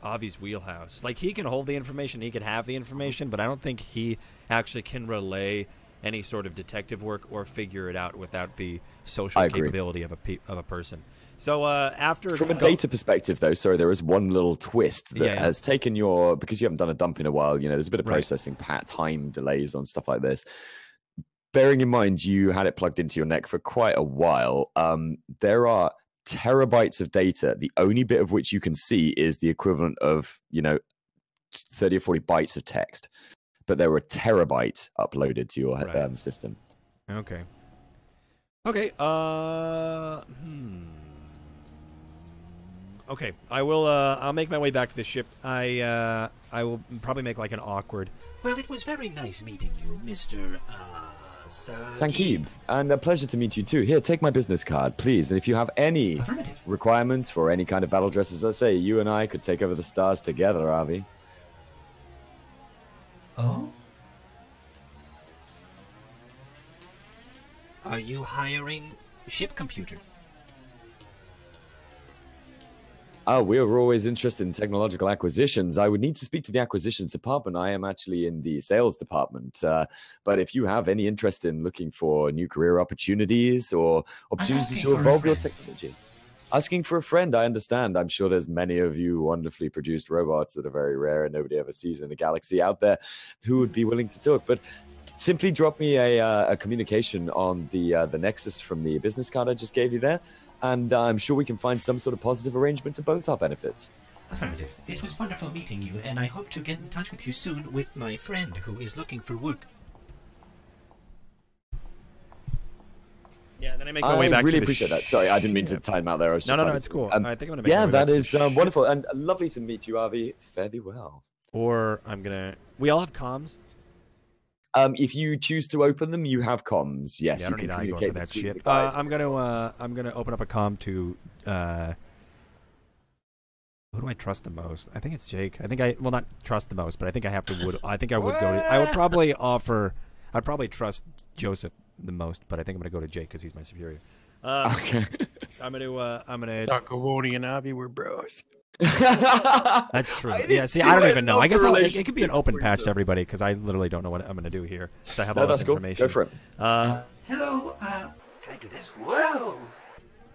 Avi's wheelhouse. Like, he can hold the information, he can have the information, but I don't think he actually can relay any sort of detective work or figure it out without the social capability of a person. So from a data perspective, though, sorry, there is one little twist that has taken because you haven't done a dump in a while, you know, there's a bit of processing, time delays on stuff like this. Bearing in mind you had it plugged into your neck for quite a while, there are terabytes of data. The only bit of which you can see is the equivalent of, you know, 30 or 40 bytes of text. But there were terabytes uploaded to your system. Okay. Okay. Okay. I will. I'll make my way back to the ship. I will probably make like an awkward. Well, it was very nice meeting you, Mr. Sankib, and a pleasure to meet you too. Here, take my business card, please. And if you have any requirements for any kind of battle dress, as I say, you and I could take over the stars together, Avi. Oh? Are you hiring ship computer? Oh, we are always interested in technological acquisitions. I would need to speak to the acquisitions department. I am actually in the sales department. But if you have any interest in looking for new career opportunities or opportunities to evolve your technology. Asking for a friend, I understand. I'm sure there's many of you wonderfully produced robots that are very rare and nobody ever sees in the galaxy out there who would be willing to talk. But simply drop me a communication on the Nexus from the business card I just gave you there, and I'm sure we can find some sort of positive arrangement to both our benefits. Affirmative. It was wonderful meeting you, and I hope to get in touch with you soon with my friend who is looking for work. Yeah, then I make my way back. I really to the appreciate that. Sorry, I didn't mean to time out there. I was just no, it's cool. I think I'm gonna make yeah, my way that back is wonderful and lovely to meet you, Avi. Fairly well. Or I'm gonna. We all have comms. If you choose to open them, you have comms. Yes, yeah, you can communicate for that between shit. the guys. I'm gonna open up a comm to. Who do I trust the most? I think it's Jake. I think well, not trust the most, but I think I have to. I think I would go to. I would probably offer. I'd probably trust Joseph the most, but I think I'm gonna go to Jake because he's my superior. Okay. I'm gonna. Takamori and Avi were bros. That's true. Yeah. See, I don't even know. I guess it could be an open patch to everybody because I literally don't know what I'm gonna do here because I have all this information. Go for it. Hello. Can I do this? Whoa.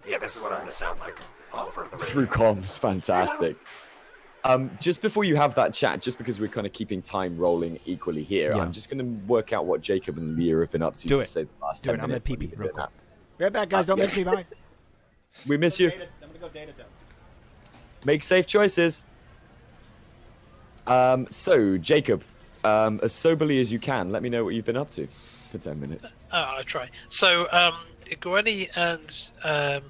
Yeah, this is what I'm gonna sound like all over the radio. Through comms, fantastic. Just before you have that chat, just because we're kind of keeping time rolling equally here, I'm just going to work out what Jacob and Leah have been up to. Say the last 10 minutes. I'm gonna pee real quick. Right back, guys. Don't miss me. Bye. We miss you. I'm gonna go data dump. Make safe choices. So, Jacob, as soberly as you can, let me know what you've been up to for 10 minutes. I'll try. So, Gwenny and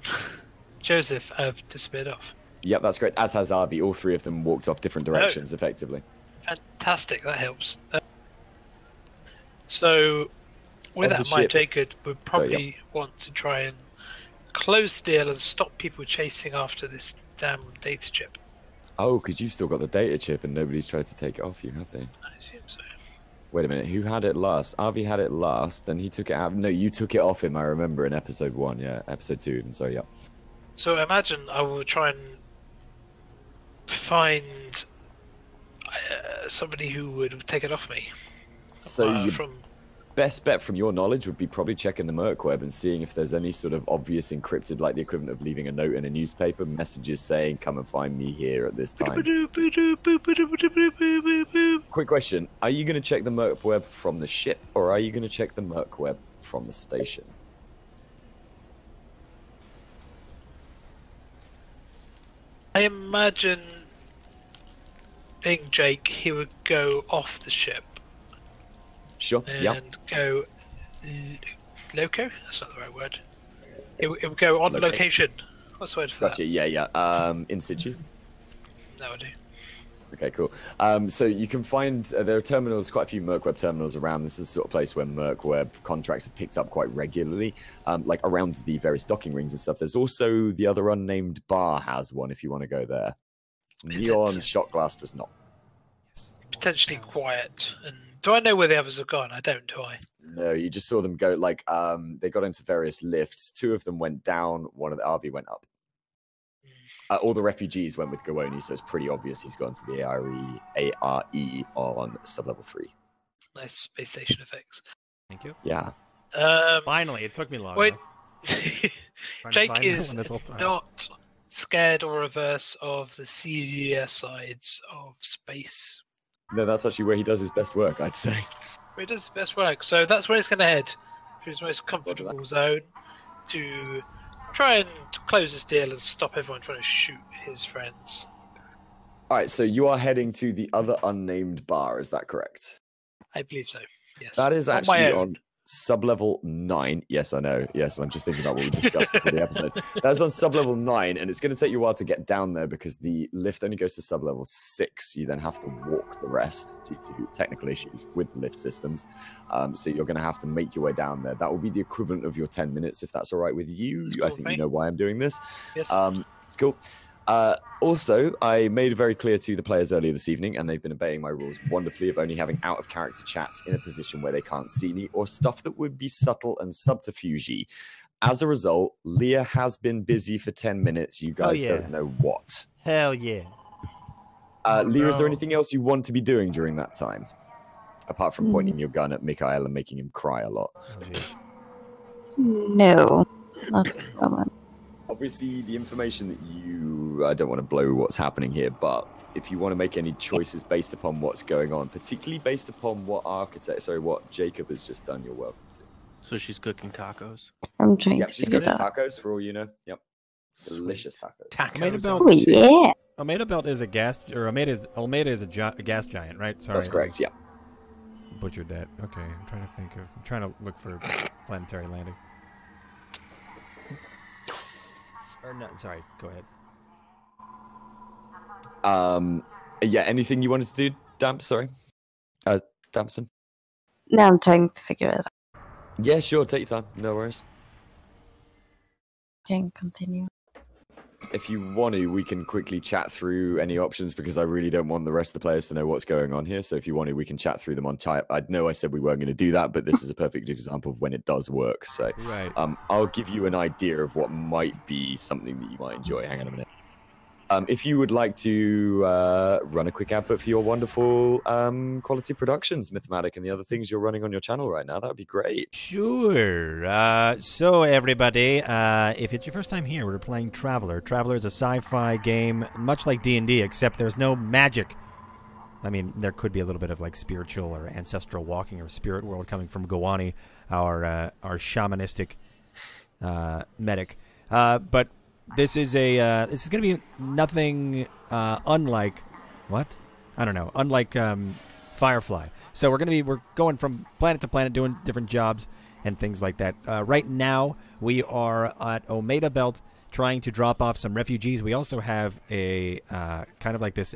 Joseph have disappeared off. Yep, that's great. As has Arby. All three of them walked off different directions, effectively. Fantastic. That helps. So, with that in mind, Jacob would probably want to try and close the deal and stop people chasing after this damn data chip. Oh, because you've still got the data chip and nobody's tried to take it off you, have they? I assume so. Wait a minute, who had it last? Arby had it last, then he took it out. No, you took it off him, I remember, in episode 1, yeah. Episode 2, even, so yeah. So imagine I will try and find somebody who would take it off me. So best bet from your knowledge would be probably checking the Merc web and seeing if there's any sort of obvious encrypted, like the equivalent of leaving a note in a newspaper, messages saying, come and find me here at this time. Quick question. Are you going to check the Merc web from the ship, or are you going to check the Merc web from the station? I imagine, being Jake, he would go off the ship. Sure, and go loco? That's not the right word. It would go on location. What's the word for that? Gotcha, yeah. In situ? No, I do. Okay, cool. So you can find, there are terminals, quite a few Merc web terminals around. This is the sort of place where Merc web contracts are picked up quite regularly, like around the various docking rings and stuff. There's also the other unnamed bar has one if you want to go there. Neon Shot Glass does not. Potentially quiet. And do I know where the others have gone? I don't, do I? No, you just saw them go, like, they got into various lifts. 2 of them went down, one of the RV went up. All the refugees went with Gowoni, so it's pretty obvious he's gone to the ARE on sub-level 3. Nice space station effects. Thank you. Yeah. Finally, it took me long enough. Jake is not scared or averse of the serious sides of space. No, that's actually where he does his best work, I'd say. Where he does his best work. So that's where he's going to head. To his most comfortable zone. To try and close this deal and stop everyone trying to shoot his friends. Alright, so you are heading to the other unnamed bar, is that correct? I believe so, yes. That is actually on sub-level 9. Yes, I know. Yes, I'm just thinking about what we discussed before the episode. That's on sub-level 9, and it's going to take you a while to get down there because the lift only goes to sub-level 6. You then have to walk the rest due to technical issues with the lift systems. So you're going to have to make your way down there. That will be the equivalent of your 10 minutes, if that's all right with you. Cool, I think you know why I'm doing this. Yes. Cool. Also, I made it very clear to the players earlier this evening, and they've been obeying my rules wonderfully, of only having out-of-character chats in a position where they can't see me, or stuff that would be subtle and subterfuge-y. As a result, Leah has been busy for 10 minutes. You guys don't know what. Hell yeah. Leah, is there anything else you want to be doing during that time? Apart from pointing your gun at Mikhail and making him cry a lot. No, not at the moment. Obviously, the information that you... I don't want to blow what's happening here, but if you want to make any choices based upon what's going on, particularly based upon what what Jacob has just done, you're welcome to. So she's cooking tacos. I'm trying Yep, to she's figure cooking it out. tacos for all you know. Yep. Delicious tacos. Olmeda Belt. Oh, yeah. Olmeda Belt is a gas, or Olmeda is a gas giant, right? Sorry, That's correct. Yeah. Butchered that. Okay, I'm trying to look for planetary landing. Or not? Sorry. Go ahead. Yeah. Anything you wanted to do, Damp? Sorry, Damson. No, I'm trying to figure it out. Yeah, sure. Take your time. No worries. Can continue. If you want to, we can quickly chat through any options because I really don't want the rest of the players to know what's going on here. So if you want to, we can chat through them on type. I know I said we weren't going to do that, but this is a perfect example of when it does work. So right. I'll give you an idea of what might be something that you might enjoy. Hang on a minute. If you would like to run a quick advert for your wonderful quality productions, Mythematic, and the other things you're running on your channel right now, that would be great. Sure. So, everybody, if it's your first time here, we're playing Traveler. Traveler is a sci-fi game, much like D&D, except there's no magic. I mean, there could be a little bit of, like, spiritual or ancestral walking or spirit world coming from Gowani, our shamanistic medic. But this is going to be nothing unlike what? I don't know. Unlike Firefly. So we're going from planet to planet, doing different jobs and things like that. Right now, we are at Olmeda Belt, trying to drop off some refugees. We also have a kind of like this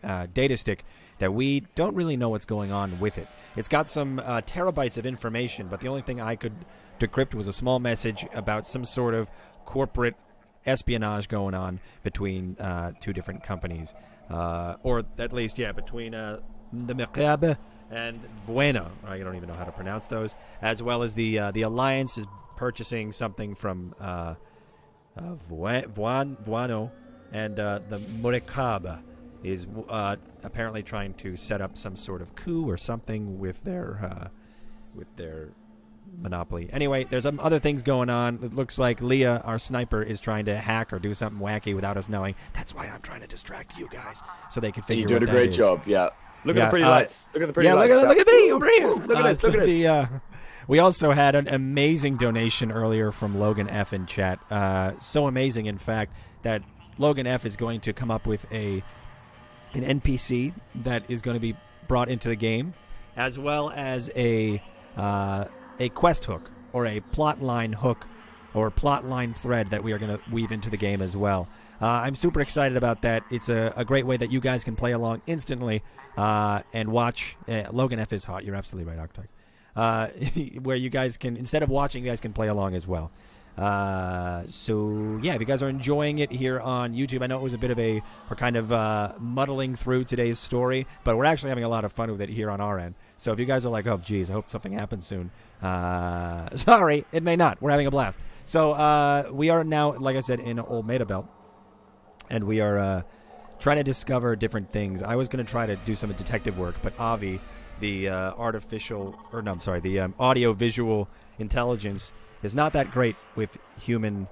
data stick that we don't really know what's going on with it. It's got some terabytes of information, but the only thing I could decrypt was a small message about some sort of corporate espionage going on between two different companies, or at least, between the Mercabe and Vueno. I don't even know how to pronounce those. As well as the Alliance is purchasing something from Vuano, and the Mercabe is apparently trying to set up some sort of coup or something with their monopoly. Anyway, there's some other things going on. It looks like Leah, our sniper, is trying to hack or do something wacky without us knowing. That's why I'm trying to distract you guys so they can figure out. You're doing a great job. Yeah. Look at the pretty lights. Look at the pretty lights. Look at me over here. Look at this. Look at this. We also had an amazing donation earlier from Logan F in chat. So amazing, in fact, that Logan F is going to come up with an NPC that is going to be brought into the game, as well as a quest hook or a plot line hook or plot line thread that we are going to weave into the game as well. I'm super excited about that. It's a great way that you guys can play along instantly and watch. Logan F is hot. You're absolutely right, Octag. Where you guys can, instead of watching, you guys can play along as well. So yeah, if you guys are enjoying it here on YouTube, I know it was a bit of we're kind of muddling through today's story, but we're actually having a lot of fun with it here on our end. So if you guys are like, oh geez, I hope something happens soon, sorry, it may not. We're having a blast. So we are now, like I said, in Olmeda Belt, and we are trying to discover different things. I was going to try to do some detective work, but Avi, the audio-visual intelligence, is not that great with human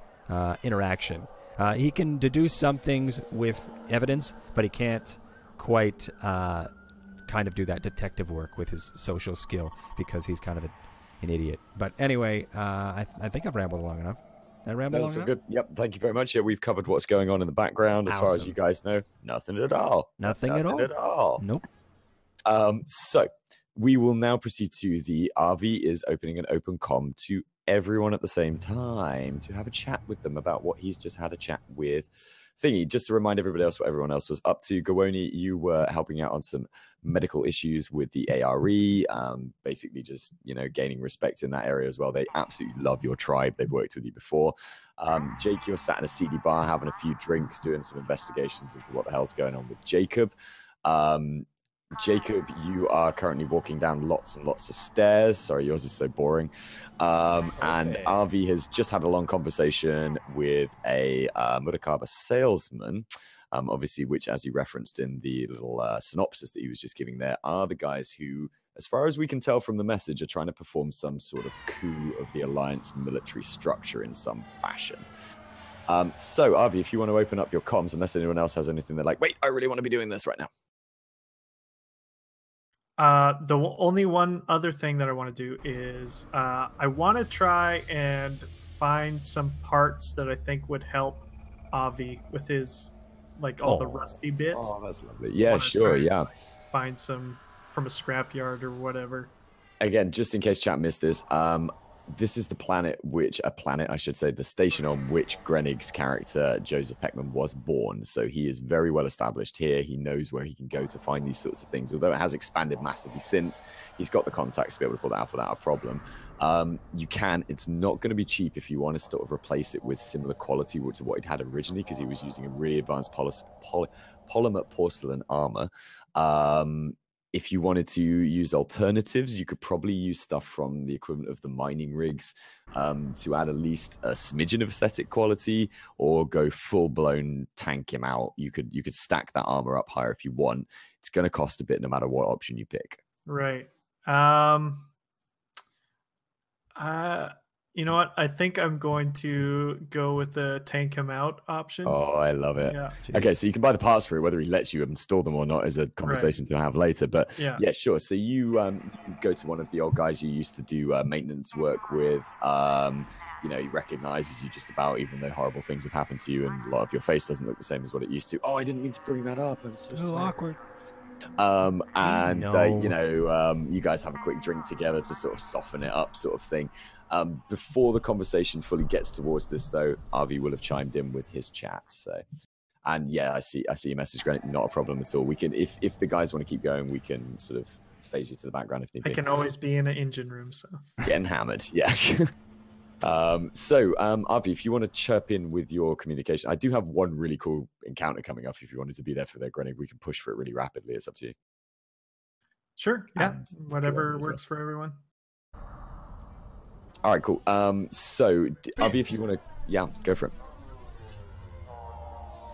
interaction. He can deduce some things with evidence, but he can't quite kind of do that detective work with his social skill because he's kind of an idiot. But anyway, I think I've rambled long enough. Did I ramble long enough? Good. Yep, thank you very much. Yeah, we've covered what's going on in the background. As far as you guys know, nothing at all. Nothing at all? Nope. So we will now proceed to the RV is opening an open comm to everyone at the same time to have a chat with them about what he's just had a chat with Thingy. Just to remind everybody else what everyone else was up to. Gawoni, you were helping out on some medical issues with the ARE, basically just, gaining respect in that area as well. They absolutely love your tribe. They've worked with you before. Jake, you're sat in a seedy bar having a few drinks, doing some investigations into what the hell's going on with Jacob. Jacob, you are currently walking down lots and lots of stairs. Sorry, yours is so boring. And RV has just had a long conversation with a Murakaba salesman, obviously, which, as he referenced in the little synopsis that he was just giving there, are the guys who, as far as we can tell from the message, are trying to perform some sort of coup of the Alliance military structure in some fashion. So, Avi, if you want to open up your comms, unless anyone else has anything they're like, wait, I really want to be doing this right now. The only one other thing that I want to do is I want to try and find some parts that I think would help Avi with his, like, all the rusty bits. Oh, that's lovely. Yeah, sure, yeah. Find some from a scrapyard or whatever. Again, just in case chat missed this, this is the the station on which Grenig's character, Joseph Peckman, was born. So he is very well established here. He knows where he can go to find these sorts of things. Although it has expanded massively since, he's got the contacts to be able to pull that out without a problem. It's not going to be cheap if you want to sort of replace it with similar quality to what he'd had originally, because he was using a really advanced polymer porcelain armor. If you wanted to use alternatives, you could probably use stuff from the equivalent of the mining rigs to add at least a smidgen of aesthetic quality, or go full-blown tank him out. You could stack that armor up higher if you want. It's going to cost a bit no matter what option you pick. Right. You know what? I think I'm going to go with the tank him out option. Oh, I love it. Yeah. Okay, so you can buy the parts for it. Whether he lets you install them or not is a conversation to have later. But yeah, sure. So you go to one of the old guys you used to do maintenance work with. He recognizes you just about, even though horrible things have happened to you, and a lot of your face doesn't look the same as what it used to. Oh, I didn't mean to bring that up. I'm so sorry. Awkward. You guys have a quick drink together to sort of soften it up, sort of thing. Before the conversation fully gets towards this, though, Avi will have chimed in with his chat. So, and yeah, I see your message, Grant. Not a problem at all. We can, if the guys want to keep going, we can sort of phase you to the background if need be. I can always be in an engine room, so getting hammered, yeah. Avi, if you want to chirp in with your communication, I do have one really cool encounter coming up. If you wanted to be there for their Grenig, we can push for it really rapidly. It's up to you. Sure. Yeah. Whatever works for everyone. All right, cool. Avi, if you want to, go for it.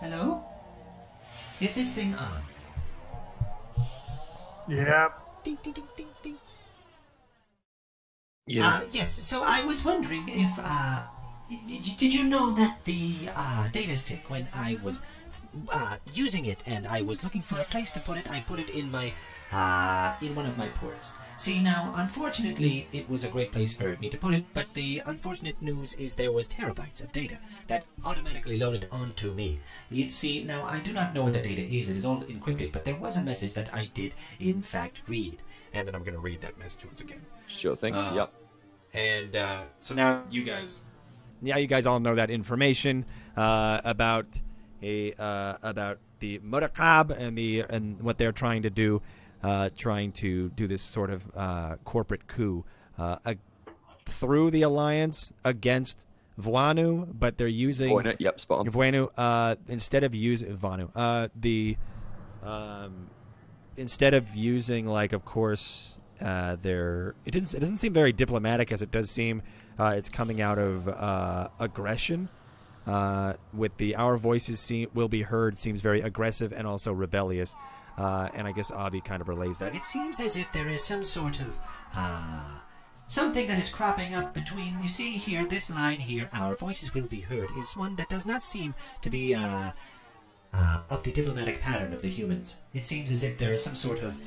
Hello? Is this thing on? Yeah. Ding, ding, ding, ding, ding. Yeah. Yes, so I was wondering if, did you know that the data stick, when I was using it and I was looking for a place to put it, I put it in my, in one of my ports. See, now, unfortunately, it was a great place for me to put it, but the unfortunate news is there was terabytes of data that automatically loaded onto me. You see, now, I do not know what that data is. It is all encrypted, but there was a message that I did, in fact, read. And then I'm going to read that message once again. Sure thing. Yep. And so now you guys all know that information about the Murakab and what they're trying to do. Trying to do this sort of corporate coup through the alliance against Vuanu, but they're using Vuanu. Instead of using Vuanu, instead of using, like, of course, it doesn't seem very diplomatic, as it does seem it's coming out of aggression. With the our voices will be heard seems very aggressive and also rebellious. And I guess Avi kind of relays that. It seems as if there is some sort of, something that is cropping up between, you see here, this line here, our voices will be heard, is one that does not seem to be, of the diplomatic pattern of the humans. It seems as if there is some sort of,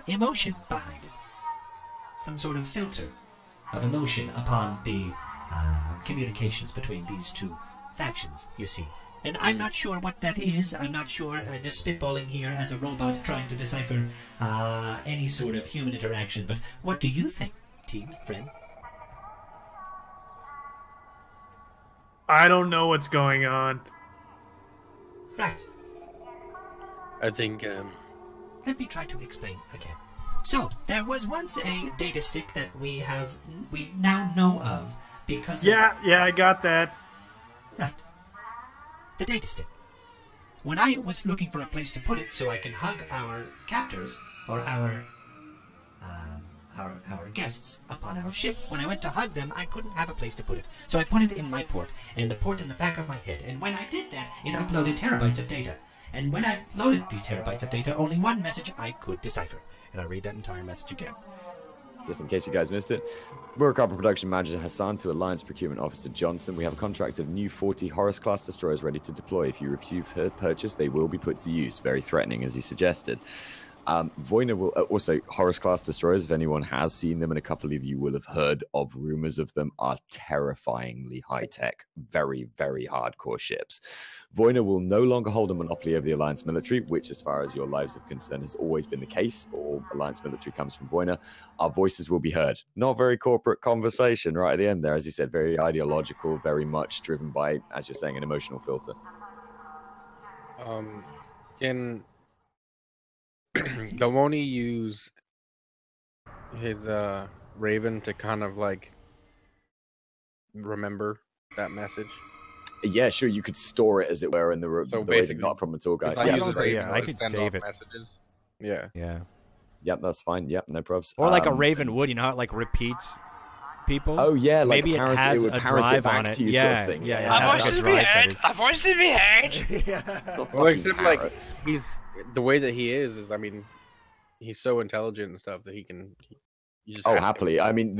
emotion behind it. Some sort of filter of emotion upon the, communications between these two factions, you see. And I'm not sure what that is. I'm not sure. I'm just spitballing here as a robot trying to decipher any sort of human interaction. But what do you think, teams, friend? I don't know what's going on. Right. I think, Let me try to explain again. So, there was once a data stick that we now know of because Yeah, I got that. Right. The data stick. When I was looking for a place to put it so I can hug our captors, or our guests upon our ship, when I went to hug them, I couldn't have a place to put it. So I put it in my port, and the port in the back of my head. And when I did that, it uploaded terabytes of data. And when I loaded these terabytes of data, only one message I could decipher. And I read that entire message again. just in case you guys missed it. Murakami Production Manager Hassan to Alliance Procurement Officer Johnson. We have a contract of new 40 Horus-class destroyers ready to deploy. If you refuse purchase, they will be put to use. Very threatening, as he suggested. Voyner will also Horus-class destroyers. If anyone has seen them, and a couple of you will have heard of rumors of them, are terrifyingly high-tech, very, very hardcore ships. Voyner will no longer hold a monopoly over the Alliance military, which, as far as your lives are concerned, has always been the case. All Alliance military comes from Voyner. Our voices will be heard. Not very corporate conversation right at the end there, as he said, very ideological, very much driven by, as you're saying, an emotional filter. Can Gawoni use his Raven to kind of like remember that message? Yeah, sure. You could store it, as it were, in the Raven. Not a problem at all, guys. I could save it. Messages. Yeah. Yep, that's fine. Yep, no probs. Or like a Raven would, you know how it like repeats people? Oh yeah, like maybe it has a drive on it. Yeah, sort of thing. Yeah. I've voiced to be heard. Well, except like the way that he is I mean, he's so intelligent and stuff that he can. You just happily. I mean,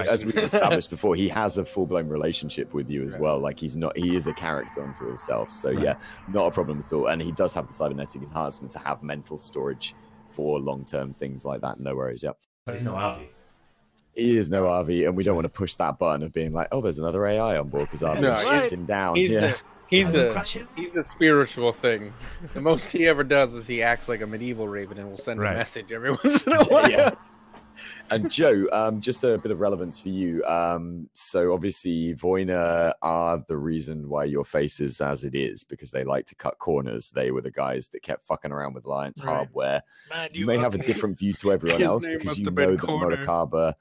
as we established before, he has a full-blown relationship with you as well. Like he is a character unto himself. So yeah, not a problem at all. And he does have the cybernetic enhancement to have mental storage for long-term things like that. No worries. Yep. But he's no RV. He is no RV, and we don't want to push that button of being like, oh, there's another AI on board because RV's shitting down. He's a spiritual thing. The most he ever does is he acts like a medieval Raven and will send a message every once in a while. Yeah. And Joe, just a bit of relevance for you. So obviously Voyner are the reason why your face is as it is, because they like to cut corners. They were the guys that kept fucking around with Alliance hardware. Man, you may have a different view to everyone else because you know that Murakami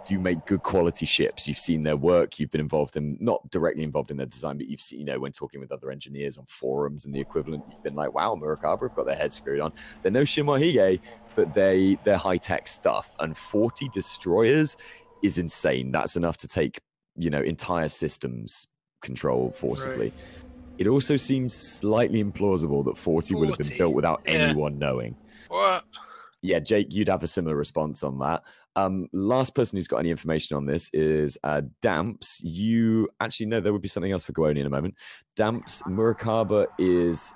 do make good quality ships. You've seen their work. You've been involved in, not directly involved in their design, but you've seen, you know, when talking with other engineers on forums and the equivalent, you've been like, wow, Murakami have got their heads screwed on. They're no Shimohige, but they're high-tech stuff. And 40 destroyers is insane. That's enough to take, you know, entire systems control forcibly. Right. It also seems slightly implausible that 40 would have been built without anyone knowing. What? Yeah, Jake, you'd have a similar response on that. Last person who's got any information on this is Damps. You actually know there would be something else for Gawoni in a moment. Damps, Murakami is,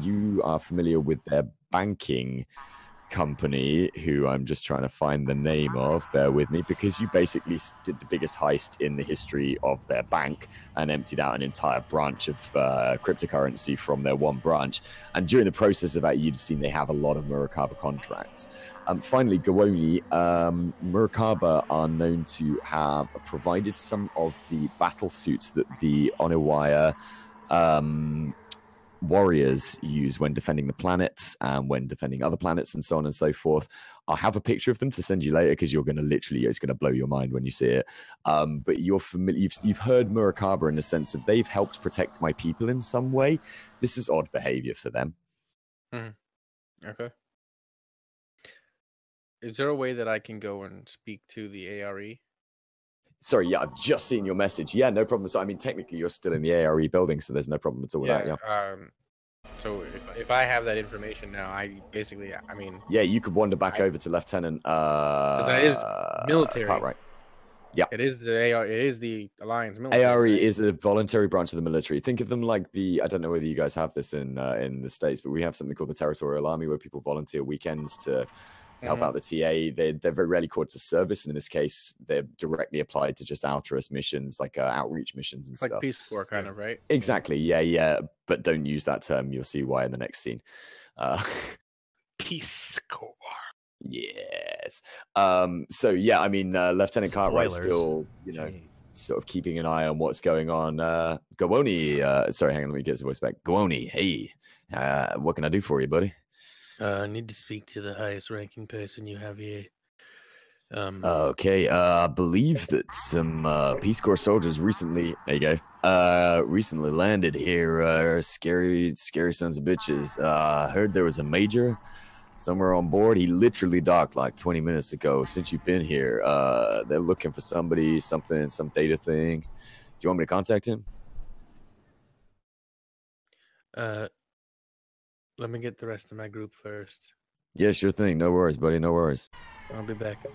you are familiar with their banking company, who I'm just trying to find the name of, bear with me, because you basically did the biggest heist in the history of their bank and emptied out an entire branch of cryptocurrency from their one branch. And during the process of that, you'd seen they have a lot of Murakami contracts. Finally, Gawoni, Murakami are known to have provided some of the battle suits that the Onewire warriors use when defending the planets and when defending other planets and so on and so forth. I'll have a picture of them to send you later because you're going to it's going to blow your mind when you see it. But you're familiar, you've heard Murakami in the sense of they've helped protect my people in some way. This is odd behavior for them. Okay. Is there a way that I can go and speak to the ARE? Sorry, yeah, I've just seen your message. Yeah, no problem. So, I mean, technically, you're still in the ARE building, so there's no problem at all with that. Yeah. So if I have that information now, I mean. Yeah, you could wander back over to Lieutenant. Because that is military. Right. Yeah. It is the Alliance military. ARE is a voluntary branch of the military. Think of them like I don't know whether you guys have this in the States, but we have something called the Territorial Army where people volunteer weekends to help out the TA. They're very rarely called to service, and in this case, they're directly applied to just altruist missions, like outreach missions and stuff. Like Peace Corps, kind of, right? Exactly. Yeah. But don't use that term. You'll see why in the next scene. Peace Corps. Yes. So yeah, I mean, Lieutenant Cartwright's still, you know, sort of keeping an eye on what's going on. Gawoni, sorry, hang on, let me get his voice back. Gawoni, hey, what can I do for you, buddy? I need to speak to the highest ranking person you have here. Okay, I believe that some Peace Corps soldiers recently landed here. Scary sons of bitches. Heard there was a major somewhere on board. He literally docked like 20 minutes ago. Since you've been here, they're looking for somebody, some data thing. Do you want me to contact him? Let me get the rest of my group first. Yeah, sure thing. No worries, buddy. No worries. I'll be back.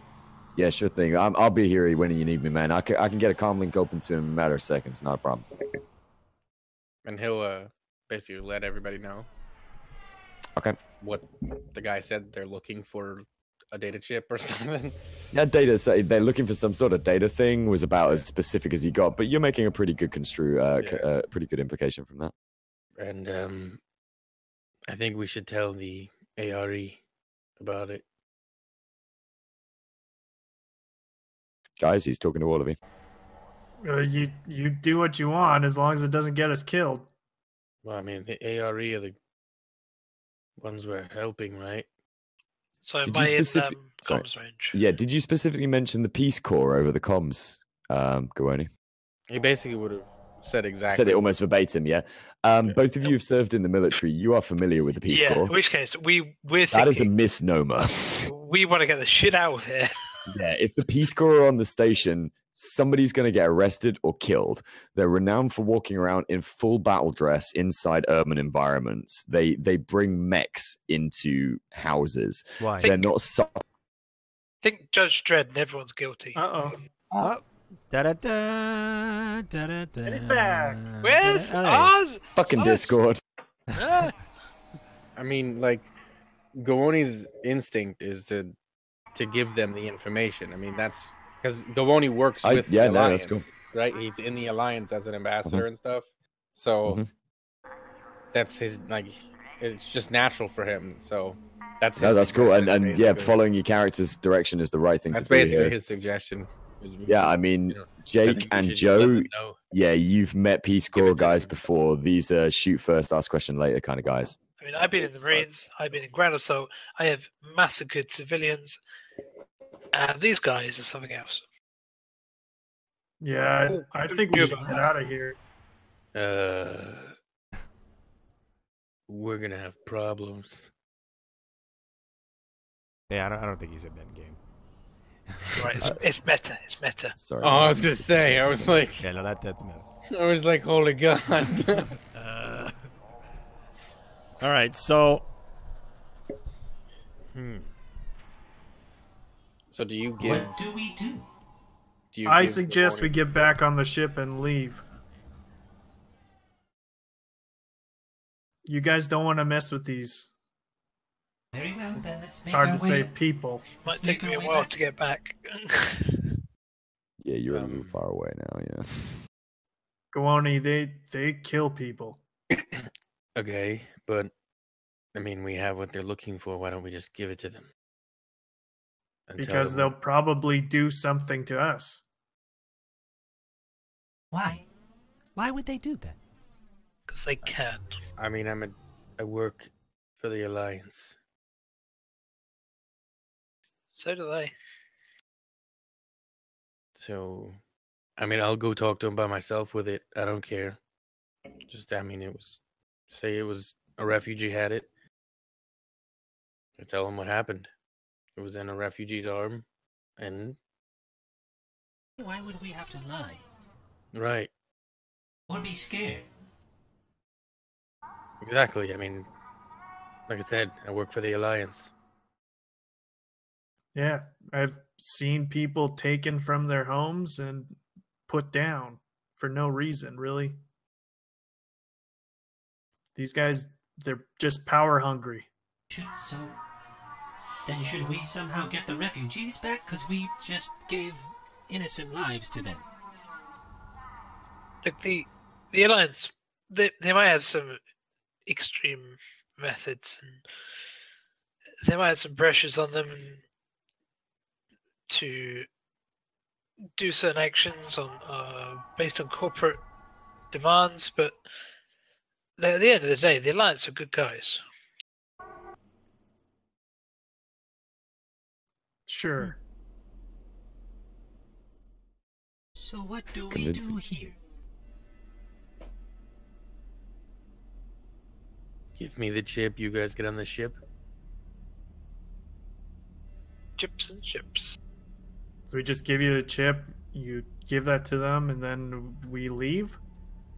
Yeah, sure thing. I'll be here when you need me, man. I can get a comm link open to him in a matter of seconds. Not a problem. And he'll basically let everybody know. Okay. What the guy said, they're looking for a data chip or something. Yeah, data. They're looking for some sort of data thing. Was about as specific as he got, but you're making a pretty good pretty good implication from that. And I think we should tell the ARE about it. Guys, he's talking to all of you. You do what you want as long as it doesn't get us killed. Well, I mean, the ARE are the ones we're helping, right? So am I in comms range? Yeah, did you specifically mention the Peace Corps over the comms, Gawoni? He basically would have said exactly. Said it almost verbatim, yeah. Both of you have served in the military. You are familiar with the Peace Corps. In which case, we're that thinking, is a misnomer. We want to get the shit out of here. Yeah, if the Peace Corps are on the station, somebody's going to get arrested or killed. They're renowned for walking around in full battle dress inside urban environments. They bring mechs into houses. Why? They're not. Think Judge Dredd and everyone's guilty. Uh-oh. Oh. Da-da-da, da-da-da, He's back. Where's Oz? Fucking Discord. I mean, like, Gawoni's instinct is to give them the information. I mean, that's because Gawoni works with the Alliance, that's cool. Right? He's in the Alliance as an ambassador and stuff. So that's his, like, it's just natural for him. So that's cool. And yeah, following your character's direction is the right thing to do. That's basically his suggestion. Yeah, I mean, Jake and Joe, yeah, you've met Peace Corps guys before. These are shoot first, ask question later kind of guys. I mean, I've been in the Marines, I've been in ground assault, I have massacred civilians, and these guys are something else. Yeah, I think we should get out of here. We're gonna have problems. Yeah, I don't think he's in that game. Right, it's meta. It's meta. Sorry. Oh, I was gonna say, I was like, yeah, no, that's meta. I was like, holy god. All right, so. So do you give? What do we do? I suggest we get back on the ship and leave. You guys don't want to mess with these. Very well, then let's It's hard to say people. Might take me a while to get back. Yeah, you're a little far away now, yeah. Gawoni, they kill people. Okay, but I mean, we have what they're looking for. Why don't we just give it to them? Because they'll probably do something to us. Why? Why would they do that? Because they can. I mean, I work for the Alliance. So do they. So, I mean, I'll go talk to him by myself with it. I don't care. Just, I mean, say it was a refugee had it. I tell him what happened. It was in a refugee's arm, and... Why would we have to lie? Right. Or be scared? Exactly. I mean, like I said, I work for the Alliance. Yeah, I've seen people taken from their homes and put down for no reason, really. These guys, they're just power hungry. So, then should we somehow get the refugees back? Because we just gave innocent lives to them. Look, the Alliance, they might have some extreme methods, and they might have some pressures on them to do certain actions on based on corporate demands, but at the end of the day, the Alliance are good guys. Sure. So what do we do here? Give me the chip, you guys get on the ship. Chips and chips. So we just give you the chip, you give that to them, and then we leave?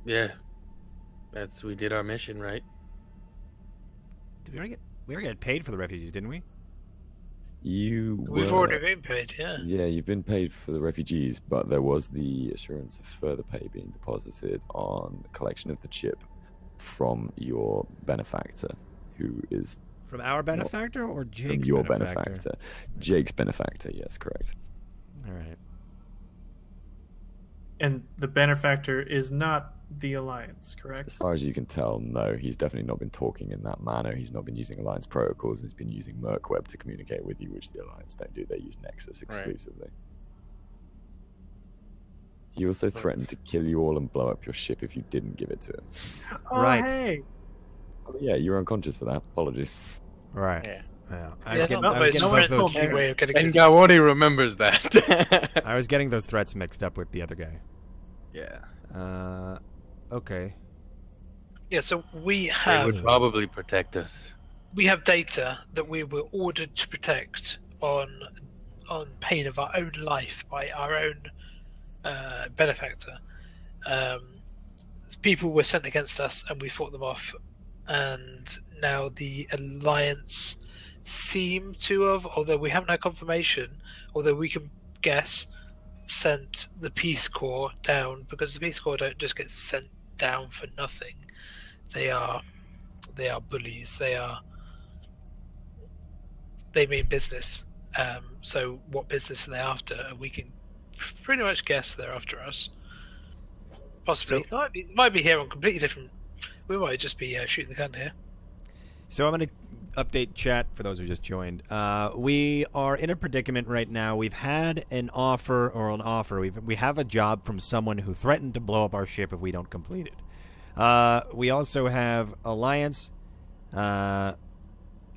Yeah. We did our mission, right? We already get paid for the refugees, didn't we? We've already been paid, yeah. Yeah, you've been paid for the refugees, but there was the assurance of further pay being deposited on collection of the chip from your benefactor, who is... From our benefactor or Jake's from your benefactor? Jake's benefactor, yes, correct. All right. And the benefactor is not the Alliance, correct? As far as you can tell, no. He's definitely not been talking in that manner. He's not been using Alliance protocols. He's been using Merkweb to communicate with you, which the Alliance don't do. They use Nexus exclusively. Right. He also threatened to kill you all and blow up your ship if you didn't give it to him. Oh, right. Hey. Oh, yeah, you're unconscious for that. Apologies. Right. Yeah. I was getting both those. And Gawani remembers that. I was getting those threats mixed up with the other guy. Yeah. Okay. Yeah, so we have... They would probably protect us. We have data that we were ordered to protect on pain of our own life by our own benefactor. People were sent against us and we fought them off. And now the Alliance seem to have, although we haven't had confirmation, although we can guess, sent the Peace Corps down, because the Peace Corps don't just get sent down for nothing. They are bullies. They mean business. So what business are they after? We can pretty much guess they're after us. Possibly. So, might be here on completely different. We might just be shooting the gun here. So I'm going to update chat for those who just joined. We are in a predicament right now. We've had an offer. We have a job from someone who threatened to blow up our ship if we don't complete it. We also have Alliance. Well,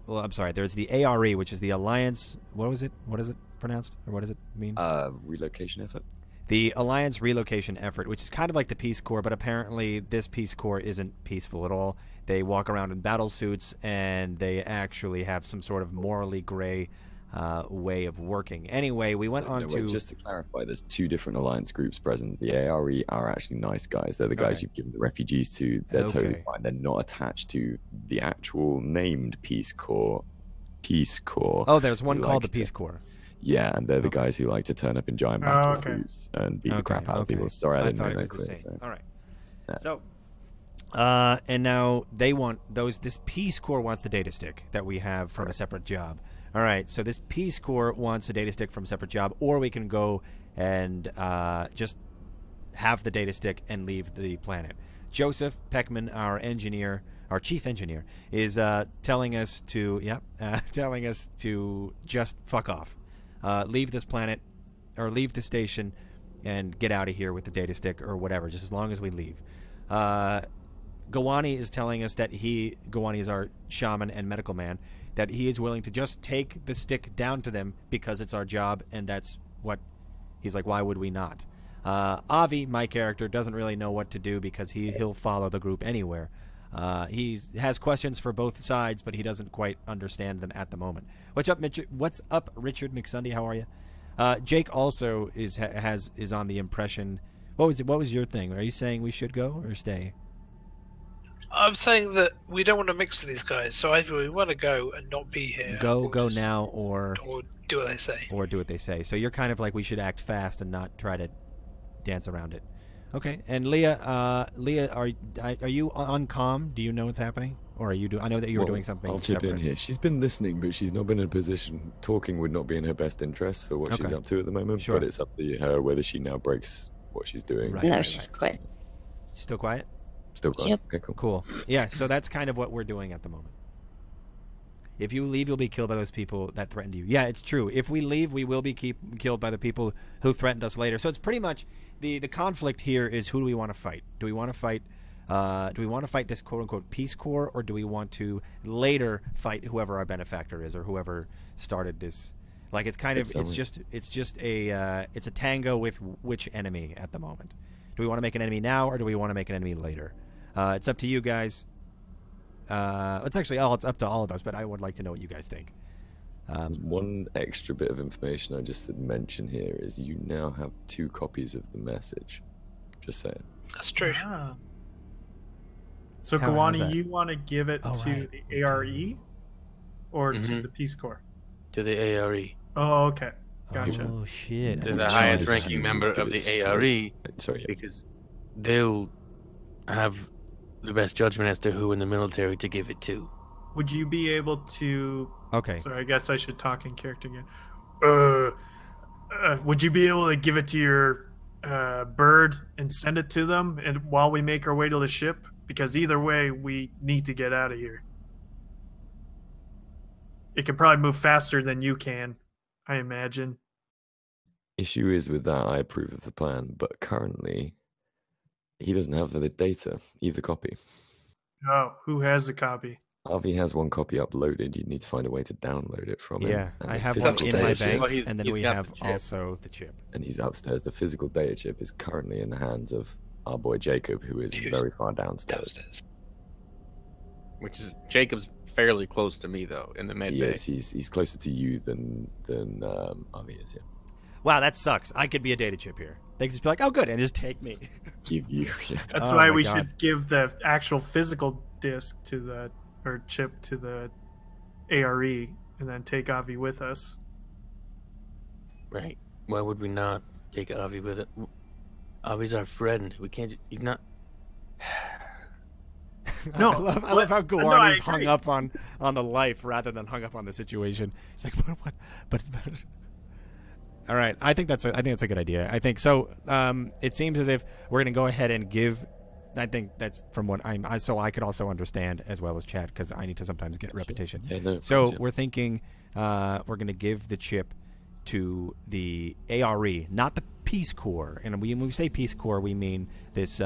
I'm sorry. There's the ARE, which is the Alliance. What was it? What is it pronounced? Or what does it mean? Relocation effort. The Alliance relocation effort, which is kind of like the Peace Corps, but apparently this Peace Corps isn't peaceful at all. They walk around in battle suits, and they actually have some sort of morally gray way of working. Anyway, we went on to... Just to clarify, there's two different Alliance groups present. The ARE are actually nice guys. They're the guys you've given the refugees to. They're totally fine. They're not attached to the actual named Peace Corps. Oh, there's one called the Peace Corps. Yeah, and they're the guys who like to turn up in giant battle suits and beat the crap out of people. Sorry, I didn't make that clear. So. All right. Yeah. So, and now they want this Peace Corps wants the data stick that we have from a separate job. All right, so this Peace Corps wants a data stick from a separate job, or we can go and just have the data stick and leave the planet. Joseph Peckman, our engineer, our chief engineer, is telling us to just fuck off. Leave this planet, or leave the station, and get out of here with the data stick, or whatever, just as long as we leave. Gawani is telling us that Gawani is our shaman and medical man, that he is willing to just take the stick down to them because it's our job, and that's what he's like, why would we not? Avi, my character, doesn't really know what to do because he'll follow the group anywhere. He has questions for both sides, but he doesn't quite understand them at the moment. What's up, Richard McSunday? How are you? Jake also is on the impression. What was your thing? Are you saying we should go or stay? I'm saying that we don't want to mix with these guys, so either we want to go and not be here. Go now, or do what they say. Or do what they say. So you're kind of like, we should act fast and not try to dance around it. Okay, and Leah, are you on comm? Do you know what's happening, or are you I know that you were doing something. I'll chip in here. She's been listening, but she's not been in a position. Talking would not be in her best interest for what she's up to at the moment. Sure. But it's up to her whether she now breaks what she's doing. Right, no, she's quiet. She's still quiet. Still quiet. Yep. Okay, cool. Cool. Yeah, so that's kind of what we're doing at the moment. If you leave, you'll be killed by those people that threatened you. Yeah, it's true. If we leave, we will be killed by the people who threatened us later. So it's pretty much the conflict here is, who do we want to fight? Do we want to fight? Do we want to fight this quote unquote Peace Corps, or do we want to later fight whoever our benefactor is, or whoever started this? Like, it's kind of it's just a tango with which enemy at the moment. Do we want to make an enemy now, or do we want to make an enemy later? It's up to you guys. It's up to all of us, but I would like to know what you guys think. One extra bit of information I just didn't mention here is you now have 2 copies of the message. Just saying. That's true. Yeah. So, Gawani, you want to give it to the ARE or to the Peace Corps? to the ARE. Oh, okay. Gotcha. Oh shit! To the highest ranking member of the ARE. Sorry, because they'll have the best judgment as to who in the military to give it to. Would you be able to? Okay. Sorry, I guess I should talk in character again. Would you be able to give it to your bird and send it to them, and while we make our way to the ship? Because either way, we need to get out of here. It could probably move faster than you can, I imagine. Issue is with that, I approve of the plan, but currently he doesn't have the data, either copy. Oh, who has the copy? Harvey has one copy uploaded. You need to find a way to download it from him. Yeah, I have one in my banks, and then we have also the chip. And he's upstairs. The physical data chip is currently in the hands of our boy Jacob, who is very far downstairs. Which is Jacob's fairly close to me though in the med bay. Yes, he's closer to you than Harvey is. Yeah. Wow, that sucks. I could be a data chip here. They could just be like, "Oh, good," and just take me. Give you. Yeah. That's why we should give the actual physical disc to the chip to the ARE, and then take Avi with us. Right? Why would we not take Avi with it? Avi's our friend. We can't. He's not. No, I love how Gawan is hung up on the life rather than hung up on the situation. It's like, but all right. I think that's a good idea. I think so. It seems as if we're going to go ahead and give. I think that's from what so I could also understand as well as chat, because I need to sometimes get repetition. Yeah, no, so we're thinking we're going to give the chip to the ARE, not the Peace Corps. And when we say Peace Corps, we mean this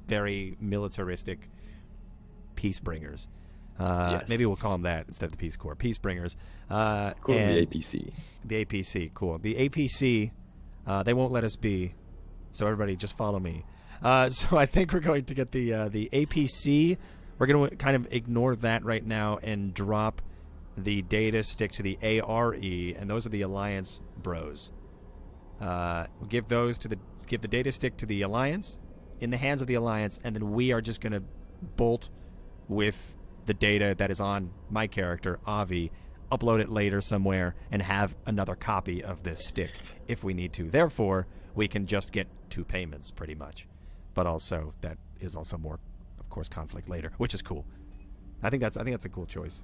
very militaristic peace bringers. Yes. Maybe we'll call them that instead of the Peace Corps. Peace bringers. Call them the APC. The APC, cool. The APC, they won't let us be, so everybody just follow me. So I think we're going to get the APC. We're going to kind of ignore that right now and drop the data stick to the ARE, and those are the Alliance bros. We'll give the data stick to the Alliance, in the hands of the Alliance, and then we are just going to bolt with the data that is on my character, Avi, upload it later somewhere, and have another copy of this stick if we need to. Therefore, we can just get 2 payments, pretty much. But also, that is also more, of course, conflict later, which is cool. I think that's a cool choice.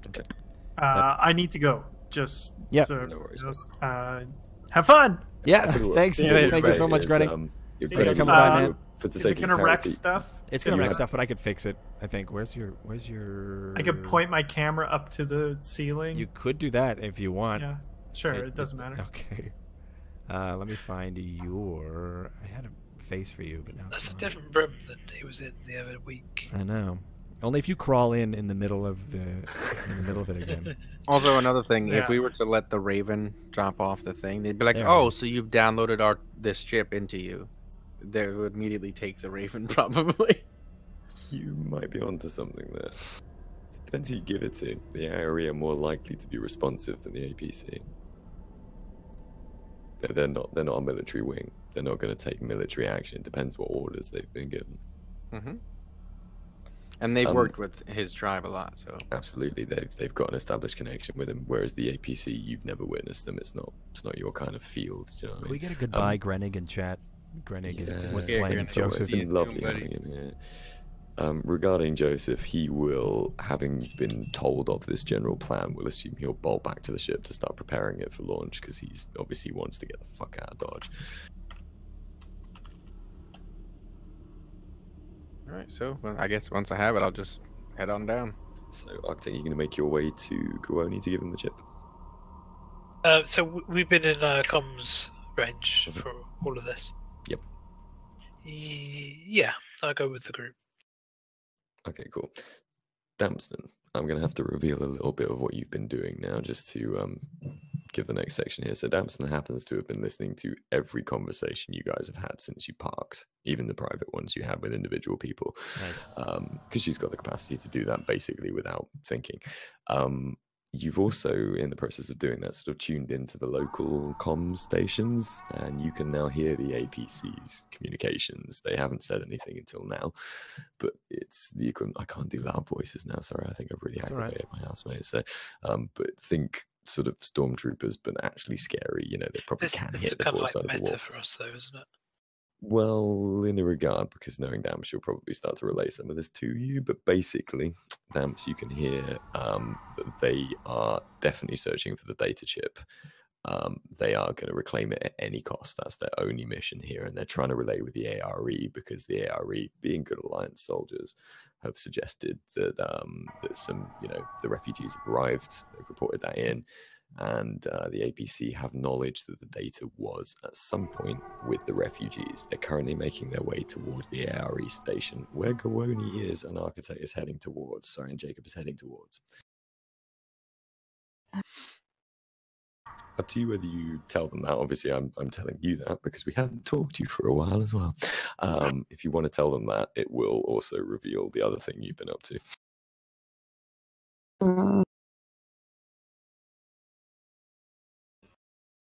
Okay. I need to go. Just yeah. So, no worries. Have fun. Yeah. Thanks. Thank you so much, Grennick. Thanks for coming by, man. Is it gonna wreck stuff? It's gonna wreck stuff, but I could fix it. I think. Where's your? I could point my camera up to the ceiling. You could do that if you want. Yeah. Sure. It doesn't matter. Okay. Let me find your. I had a face for you, but now that's a different room than he was in the other week. I know. Only if you crawl in the middle of it again. Also, another thing, if we were to let the Raven drop off the thing, they'd be like, "Oh, so you've downloaded this chip into you." They would immediately take the Raven, probably. You might be onto something there. Depends who you give it to. The ARE are more likely to be responsive than the APC. They're not a military wing. They're not going to take military action. It depends what orders they've been given. Mm-hmm. And they've worked with his tribe a lot, so absolutely, they've got an established connection with him. Whereas the APC, you've never witnessed them. It's not your kind of field. You know what I mean? Can we get a goodbye, Grennick, in chat? Grennick was playing Joseph. It's been lovely having him here. Regarding Joseph, he will, having been told of this general plan, will assume he'll bolt back to the ship to start preparing it for launch, because he's obviously wants to get the fuck out of Dodge. Alright, so I guess once I have it, I'll just head on down. So, Arctic, you're going to make your way to Guoni to give him the chip? So we've been in comms range for all of this? Yep. Yeah, I'll go with the group. Okay, cool. Damston, I'm going to have to reveal a little bit of what you've been doing now, just to give the next section here. So Damston happens to have been listening to every conversation you guys have had since you parked, even the private ones you had with individual people. Nice. Because she's got the capacity to do that basically without thinking. you've also, in the process of doing that, sort of tuned into the local comm stations, and you can now hear the APC's communications. They haven't said anything until now, but it's the equivalent. I can't do loud voices now. Sorry, I think I've really aggravated my housemates. So, but think sort of stormtroopers, but actually scary. You know, they probably can hit the wall side of the wall. For us, though, isn't it? Well, in a regard, because knowing Damps, you'll probably start to relay some of this to you. But basically, Damps, you can hear that they are definitely searching for the data chip. They are going to reclaim it at any cost. That's their only mission here. And they're trying to relay with the ARE, because the ARE, being good Alliance soldiers, have suggested that that some, the refugees have arrived. They've reported that in. And the APC have knowledge that the data was at some point with the refugees. They're currently making their way towards the ARE station, where Gawoni is and Architect is heading towards. Sorry, and Jacob is heading towards. Up to you whether you tell them that. Obviously, I'm telling you that because we haven't talked to you for a while as well. If you want to tell them that, it will also reveal the other thing you've been up to.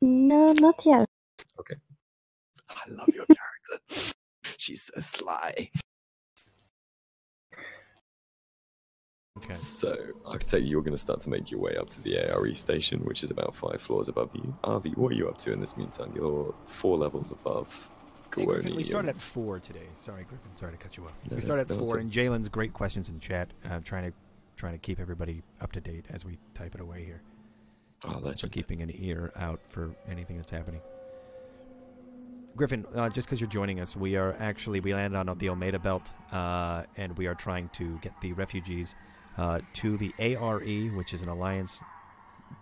No, not yet. Okay. I love your character. She's so sly. Okay. So, Architect, you're going to start to make your way up to the ARE station, which is about 5 floors above you. Arvi, what are you up to in this meantime? You're 4 levels above Gawoni. Hey, Griffin, we started at 4 today. Sorry, Griffin. Sorry to cut you off. We started at 4, and Jalen's great questions in chat. Trying to keep everybody up to date as we type it away here. Oh, that's so keeping an ear out for anything that's happening. Griffin, just because you're joining us, we landed on the Olmeda Belt, and we are trying to get the refugees to the ARE, which is an Alliance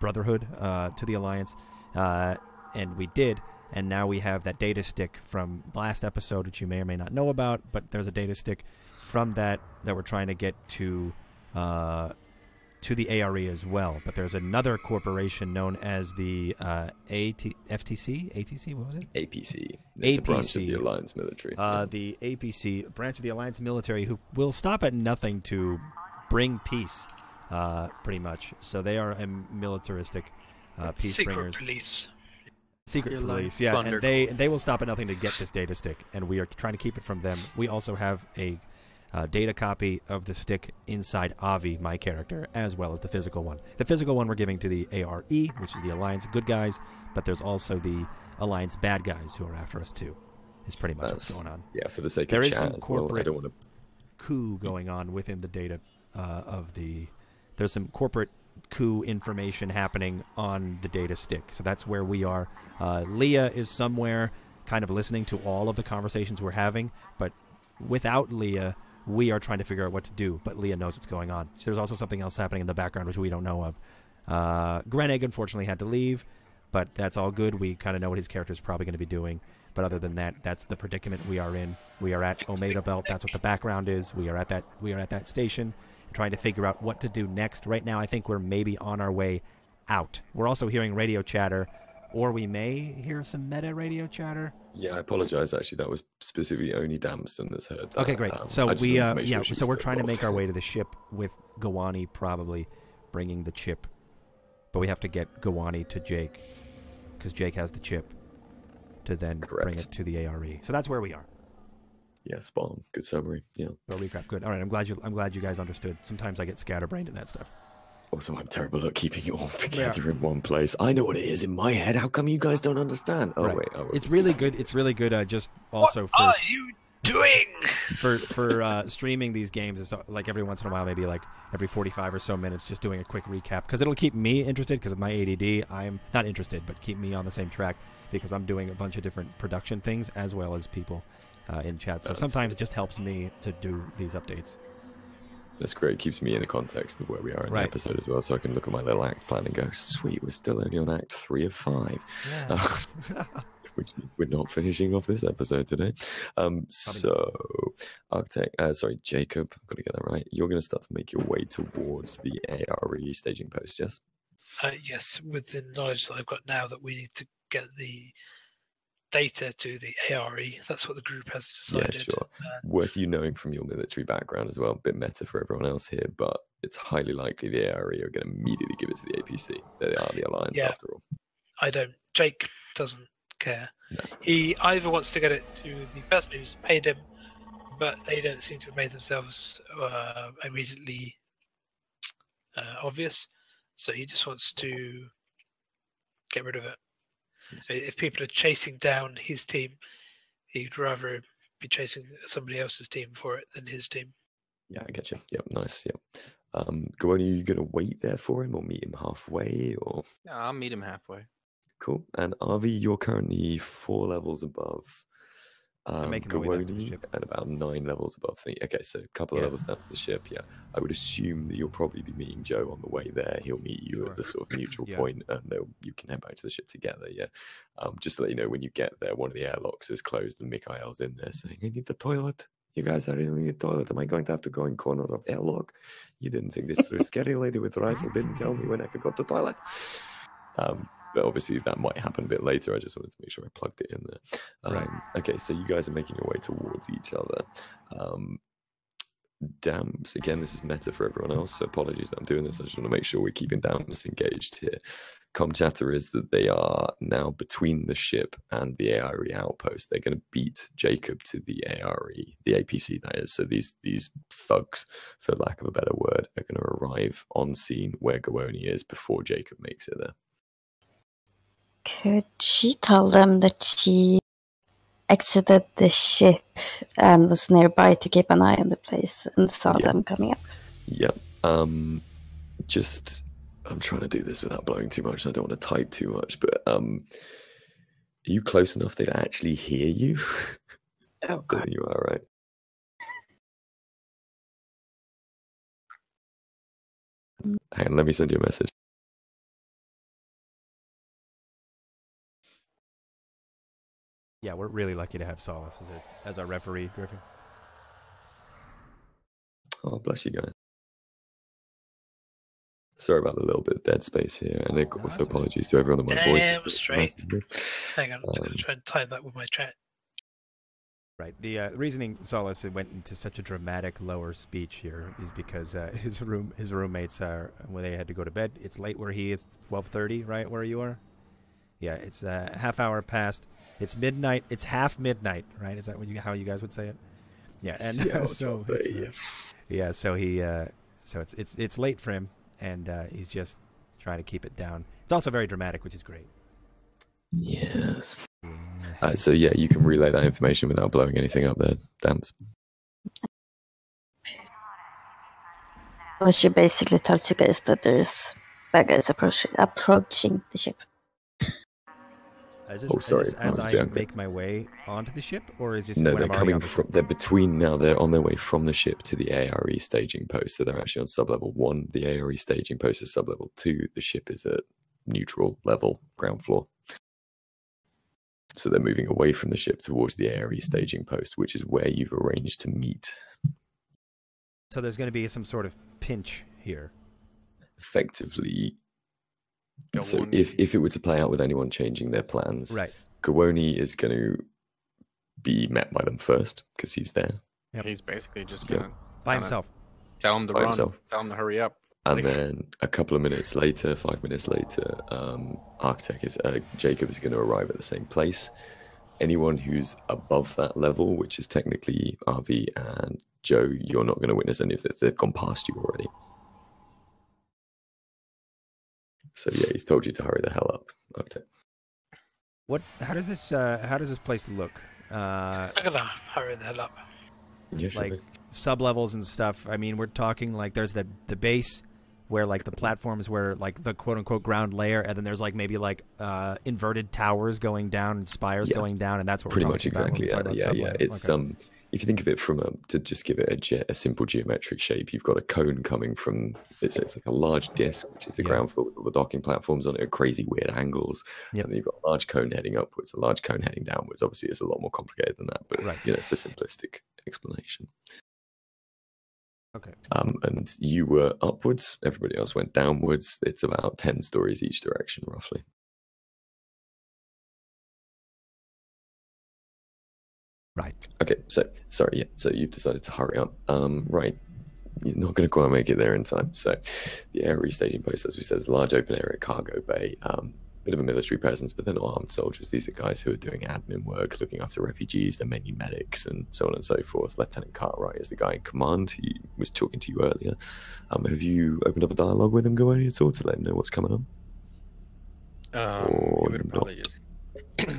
Brotherhood, to the Alliance, and we did, and now we have that data stick from last episode, which you may or may not know about, but there's a data stick from that we're trying to get to the ARE as well. But there's another corporation known as the FTC? ATC? What was it? APC. It's a branch of the Alliance military. The APC, branch of the Alliance military, who will stop at nothing to bring peace, pretty much. So they are a militaristic peace bringers. Secret police, yeah. And they will stop at nothing to get this data stick, and we are trying to keep it from them. We also have a data copy of the stick inside Avi, my character, as well as the physical one. The physical one we're giving to the ARE, which is the Alliance good guys, but there's also the Alliance bad guys who are after us too. Is pretty much what's going on. Yeah, for the sake there of is chat, some corporate I don't want to... coup going on within the data of the. There's some corporate coup information happening on the data stick, so that's where we are. Leah is somewhere, kind of listening to all of the conversations we're having, but without Leah, we are trying to figure out what to do, but Leah knows what's going on. So there's also something else happening in the background which we don't know of. Grennig unfortunately had to leave, but that's all good. We kind of know what his character is probably going to be doing. But other than that, that's the predicament we are in. We are at Olmeda Belt. That's what the background is. We are at that station, trying to figure out what to do next. Right now, I think we're maybe on our way out. We're also hearing radio chatter, or we may hear some meta radio chatter. Yeah, I apologize. Actually, that was specifically only Damston that's heard that. Okay, great. So so we're trying to make our way to the ship with Gawani probably bringing the chip, but we have to get Gawani to Jake because Jake has the chip to then bring it to the ARE. So that's where we are. Yeah, spawn. Good summary. Yeah. No recap. Good. All right. I'm glad you guys understood. Sometimes I get scatterbrained in that stuff. Also, I'm terrible at keeping it all together in one place. I know what it is in my head. How come you guys don't understand? Oh, wait. It's really good. It's really good. Just also what are you doing? For streaming these games, it's like every once in a while, maybe like every 45 or so minutes, just doing a quick recap because it'll keep me interested because of my ADD. I'm not interested, but keep me on the same track because I'm doing a bunch of different production things as well as people in chat. So sometimes it just helps me to do these updates. That's great. It keeps me in the context of where we are in the episode as well, so I can look at my little act plan and go, sweet, we're still only on Act 3 of 5. Yeah. Which we're not finishing off this episode today. So, Architect, Jacob, I've got to get that right. You're going to start to make your way towards the ARE staging post, yes? Yes, with the knowledge that I've got now that we need to get the data to the ARE. That's what the group has decided. Yeah, sure. Worth you knowing from your military background as well. A bit meta for everyone else here, but it's highly likely the ARE are going to immediately give it to the APC. They are the alliance after all. I don't. Jake doesn't care. No. He either wants to get it to the person who's paid him, but they don't seem to have made themselves immediately obvious. So he just wants to get rid of it. So if people are chasing down his team, he'd rather be chasing somebody else's team for it than his team. Yeah, I get you. Yep, nice. Yep. Gawoni, are you going to wait there for him or meet him halfway? Or No, I'll meet him halfway. Cool. And Arvi, you're currently 4 levels above Gawoni and about 9 levels above the. Okay, so a couple of levels down to the ship. Yeah, I would assume that you'll probably be meeting Joe on the way there. He'll meet you at the sort of neutral point, and you can head back to the ship together. Yeah. Just to let you know, when you get there, one of the airlocks is closed, and Mikhail's in there saying, "I need the toilet. You guys are really in the toilet. Am I going to have to go in corner of airlock? You didn't think this through. Scary lady with a rifle didn't tell me when I could go to the toilet." But obviously that might happen a bit later. I just wanted to make sure I plugged it in there. Right. Okay, so you guys are making your way towards each other. Dams, again, this is meta for everyone else, so apologies that I'm doing this. I just want to make sure we're keeping Dams engaged here. Com chatter is that they are now between the ship and the ARE outpost. They're going to beat Jacob to the ARE, the APC that is. So these thugs, for lack of a better word, are going to arrive on scene where Gawoni is before Jacob makes it there. Could she tell them that she exited the ship and was nearby to keep an eye on the place and saw them coming up? Yep. I'm trying to do this without blowing too much. I don't want to type too much, but are you close enough they'd actually hear you? Oh, God. You are, right? Hang on, let me send you a message. Yeah, we're really lucky to have Solace as our referee, Griffin. Oh, bless you guys. Sorry about the little bit of dead space here, and also apologies to everyone on my voice. Damn straight. Hang on, I'm going to try and tie that with my chat. Right. The reasoning Solace went into such a dramatic lower speech here is because his roommates are, when they had to go to bed. It's late where he is. 12:30, right where you are. Yeah, it's a half hour past. It's midnight. It's half midnight, right? Is that how you guys would say it? Yeah, and so it's late for him, and he's just trying to keep it down. It's also very dramatic, which is great. Yes. So yeah, you can relay that information without blowing anything up there, Dams. Well, she basically tells you guys that there's bad guys approaching the ship. Is this as I make my way onto the ship, or is this no? When they're coming from. They're between now. They're on their way from the ship to the ARE staging post. So they're actually on sublevel 1. The ARE staging post is sublevel 2. The ship is at neutral level, ground floor. So they're moving away from the ship towards the ARE staging post, which is where you've arranged to meet. So there's going to be some sort of pinch here. Effectively. So if it were to play out with anyone changing their plans, right, Gawoni is going to be met by them first because he's there. Yep. He's basically just going to by himself. Tell him to run. Tell him to hurry up. And then a couple of minutes later, 5 minutes later, Jacob is going to arrive at the same place. Anyone who's above that level, which is technically RV and Joe, you're not going to witness any of this. They've gone past you already. So yeah, he's told you to hurry the hell up. Okay. How does this place look? I'm gonna hurry the hell up. Yeah, sure. Like sub-levels and stuff. I mean, we're talking like there's the base where like the platforms where like the quote-unquote ground layer, and then there's like maybe like inverted towers going down and spires going down, and that's what pretty we're much exactly. Yeah. It's if you think of it from to just give it a simple geometric shape, you've got a cone coming from it's like a large disc, which is the ground floor with all the docking platforms on it at crazy weird angles. And then you've got a large cone heading upwards, a large cone heading downwards. Obviously, it's a lot more complicated than that, but for simplistic explanation. Okay. And you were upwards, everybody else went downwards. It's about 10 stories each direction, roughly. Right. Okay, so sorry, yeah. So you've decided to hurry up. Right. You're not going to quite make it there in time. So the air restaging post, as we said, is a large open area cargo bay. Bit of a military presence, but they're not armed soldiers. These are guys who are doing admin work, looking after refugees. They're mainly medics and so on and so forth. Lieutenant Cartwright is the guy in command. He was talking to you earlier. Have you opened up a dialogue with him, Gooni, at all to let him know what's coming on? He would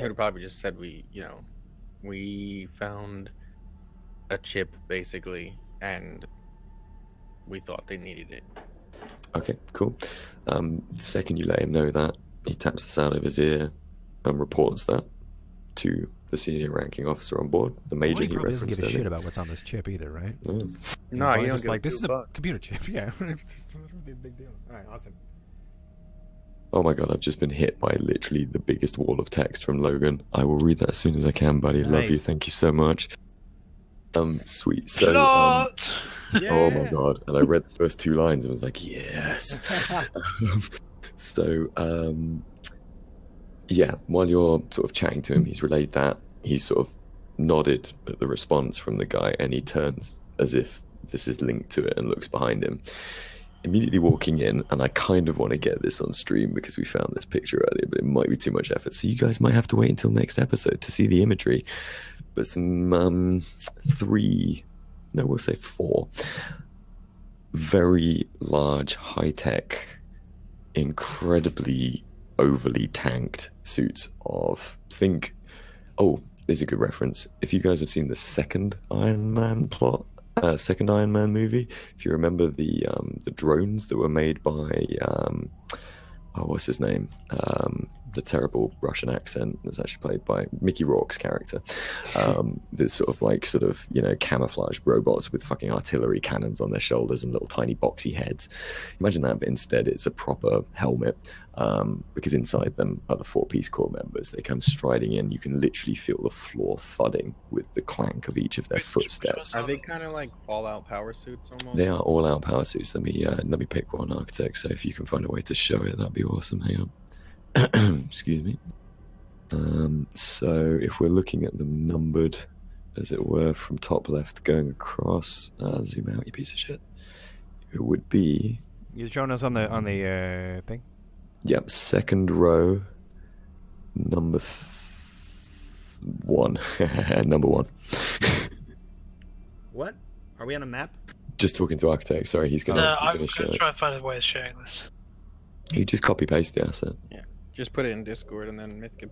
have probably just said we found a chip basically, and we thought they needed it. Okay, cool. Second you let him know that, he taps this out of his ear and reports that to the senior ranking officer on board, the major. He probably doesn't give a shit about what's on this chip either, right? No, he's just like, this is a computer chip. Yeah, it's not really a big deal. All right, awesome. Oh my god, I've just been hit by literally the biggest wall of text from Logan. I will read that as soon as I can, buddy. Nice. Love you, thank you so much. Sweet. So, Yeah. oh my god, and I read the first 2 lines and was like, yes. Yeah, while you're sort of chatting to him, he's relayed that. He's sort of nodded at the response from the guy, and he turns as if this is linked to it and looks behind him. Immediately walking in, and I kind of want to get this on stream because we found this picture earlier, but it might be too much effort. So you guys might have to wait until next episode to see the imagery. But some 4 very large, high-tech, incredibly overly tanked suits of, there's a good reference. If you guys have seen the second Iron Man second Iron Man movie, if you remember the drones that were made by what's his name, the terrible Russian accent that's actually played by Mickey Rourke's character. There's sort of camouflage robots with fucking artillery cannons on their shoulders and little tiny boxy heads. Imagine that, but instead it's a proper helmet, because inside them are the 4 Peace Corps members. They come striding in. You can literally feel the floor thudding with the clank of each of their footsteps. Are they kind of like Fallout power suits almost? They are all out power suits. Let me pick one, Architect. So if you can find a way to show it, that'd be awesome. Hang on. Excuse me. So if we're looking at them numbered, as it were, from top left going across, zoom out, you piece of shit. It would be. You're showing us on the thing. Yep, second row, number 1. Number 1. What? Are we on a map? Just talking to Architect. Sorry, he's gonna. I'm gonna try and find a way of sharing this. You just copy paste the asset. Yeah. Just put it in Discord, and then Myth could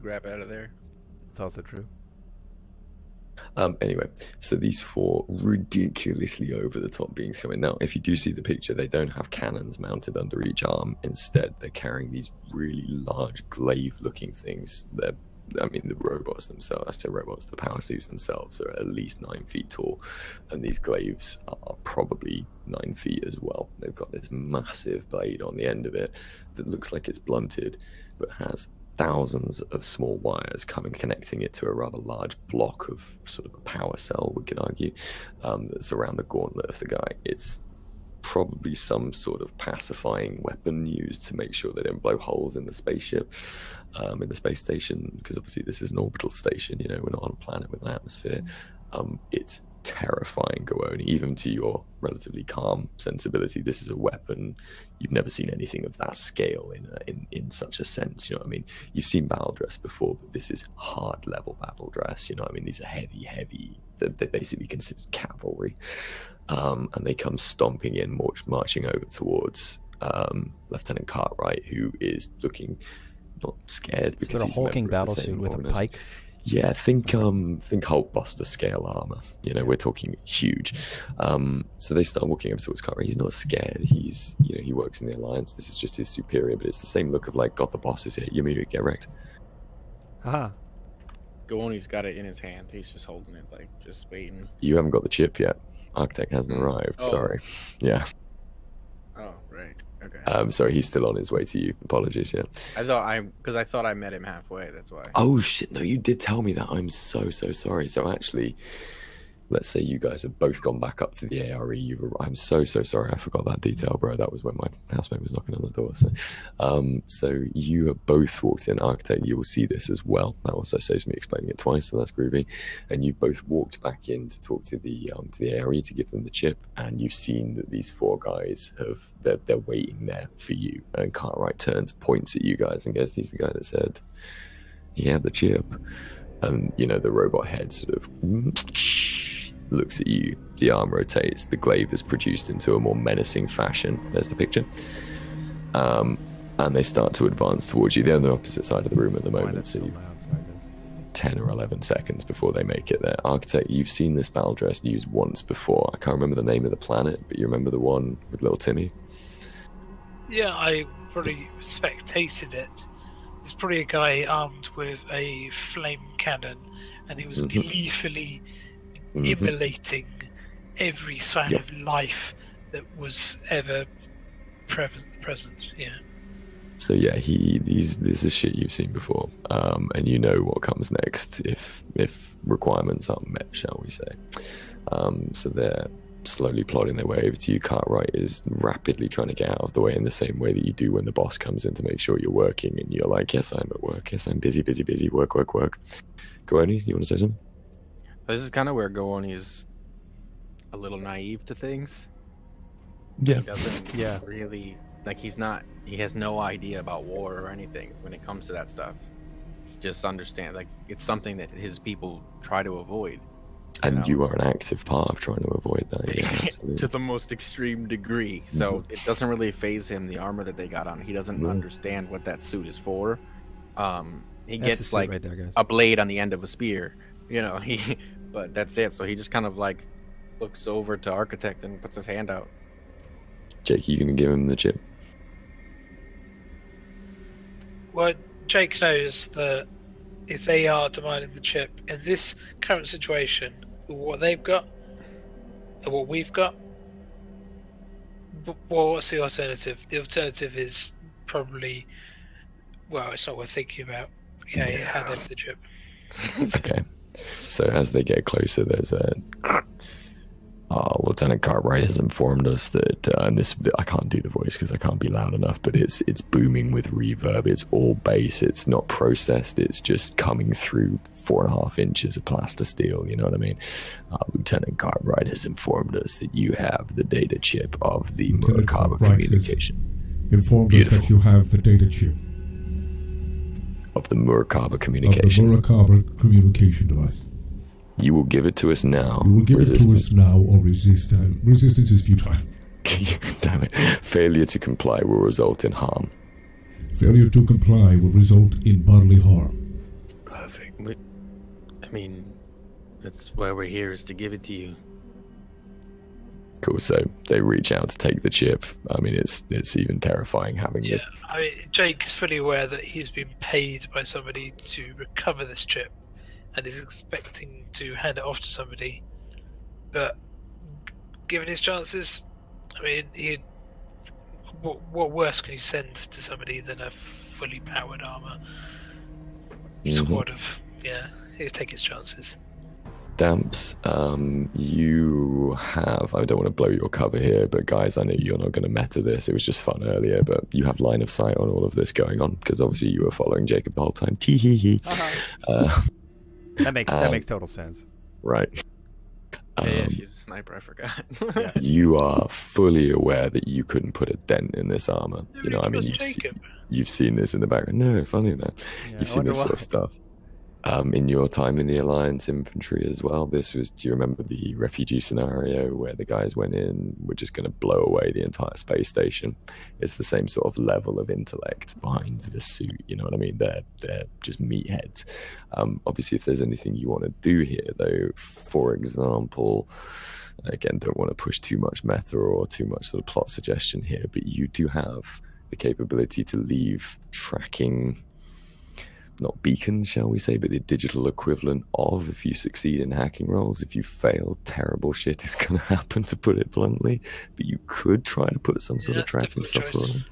grab it out of there. That's also true. Anyway, so these 4 ridiculously over-the-top beings coming. Now, if you do see the picture, they don't have cannons mounted under each arm. Instead, they're carrying these really large glaive-looking things. The robots themselves, the power suits themselves are at least 9 feet tall, and these glaives are probably 9 feet as well. They've got this massive blade on the end of it that looks like it's blunted, but has thousands of small wires connecting it to a rather large block of sort of a power cell, we could argue, that's around the gauntlet of the guy. It's probably some sort of pacifying weapon used to make sure they don't blow holes in the spaceship, in the space station, because obviously this is an orbital station, we're not on a planet with an atmosphere. It's terrifying, Gooni, even to your relatively calm sensibility. This is a weapon. You've never seen anything of that scale in such a sense, You've seen battle dress before, but this is hard level battle dress, These are heavy, they're basically considered cavalry. And they come stomping in, marching over towards Lieutenant Cartwright, who is looking not scared because he's got a hulking battle suit with a pike. Yeah, think Hulkbuster scale armor. We're talking huge. So they start walking over towards Cartwright. He's not scared. He's he works in the Alliance. This is just his superior, but it's the same look of like, got the bosses here. You immediately get wrecked. Haha. Gooni's got it in his hand. He's just holding it, like just waiting. You haven't got the chip yet. Architect hasn't arrived. Oh. Sorry. Yeah. Oh, right. Okay. Sorry, he's still on his way to you. Apologies. Yeah. I thought I met him halfway. That's why. Oh shit! No, you did tell me that. I'm so sorry. So actually, let's say you guys have both gone back up to the ARE. I'm so sorry, I forgot that detail, bro. That was when my housemate was knocking on the door. So you have both walked in. Architect, you will see this as well. That also saves me explaining it twice, so that's groovy. And you've both walked back in to talk to the ARE to give them the chip, and you've seen that these 4 guys they're waiting there for you. And Cartwright turns, points at you guys, and goes, "He's the guy that said he had the chip." And the robot head sort of looks at you, the arm rotates, the glaive is produced into a more menacing fashion. There's the picture. And they start to advance towards you. They're on the opposite side of the room at the moment, so 10 or 11 seconds before they make it there. Architect, you've seen this battle dress used once before. I can't remember the name of the planet, but you remember the one with little Timmy? Yeah, I probably spectated it. There's probably a guy armed with a flame cannon, and he was gleefully immolating every sign of life that was ever present. Yeah. So yeah, this is shit you've seen before, and you know what comes next if requirements aren't met, shall we say? So they're slowly plodding their way over to you. Cartwright is rapidly trying to get out of the way in the same way that you do when the boss comes in to make sure you're working, and you're like, "Yes, I'm at work. Yes, I'm busy. Work. Gooni, you want to say something? This is kind of where Gooni is a little naive to things. Yeah. He doesn't really, like, he has no idea about war or anything when it comes to that stuff. He just understands, like, it's something that his people try to avoid. And you are an active part of trying to avoid that, yes, to the most extreme degree. So it doesn't really phase him, the armor that they got on. He doesn't understand what that suit is for. He gets like right there, a blade on the end of a spear, but that's it. So he just kind of like looks over to Architect and puts his hand out. Jake, you gonna give him the chip? Well, Jake knows that if they are demanding the chip in this current situation, what they've got and what we've got, well, what's the alternative? The alternative is probably, well, it's not worth thinking about. Okay, hand over the chip. Okay. So as they get closer, there's a Lieutenant Cartwright has informed us that, and this, I can't do the voice because I can't be loud enough, but it's booming with reverb. It's all bass. It's not processed. It's just coming through 4.5 inches of plaster steel. You know what I mean? Lieutenant Cartwright has informed us that you have the data chip of the Murakaba communication. Informed us that you have the data chip of the Murakaba communication. Of the Murakaba communication device. You will give it to us now. You will give it to us now or resist. Resistance is futile. Damn it. Failure to comply will result in harm. Failure to comply will result in bodily harm. Perfect. I mean, that's why we're here, is to give it to you. Cool, so they reach out to take the chip. I mean, it's even terrifying having this. I mean, Jake is fully aware that he's been paid by somebody to recover this chip, and is expecting to hand it off to somebody. But given his chances, I mean, what worse can you send to somebody than a fully powered armor squad of, he'll take his chances. Damps, you have, I don't want to blow your cover here, but guys, I know you're not going to meta this, it was just fun earlier, but you have line of sight on all of this going on, because obviously you were following Jacob the whole time. Tee-hee-hee. That makes total sense. Right. Yeah, she's a sniper, I forgot. You are fully aware that you couldn't put a dent in this armor. You know, I mean, you've seen this in the background. No, funny that. You've seen this sort of stuff. In your time in the Alliance infantry as well, this was, do you remember the refugee scenario where the guys went in, were just going to blow away the entire space station? It's the same sort of level of intellect behind the suit, you know what I mean? They're just meatheads. Obviously, if there's anything you want to do here, though, for example, again, don't want to push too much meta or too much sort of plot suggestion here, but you do have the capability to leave tracking, not beacons, shall we say, but the digital equivalent of, if you succeed in hacking rolls. If you fail, terrible shit is going to happen, to put it bluntly. But you could try to put some sort of tracking software on.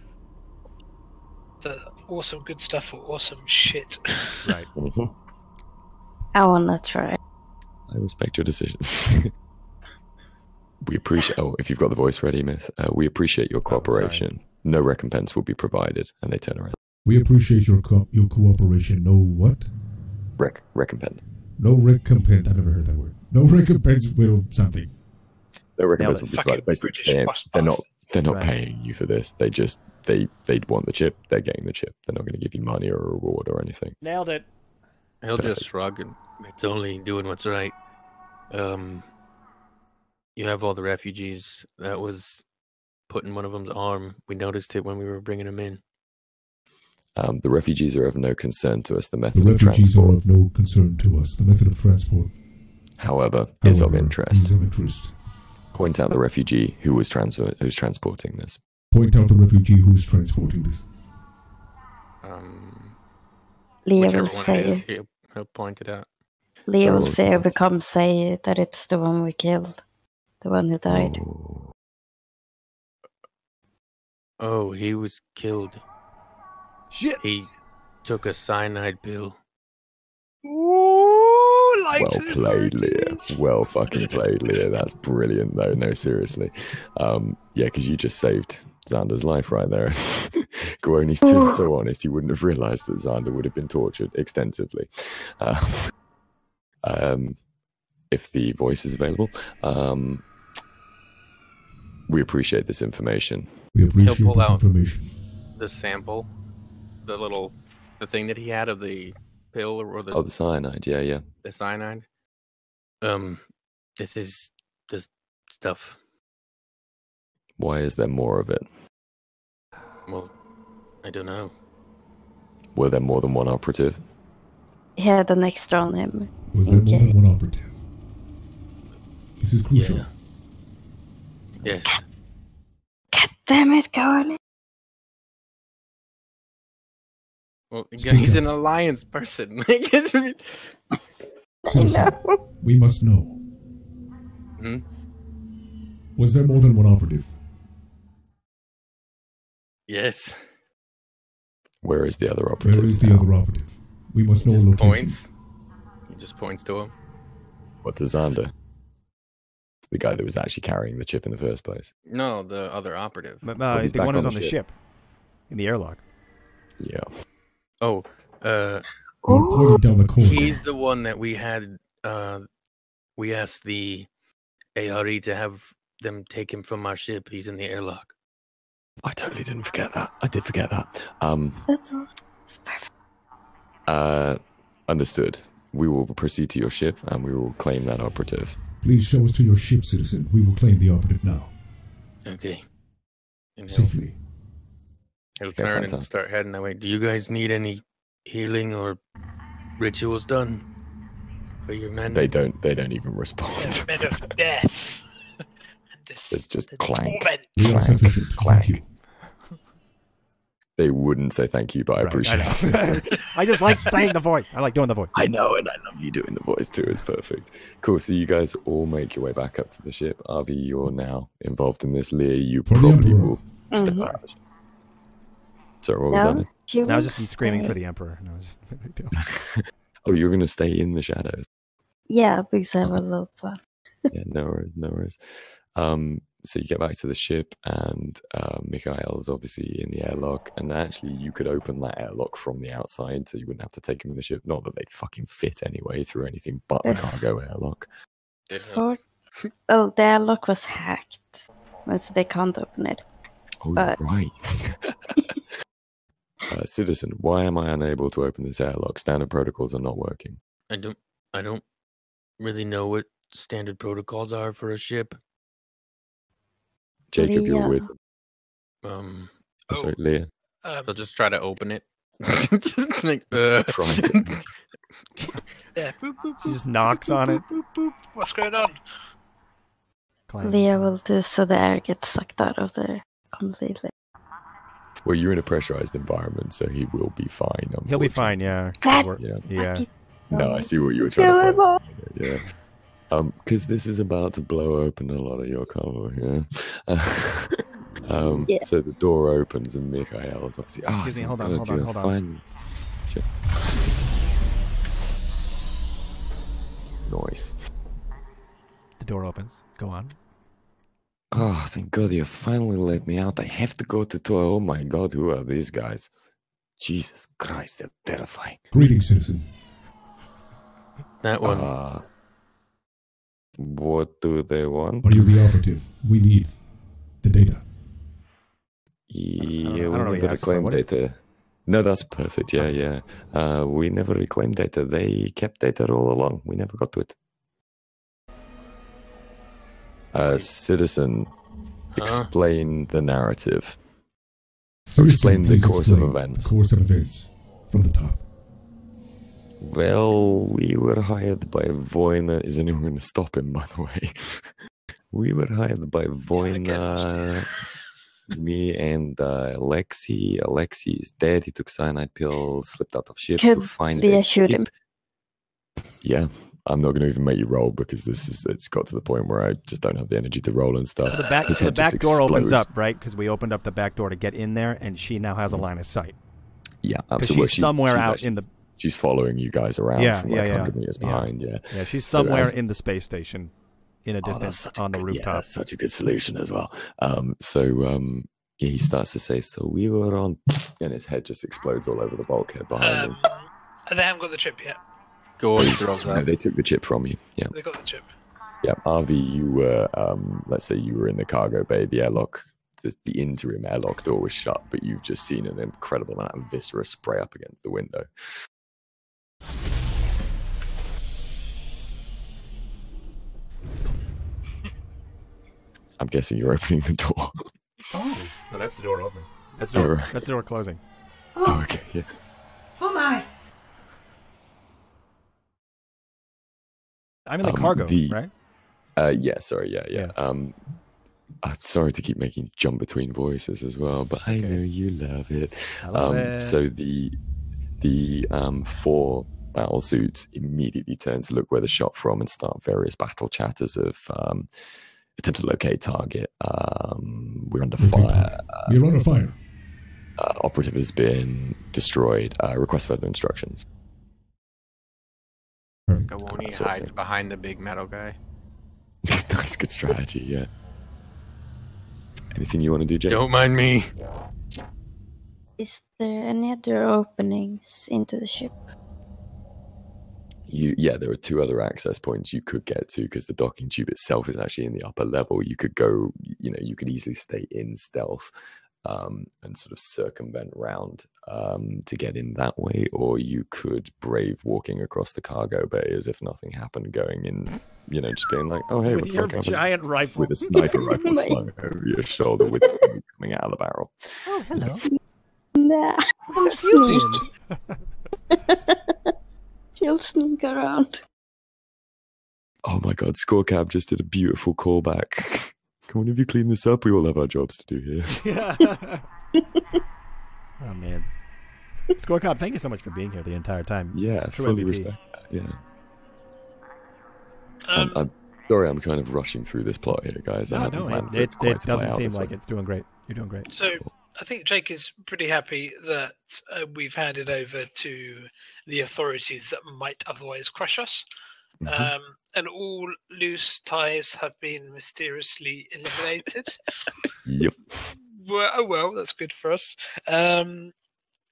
The awesome good stuff or awesome shit. Right. I want to try. I respect your decision. We appreciate. Oh, if you've got the voice ready, Myth, we appreciate your cooperation. No recompense will be provided, and they turn around. We appreciate your cooperation. No what? Recompense. No recompense. I've never heard that word. No recompense will something. No recompense will be provided. Basically, they're not paying you for this. They want the chip. They're getting the chip. They're not going to give you money or a reward or anything. Nailed it. He'll just shrug and it's only doing what's right. You have all the refugees. That was put in one of them's arm. We noticed it when we were bringing them in. The refugees are of no concern to us. The method the of transport. refugees are of no concern to us. The method of transport, however, is of interest. Is of interest. Point out the refugee who's transporting this. Point out the refugee who's transporting this. Leo will say. He'll point it out. Leo will say or become say that it's the one we killed. The one who died. Oh, he was killed. Shit. He took a cyanide pill. Ooh, Well played, Leah. Well fucking played, Leah. That's brilliant, though. No, seriously. Yeah, because you just saved Xander's life right there. Gwoni's so honest, he wouldn't have realised that Xander would have been tortured extensively. If the voice is available, we appreciate this information. We appreciate this information. The sample, the thing that he had of the pill or the the cyanide, yeah. The cyanide. This is this stuff. Why is there more of it? Well, I don't know. Were there more than one operative? He had an extra on him. Was there more than one operative? This is crucial. Yeah. Yes. God damn it, Gwoni. Well, he's an alliance person. Citizen, we must know. Was there more than one operative? Yes. Where is the other operative? Where is the other operative? We must know the location. Points. He just points to him. What to Xander? The guy that was actually carrying the chip in the first place. No, the other operative. The one who's on the ship. In the airlock. Yeah. Oh, pointing down the corridor. He's the one that we had. We asked the ARE to have them take him from our ship. He's in the airlock. I totally didn't forget that. I did forget that. It's perfect. Understood. We will proceed to your ship and we will claim that operative. Please show us to your ship, citizen. We will claim the operative now. Okay. Safely. He'll turn and start heading that way. Do you guys need any healing or rituals done for your men? They don't even respond. Men of death. It's just clank. Thank you. They wouldn't say thank you, but I appreciate it. I just like saying the voice. I like doing the voice. I know, and I love you doing the voice too. It's perfect. Cool. So you guys all make your way back up to the ship. Avi, you're now involved in this. Leah, you probably will step out. Sorry, what was that? I was just screaming for the Emperor. And I was just... Oh, you're going to stay in the shadows? Yeah, because I have a little plan. Yeah, no worries. So you get back to the ship, and Mikhail is obviously in the airlock, and actually you could open that airlock from the outside, so you wouldn't have to take him in the ship. Not that they'd fucking fit anyway through anything but the cargo airlock. Oh, the airlock was hacked, so they can't open it. Oh, you're right. Citizen, why am I unable to open this airlock? Standard protocols are not working. I don't really know what standard protocols are for a ship. Jacob, Leah. you're with. Sorry, Leah. They'll just try to open it. Yeah, boop, boop, She just knocks on it. boop, boop. What's going on? Leah will do so the air gets sucked out of there completely. Well, you're in a pressurized environment, so he will be fine. He'll be fine, yeah. Yeah. No, I see what you were trying to do. Yeah. Because this is about to blow open a lot of your cover, yeah. So the door opens and Mikhail is obviously. Excuse me, hold on. Sure. Nice. The door opens. Go on. Oh, thank God you finally let me out. I have to go to toilet. Oh my God, who are these guys? Jesus Christ, they're terrifying. Greetings, citizen. That one. What do they want? Are you the operative? We need the data. Yeah, we never reclaimed data. No, that's perfect. Yeah. We never reclaimed data. They kept data all along. We never got to it. Citizen, explain the narrative. Explain the course of events. Course of events from the top. Well, we were hired by Voina. Is anyone going to stop him, by the way? We were hired by Voina, me and Alexei. Alexei is dead. He took cyanide pills, slipped out of ship to find the ship. Yeah, I'm not going to even make you roll because it's got to the point where I just don't have the energy to roll and stuff. So the back door opens up, right? Because we opened up the back door to get in there, and she now has a line of sight. Yeah, absolutely. She's somewhere out in the... She's following you guys around from 100 meters behind, Yeah, she's somewhere in the space station in a distance on the rooftop. Yeah, that's such a good solution as well. He starts to say, so we were on... And his head just explodes all over the bulkhead behind him. They haven't got the chip yet. Go on, throws No, they took the chip from you. Yeah. They got the chip. Yeah, RV, you were, let's say you were in the cargo bay, the airlock, the interim airlock door was shut, but you've just seen an incredible amount of viscera spray up against the window. I'm guessing you're opening the door. Oh, no, that's the door open. That's the door closing. Oh, okay, yeah. Oh my! I'm in the cargo, right? Yeah, sorry, yeah. I'm sorry to keep making you jump between voices as well, but I know you love it. I love it. So the 4 battle suits immediately turn to look where the shot from and start various battle chatters of attempt to locate target. We're under fire. We're under fire. Operative has been destroyed. Request further instructions. Gawoni hides behind the big metal guy. Nice, good strategy, yeah. Anything you want to do, Jay? Don't mind me. Is there any other openings into the ship? There are 2 other access points you could get to because the docking tube itself is actually in the upper level. You could go, you could easily stay in stealth and sort of circumvent round to get in that way, or you could brave walking across the cargo bay as if nothing happened, going in, just being like, oh, hey, with your giant rifle. With a sniper rifle slung over your shoulder with smoke coming out of the barrel. Oh, hello. Nah. How have you been? She'll sneak around. Oh my God, Scorecab just did a beautiful callback. Come on, have you cleaned this up? We all have our jobs to do here. Yeah. Oh man, Scorecab, thank you so much for being here the entire time. Yeah, fully respect that. Yeah. I'm sorry, I'm kind of rushing through this plot here, guys. No, it doesn't seem like it's doing great. You're doing great. So I think Jake is pretty happy that we've handed over to the authorities that might otherwise crush us. Mm-hmm. And all loose ties have been mysteriously eliminated. Yep. Well, that's good for us. And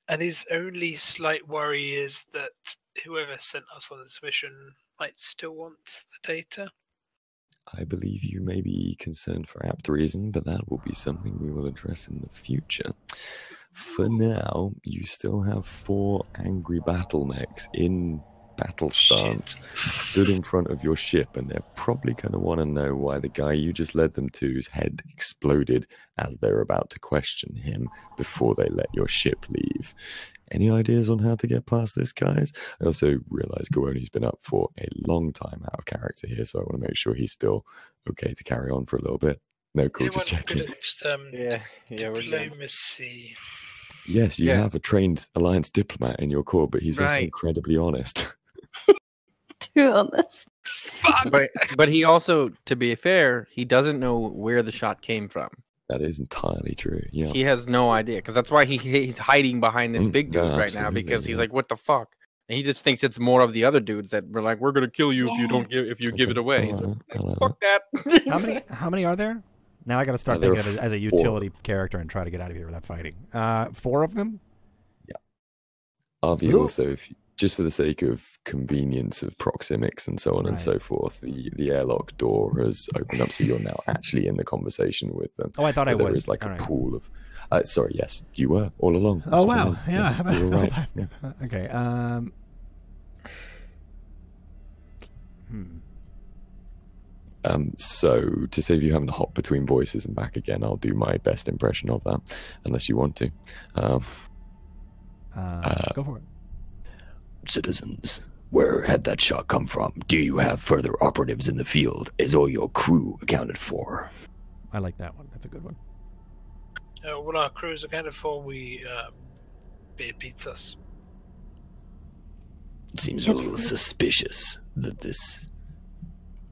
his only slight worry is that whoever sent us on this mission might still want the data. I believe you may be concerned for apt reason, but that will be something we will address in the future. For now, you still have 4 angry battle mechs in battle stance stood in front of your ship, and they're probably going to want to know why the guy you just led them to's head exploded as they're about to question him before they let your ship leave. Any ideas on how to get past this, guys? I also realize Gawoni's been up for a long time out of character here, so I want to make sure he's still okay to carry on for a little bit. No, cool, just checking. Diplomacy. Yes, you have a trained Alliance diplomat in your corps, but he's also incredibly honest. Too honest. But he also, to be fair, he doesn't know where the shot came from. That is entirely true. Yeah, he has no idea, because that's why he's hiding behind this big dude right now, because he's like, "What the fuck?" And he just thinks it's more of the other dudes that were like, "We're gonna kill you if you give it away." He's like, "Fuck that." How many are there? Now I got to start thinking of it as a utility character and try to get out of here without fighting. 4 of them. Yeah. RV also, just for the sake of convenience of proxemics and so on and so forth, the airlock door has opened up, so you're now actually in the conversation with them. Oh, I thought I was. There is like a pool of. Sorry, yes, you were all along. Oh wow, yeah, you were right. Yeah. Okay. So to save you having to hop between voices and back again, I'll do my best impression of that, unless you want to. Go for it. Citizens, where had that shot come from? Do you have further operatives in the field? Is all your crew accounted for? I like that one. That's a good one. What our crew is accounted for, it beats us. It seems a little suspicious that this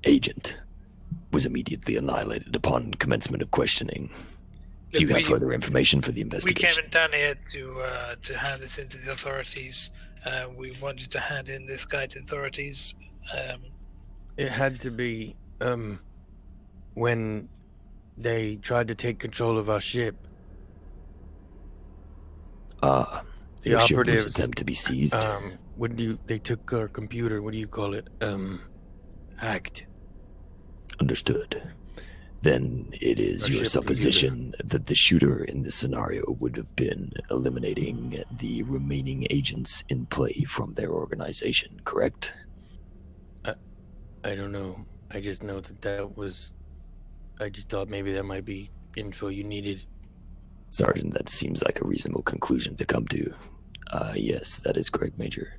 agent was immediately annihilated upon commencement of questioning. Do you have further information for the investigation? We came down here to hand this into the authorities. We wanted to hand in this guy to the authorities. It had to be when they tried to take control of our ship. The operatives attempt to be seized. They took our computer? What do you call it? Hacked. Understood. Then it is your supposition that the shooter in this scenario would have been eliminating the remaining agents in play from their organization, correct? I don't know. I just know that was... I just thought maybe that might be info you needed. Sergeant, that seems like a reasonable conclusion to come to. Yes, that is correct, Major.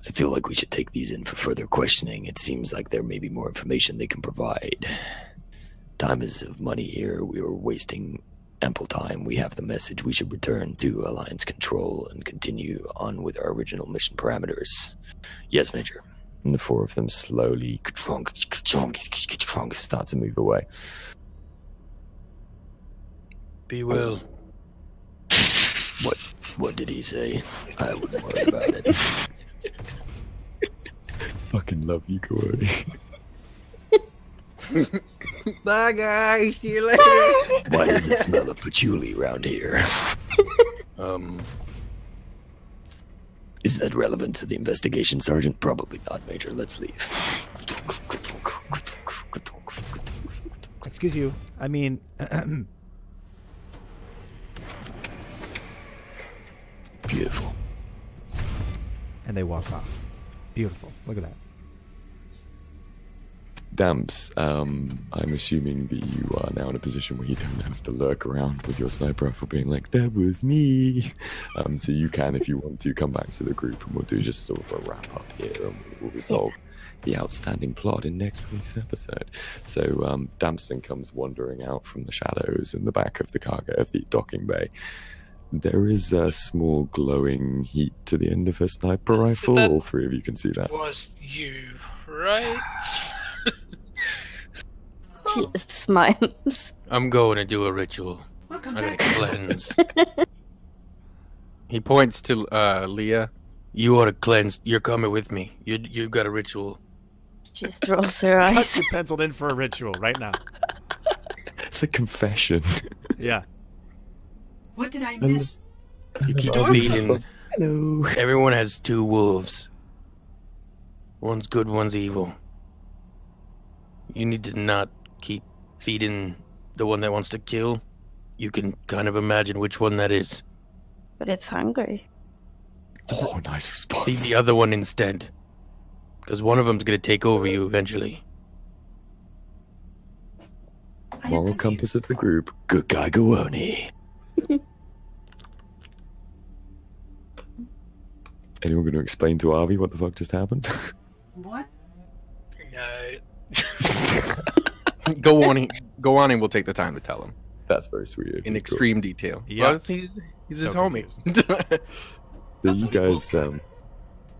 I feel like we should take these in for further questioning. It seems like there may be more information they can provide. Time is of money here. We are wasting ample time. We have the message. We should return to Alliance Control and continue on with our original mission parameters. Yes, Major. And the 4 of them slowly start to move away. Be well. What did he say? I wouldn't worry about it. Fucking love you, Corey. Bye, guys. See you later. Why does it smell of patchouli around here? Is that relevant to the investigation, Sergeant? Probably not, Major. Let's leave. Excuse you. I mean... Beautiful. And they walk off. Beautiful. Look at that. Damps, I'm assuming that you are now in a position where you don't have to lurk around with your sniper rifle being like, that was me. So you can, if you want to, come back to the group and we'll do just sort of a wrap up here and we'll resolve the outstanding plot in next week's episode. So Damson comes wandering out from the shadows in the back of the cargo of the docking bay. There is a small glowing heat to the end of her sniper rifle. All 3 of you can see that. Was you, right? He smiles. I'm going to do a ritual. I'm going to cleanse. He points to Leah. You ought to cleanse. You're coming with me. You've got a ritual. She just rolls her eyes. Got you penciled in for a ritual right now. It's a confession. Yeah. What did I miss? You keep feeding. Hello. Everyone has 2 wolves. One's good, one's evil. You need to not keep feeding the one that wants to kill. You can kind of imagine which one that is. But it's hungry. Oh, nice response. Feed the other one instead. Because one of them's going to take over you eventually. Moral compass of the group. Good guy, Gowoni. Anyone going to explain to Arvi what the fuck just happened? What? No. Go on and we'll take the time to tell him. That's very sweet. In extreme detail. Yeah. Well, he's his homie. So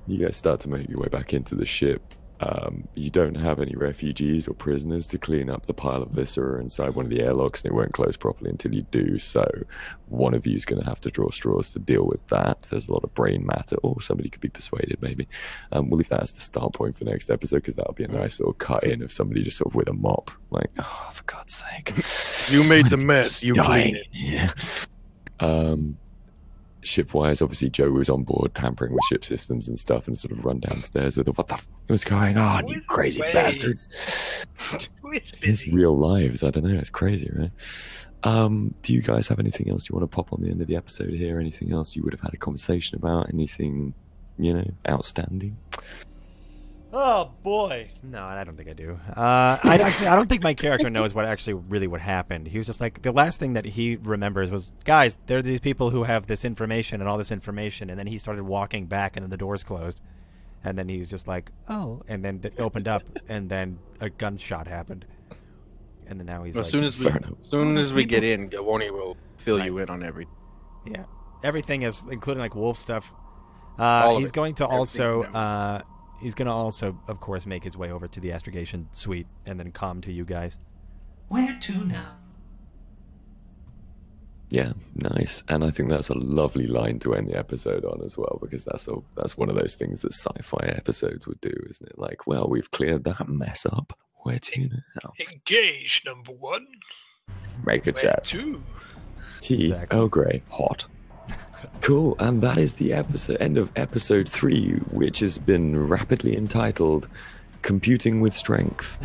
you guys start to make your way back into the ship. You don't have any refugees or prisoners to clean up the pile of viscera inside one of the airlocks, and it won't close properly until you do. So one of you is going to have to draw straws to deal with that. There's a lot of brain matter, or somebody could be persuaded, maybe. We'll leave that as the start point for next episode, because that'll be a nice little cut in of somebody just sort of with a mop, like, oh, for God's sake, you made the mess, you clean it. Yeah. Shipwise, obviously Joe was on board tampering with ship systems and stuff, and sort of run downstairs with what the f was going on, you crazy bastards. It's real lives, I don't know, it's crazy, right? Do you guys have anything else you want to pop on the end of the episode here? Anything else you would have had a conversation about? Anything, you know, outstanding? Oh boy, no, I don't think I do. I don't think my character knows what happened. He was just like, the last thing that he remembers was, guys, there are these people who have this information and all this information, and then he started walking back, and then the doors closed, and then he was just like, oh, and then it opened up, and then a gunshot happened, and then now he's like, as soon as we get in, Gawani will fill you in on everything. Yeah, everything is, including like wolf stuff. He's going to also. He's going to also, of course, make his way over to the astrogation suite and then come to you guys. Where to now? Yeah, nice. And I think that's a lovely line to end the episode on as well, because that's one of those things that sci-fi episodes would do, isn't it? Like, well, we've cleared that mess up. Where to now? Engage, number one. Make a chat. Two. Tea, exactly. Earl Grey, hot. Cool, and that is the end of episode 3, which has been rapidly entitled Computing with Strength.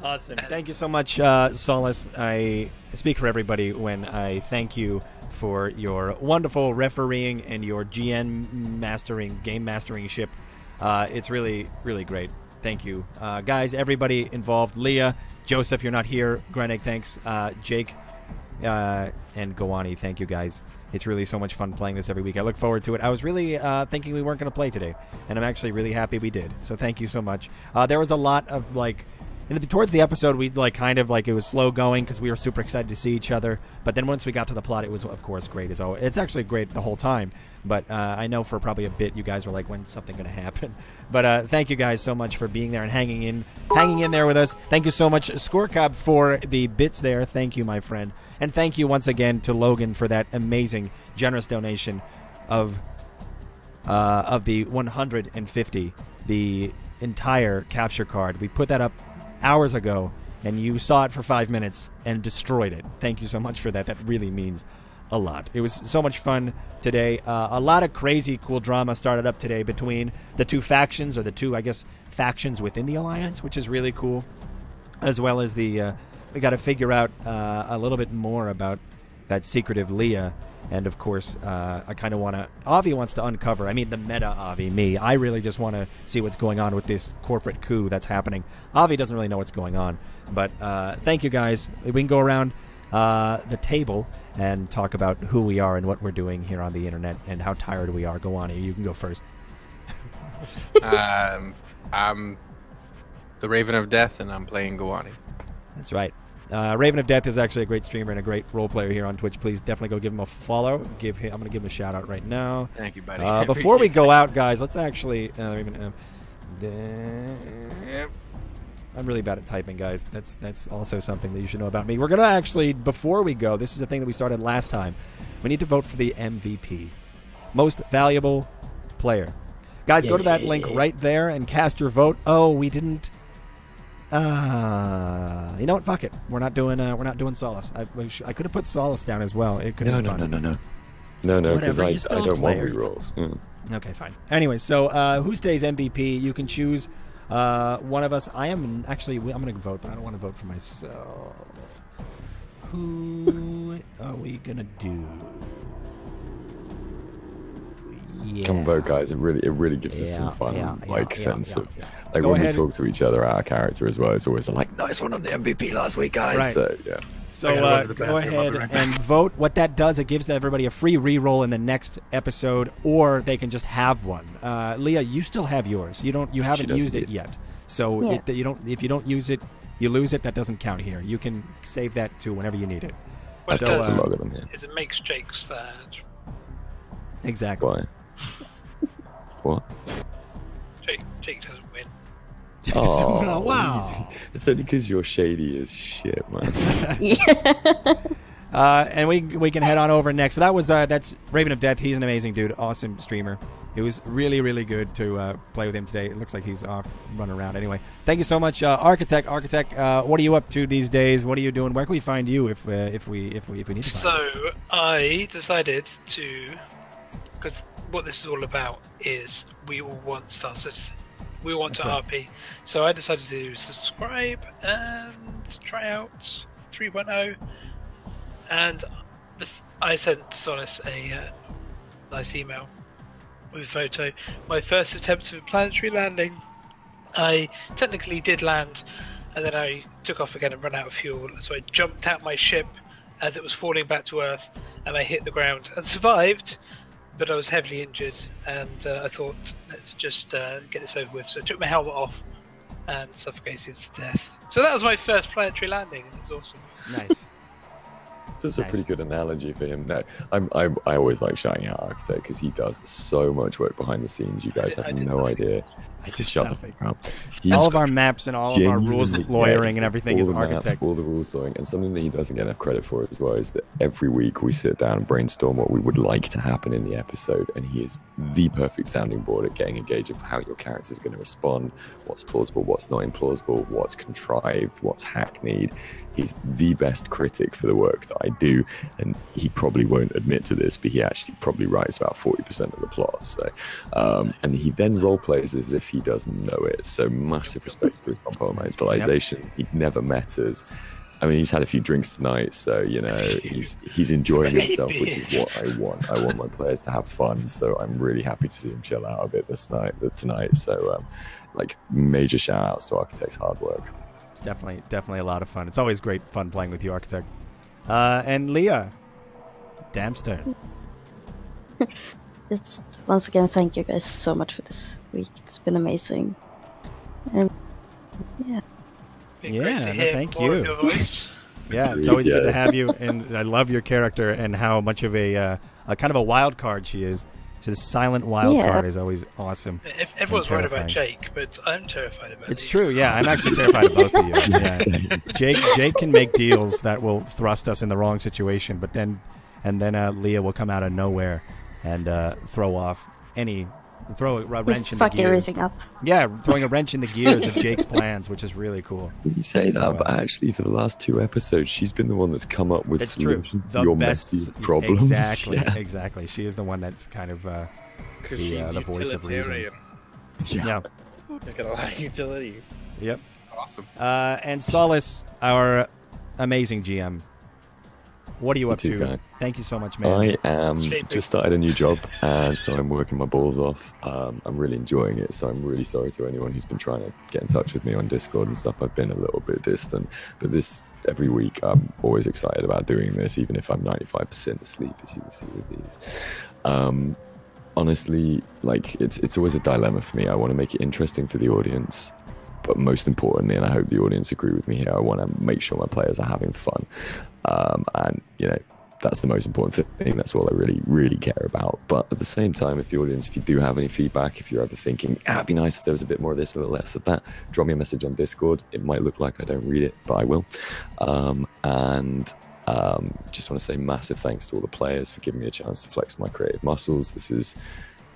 Awesome. Thank you so much, Solace. I speak for everybody when I thank you for your wonderful refereeing and your GN mastering, game mastering ship. It's really, really great. Thank you. Guys, everybody involved, Leah, Joseph, you're not here. Greneg, thanks. Jake, and Gawani, thank you guys. It's really so much fun playing this every week. I look forward to it. I was really thinking we weren't going to play today, and I'm actually really happy we did. So thank you so much. There was a lot of like, towards the episode, we like kind of like it was slow going because we were super excited to see each other. But then once we got to the plot, it was of course great as always. It's actually great the whole time. But I know for probably a bit you guys were like, when's something going to happen? But thank you guys so much for being there and hanging in there with us. Thank you so much, Scorecab, for the bits there. Thank you, my friend. And thank you once again to Logan for that amazing, generous donation of the 150, the entire capture card. We put that up hours ago, and you saw it for 5 minutes and destroyed it. Thank you so much for that. That really means a lot. It was so much fun today. A lot of crazy, cool drama started up today between the two factions, or the two, I guess, factions within the Alliance, which is really cool, as well as the... we got to figure out a little bit more about that secretive Leah. And, of course, I kind of want to... Avi wants to uncover... I mean, the meta Avi, me. I really just want to see what's going on with this corporate coup that's happening. Avi doesn't really know what's going on. But thank you, guys. We can go around the table and talk about who we are and what we're doing here on the internet and how tired we are. Go on, you can go first. I'm the Raven of Death, and I'm playing Gawani. That's right. Raven of Death is actually a great streamer and a great role player here on Twitch. Please definitely go give him a follow. I'm going to give him a shout out right now. Thank you, buddy. Before we go out, guys, let's actually... I'm really bad at typing, guys. That's also something that you should know about me. We're going to actually, before we go, this is a thing that we started last time. We need to vote for the MVP. Most valuable player. Guys, go to that link right there and cast your vote. Oh, we didn't... you know what? Fuck it. We're not doing Solace. I could have put Solace down as well. It could have been fun. No, because I don't want rerolls. Yeah. Okay, fine. Anyway, so who stays MVP? You can choose one of us. I'm going to vote, but I don't want to vote for myself. Who are we going to do? Yeah. Come vote, guys. It really gives us some fun, sense of like when we talk to each other, our character as well. It's always like, nice one on the MVP last week, guys. Right. So yeah. So go ahead and vote. What that does, it gives everybody a free reroll in the next episode, or they can just have one. Leah, you still have yours. You haven't used it yet. So if you don't use it, you lose it. That doesn't count here. You can save that to whenever you need it. What it does is it makes Jake sad. Exactly. Why? What? Jake doesn't win. Oh, wow. It's only because you're shady as shit, man. And we can head on over next. So that's Raven of Death. He's an amazing dude, awesome streamer. It was really, really good to play with him today. It looks like he's off running around. Anyway, thank you so much, Architect. Architect, what are you up to these days? What are you doing? Where can we find you if we need to find you? So I decided to, because what this is all about is we all want Star Citizen. We want to RP. So I decided to subscribe and try out 3.0. And I sent Solace a nice email with a photo. My first attempt of a planetary landing. I technically did land, and then I took off again and ran out of fuel. So I jumped out my ship as it was falling back to Earth, and I hit the ground and survived. But I was heavily injured, and I thought, let's just get this over with. So I took my helmet off and suffocated to death. So that was my first planetary landing, and it was awesome. Nice. That's a pretty good analogy for him. No, I always like shouting out Architect because he does so much work behind the scenes. You guys have no idea. I just shut the fuck up. All of our maps and all of our rules lawyering and everything is Architect. Maps, all the rules lawyering, and something that he doesn't get enough credit for as well is that every week we sit down and brainstorm what we would like to happen in the episode, and he is the perfect sounding board at getting a gauge of how your character is going to respond, what's plausible, what's not implausible, what's contrived, what's hackneyed. He's the best critic for the work that I do, and he probably won't admit to this, but he actually probably writes about 40% of the plot. So, and he then role plays as if he doesn't know it. So massive respect for his compartmentalization. Yep. He never met us. I mean, he's had a few drinks tonight, so you know he's enjoying himself, which is what I want. I want my players to have fun, so I'm really happy to see him chill out a bit tonight. So, like major shout outs to Architect's hard work. It's definitely a lot of fun. It's always great fun playing with you, Architect. And Leah, Damster. It's once again, thank you guys so much for this week. It's been amazing. And yeah. Thank you. Yeah, it's always good to have you, and I love your character and how much of a kind of a wild card she is. She's a silent wild card is always awesome. Everyone's worried about Jake, but I'm terrified about It's true, yeah. I'm actually terrified of both of you. Yeah. Jake can make deals that will thrust us in the wrong situation, but then Leah will come out of nowhere and throw a wrench in the gears. Everything up. Yeah, throwing a wrench in the gears of Jake's plans, which is really cool. You say that, but actually, for the last 2 episodes, she's been the one that's come up with solutions to your messiest problems. Exactly. She is the one that's kind of the voice of reason. Yeah. Look at a lot of utility. Yep. Awesome. And Solace, our amazing GM. What are you up to? Thank you so much, man. I am just started a new job, and so I'm working my balls off. I'm really enjoying it, so I'm really sorry to anyone who's been trying to get in touch with me on Discord and stuff. I've been a little bit distant, but every week I'm always excited about doing this, even if I'm 95% asleep, as you can see with these. Honestly, like it's always a dilemma for me. I want to make it interesting for the audience, but most importantly, and I hope the audience agree with me here, I want to make sure my players are having fun. And, you know, that's the most important thing. That's all I really, really care about. But at the same time, if you do have any feedback, if you're ever thinking, it'd be nice if there was a bit more of this, a little less of that, drop me a message on Discord. It might look like I don't read it, but I will. Just want to say massive thanks to all the players for giving me a chance to flex my creative muscles. This is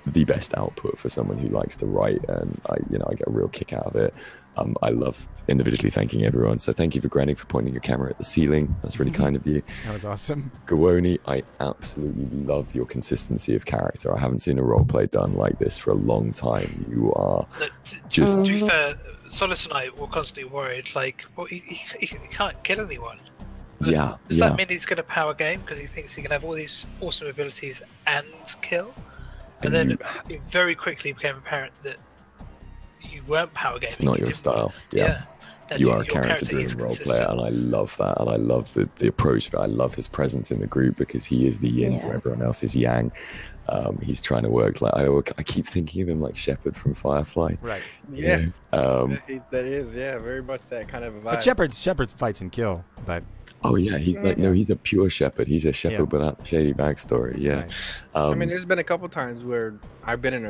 the best output for someone who likes to write, and I get a real kick out of it. I love individually thanking everyone. So thank you for Granny for pointing your camera at the ceiling. That's really kind of you. That was awesome. Gawoni, I absolutely love your consistency of character. I haven't seen a roleplay done like this for a long time. You are just... To be fair, Solace and I were constantly worried, like, well, he can't kill anyone. But does that mean he's going to power game because he thinks he can have all these awesome abilities and kill? And then it very quickly became apparent that you weren't power gaming. It's not your style. Yeah. You are a character-driven role player, and I love that. And I love the approach of it. I love his presence in the group because he is the yin to everyone else is yang. He's trying to work like I keep thinking of him like Shepard from Firefly. Right. Yeah. That is very much that kind of a vibe. But Shepard's fights and kill, but. Oh yeah, he's he's a pure shepherd. He's a shepherd without the shady backstory. Yeah. Right. I mean, there's been a couple times where I've been in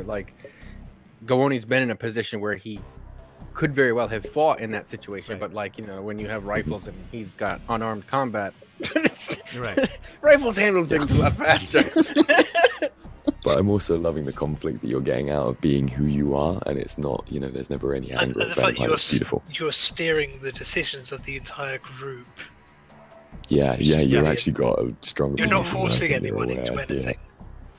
Gowoni's been in a position where he could very well have fought in that situation, but like, you know, when you have rifles and he's got unarmed combat, right? Rifles handle things a lot faster. But I'm also loving the conflict that you're getting out of being who you are, and it's not, you know, there's never any anger. And the fact it's beautiful. You're steering the decisions of the entire group. Yeah, you've actually got a strong. You're not forcing anyone into anything.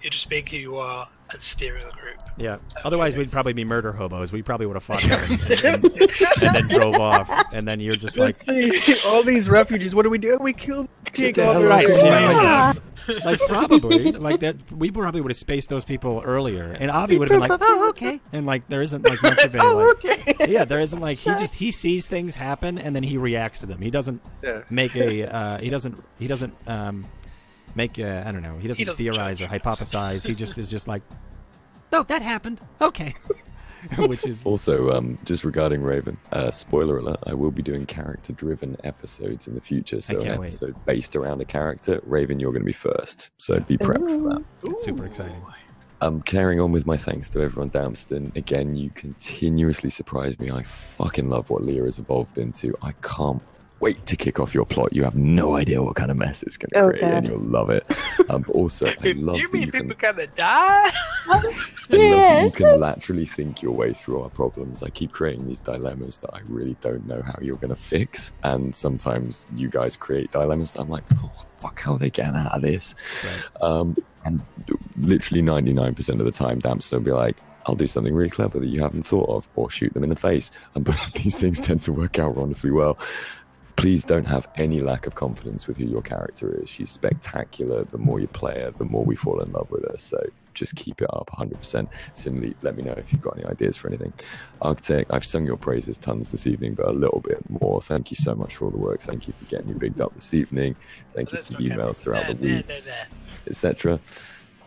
You're just being who you are and steering the group. Yeah. Otherwise, we'd probably be murder hobos. We probably would have fought them and then drove off. And then you're just like, all these refugees. What do? We killed. Take all right. Yeah. Like probably like that. We probably would have spaced those people earlier, and Avi would have been like, "Oh, okay." And like there isn't like much of a yeah. There isn't like he sees things happen and then he reacts to them. He doesn't make a he doesn't make I don't know. He doesn't theorize or hypothesize. He just is just like, "Oh, that happened. Okay." Which is also just regarding Raven. Spoiler alert: I will be doing character-driven episodes in the future. So an episode based around a character. Raven, you're going to be first. So be prepped for that. It's super exciting. Carrying on with my thanks to everyone, Damston. Again, you continuously surprise me. I fucking love what Leah has evolved into. I can't wait to kick off your plot. You have no idea what kind of mess it's going to create, and you'll love it. But also, I love you that mean you can. People gonna die? I love that you can laterally think your way through our problems. I keep creating these dilemmas that I really don't know how you're going to fix, and sometimes you guys create dilemmas that I'm like, oh fuck, how are they getting out of this? Right. And literally 99% of the time, Damston will be like, I'll do something really clever that you haven't thought of, or shoot them in the face. And both of these things tend to work out wonderfully well. Please don't have any lack of confidence with who your character is. She's spectacular. The more you play her, the more we fall in love with her. So just keep it up 100%. Similarly, let me know if you've got any ideas for anything. Architect, I've sung your praises tons this evening, but a little bit more. Thank you so much for all the work. Thank you for getting me bigged up this evening. Thank you for emails throughout the weeks, etc.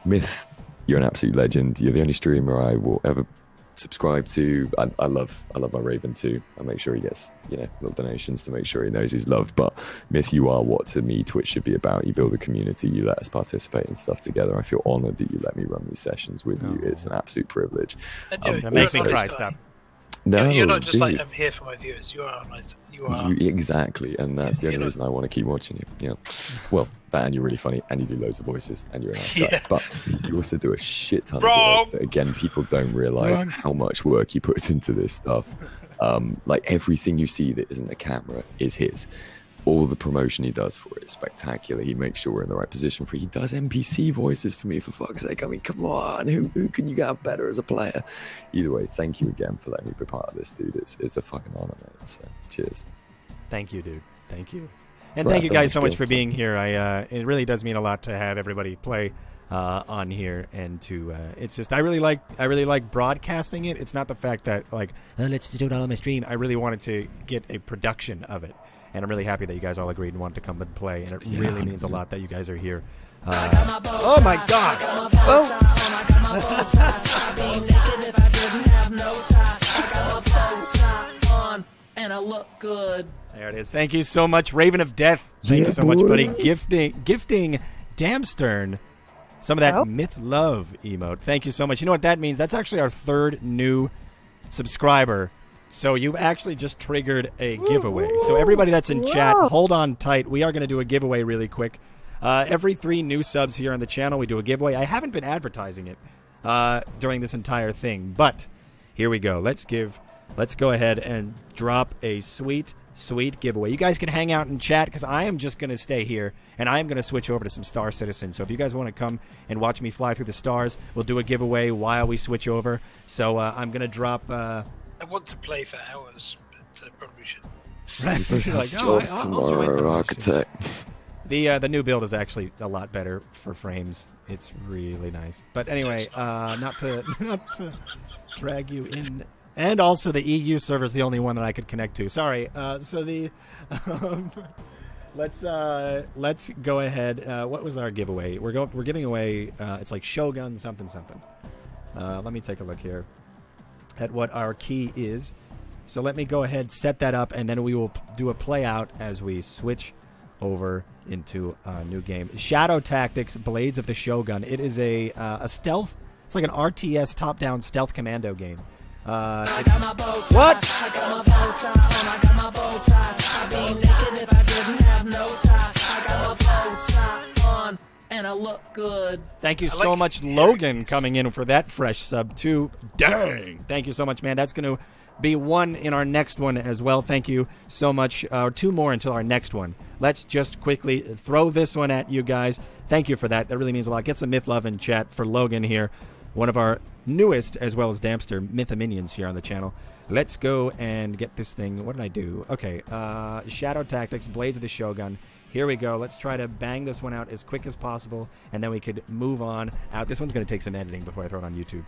Myth, you're an absolute legend. You're the only streamer I will ever subscribe to. I love my Raven too. I make sure he gets, you know, little donations to make sure he knows he's loved. But Myth, you are what to me Twitch should be about. You build a community, you let us participate in stuff together. I feel honored that you let me run these sessions with you. It's an absolute privilege. That makes me cry. Stop. No, you're not just dude. like, I'm here for my viewers. You are nice. You are. Exactly, and that's the only reason I want to keep watching you. Yeah. Well, and you're really funny, and you do loads of voices, and you're a nice guy. But you also do a shit ton of work that, again, people don't realize how much work he puts into this stuff. Like everything you see that isn't a camera is his. All the promotion he does for it is spectacular. He makes sure we're in the right position for it. He does NPC voices for me, for fuck's sake. I mean, come on, who can you get better as a player? Either way, thank you again for letting me be part of this, dude. It's a fucking honor, mate. So, cheers. Thank you, dude. Thank you. And thank you guys so much for being here. It really does mean a lot to have everybody play on here, and to it's just I really like broadcasting it. It's not the fact that like let's do it all on my stream. I really wanted to get a production of it. And I'm really happy that you guys all agreed and wanted to come and play. And it really means a lot that you guys are here. Oh my God! And I look good. There it is. Thank you so much, Raven of Death. Thank you so much, buddy. Gifting Damstern some of that Myth Love emote. Thank you so much. You know what that means? That's actually our third new subscriber. So you've actually just triggered a giveaway. So everybody that's in chat, hold on tight. We are going to do a giveaway really quick. Every 3 new subs here on the channel, we do a giveaway. I haven't been advertising it during this entire thing, but here we go. Let's go ahead and drop a sweet giveaway. You guys can hang out and chat because I am just going to stay here and I am going to switch over to some Star Citizen. So if you guys want to come and watch me fly through the stars, we'll do a giveaway while we switch over. So I'm going to drop... I want to play for hours, but I probably should. Right. Like, jobs tomorrow, Architect. The new build is actually a lot better for frames. It's really nice. But anyway, not to drag you in. And also the EU server is the only one that I could connect to. Sorry. So the let's go ahead. What was our giveaway? We're giving away. It's like Shogun something. Let me take a look here at what our key is. So let me go ahead, set that up, and then we will do a play out as we switch over into a new game. Shadow Tactics, Blades of the Shogun. It is a stealth It's like an RTS top-down stealth commando game. What? And I look good. Thank you so much, Logan, coming in for that fresh sub, too. Dang! Thank you so much, man. That's going to be one in our next one as well. Thank you so much. 2 more until our next one. Let's just quickly throw this one at you guys. Thank you for that. That really means a lot. Get some myth love in chat for Logan here, one of our newest, as well as Dampster, Mythominions here on the channel. Let's go and get this thing. What did I do? Okay, Shadow Tactics, Blades of the Shogun. Here we go. Let's try to bang this one out as quick as possible, and then we could move on out. This one's going to take some editing before I throw it on YouTube.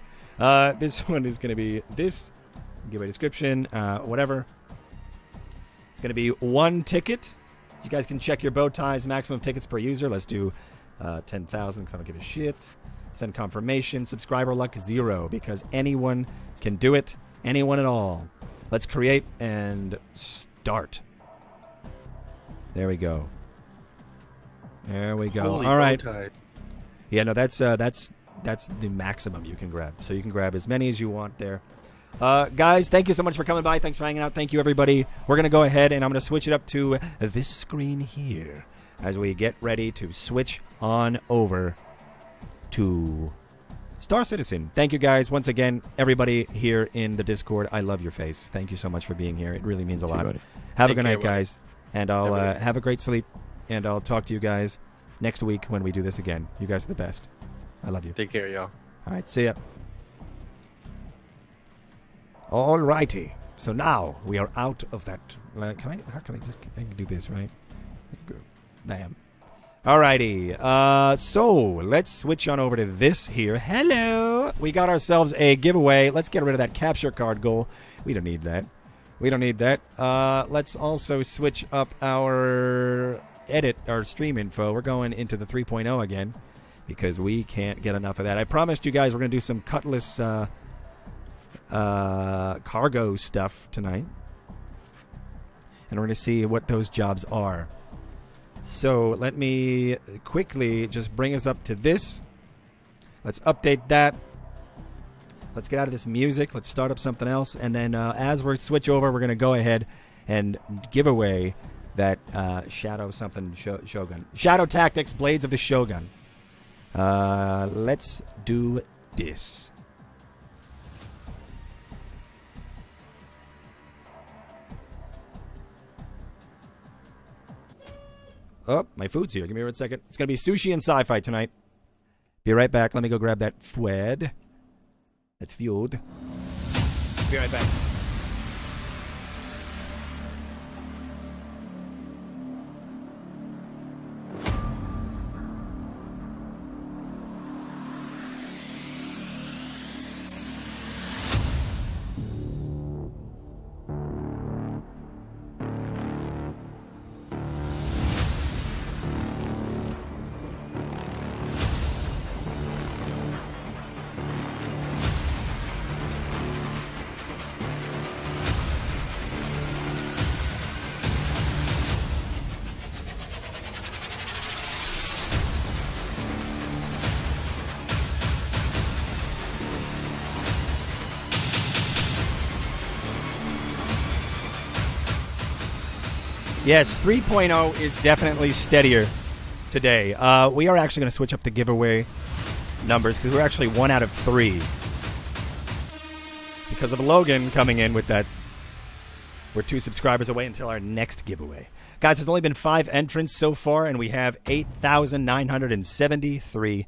This one is going to be this. Give a description, whatever. It's going to be 1 ticket. You guys can check your bow ties. Maximum tickets per user. Let's do 10,000 because I don't give a shit. Send confirmation. Subscriber luck 0 because anyone can do it. Anyone at all. Let's create and start. There we go. There we go. Holy all right. Tie. Yeah, no, that's the maximum you can grab. So you can grab as many as you want there. Guys, thank you so much for coming by. Thanks for hanging out. Thank you, everybody. We're going to go ahead, and I'm going to switch it up to this screen here as we get ready to switch on over to Star Citizen. Thank you, guys. Once again, everybody here in the Discord, I love your face. Thank you so much for being here. It really means a lot. Have a good night, guys. And I'll have a great sleep. And I'll talk to you guys next week when we do this again. You guys are the best. I love you. Take care, y'all. All right, see ya. All righty. So now we are out of that. How can I just I can do this, right? Bam. All righty. So let's switch on over to this here. Hello. We got ourselves a giveaway. Let's get rid of that capture card goal. We don't need that. We don't need that. Let's also switch up our stream info. We're going into the 3.0 again because we can't get enough of that. I promised you guys we're going to do some Cutlass cargo stuff tonight, and we're going to see what those jobs are. So let me quickly just bring us up to this. Let's update that. Let's get out of this music. Let's start up something else, and then as we switch over, we're going to go ahead and give away that Shadow Shogun. Shadow Tactics, Blades of the Shogun. Let's do this. Oh, my food's here. Give me 1 second. It's going to be sushi and sci-fi tonight. Be right back. Let me go grab that food. That food. Be right back. Yes, 3.0 is definitely steadier today. We are actually going to switch up the giveaway numbers because we're actually 1 out of 3. Because of Logan coming in with that. We're 2 subscribers away until our next giveaway. Guys, there's only been 5 entrants so far, and we have 8,973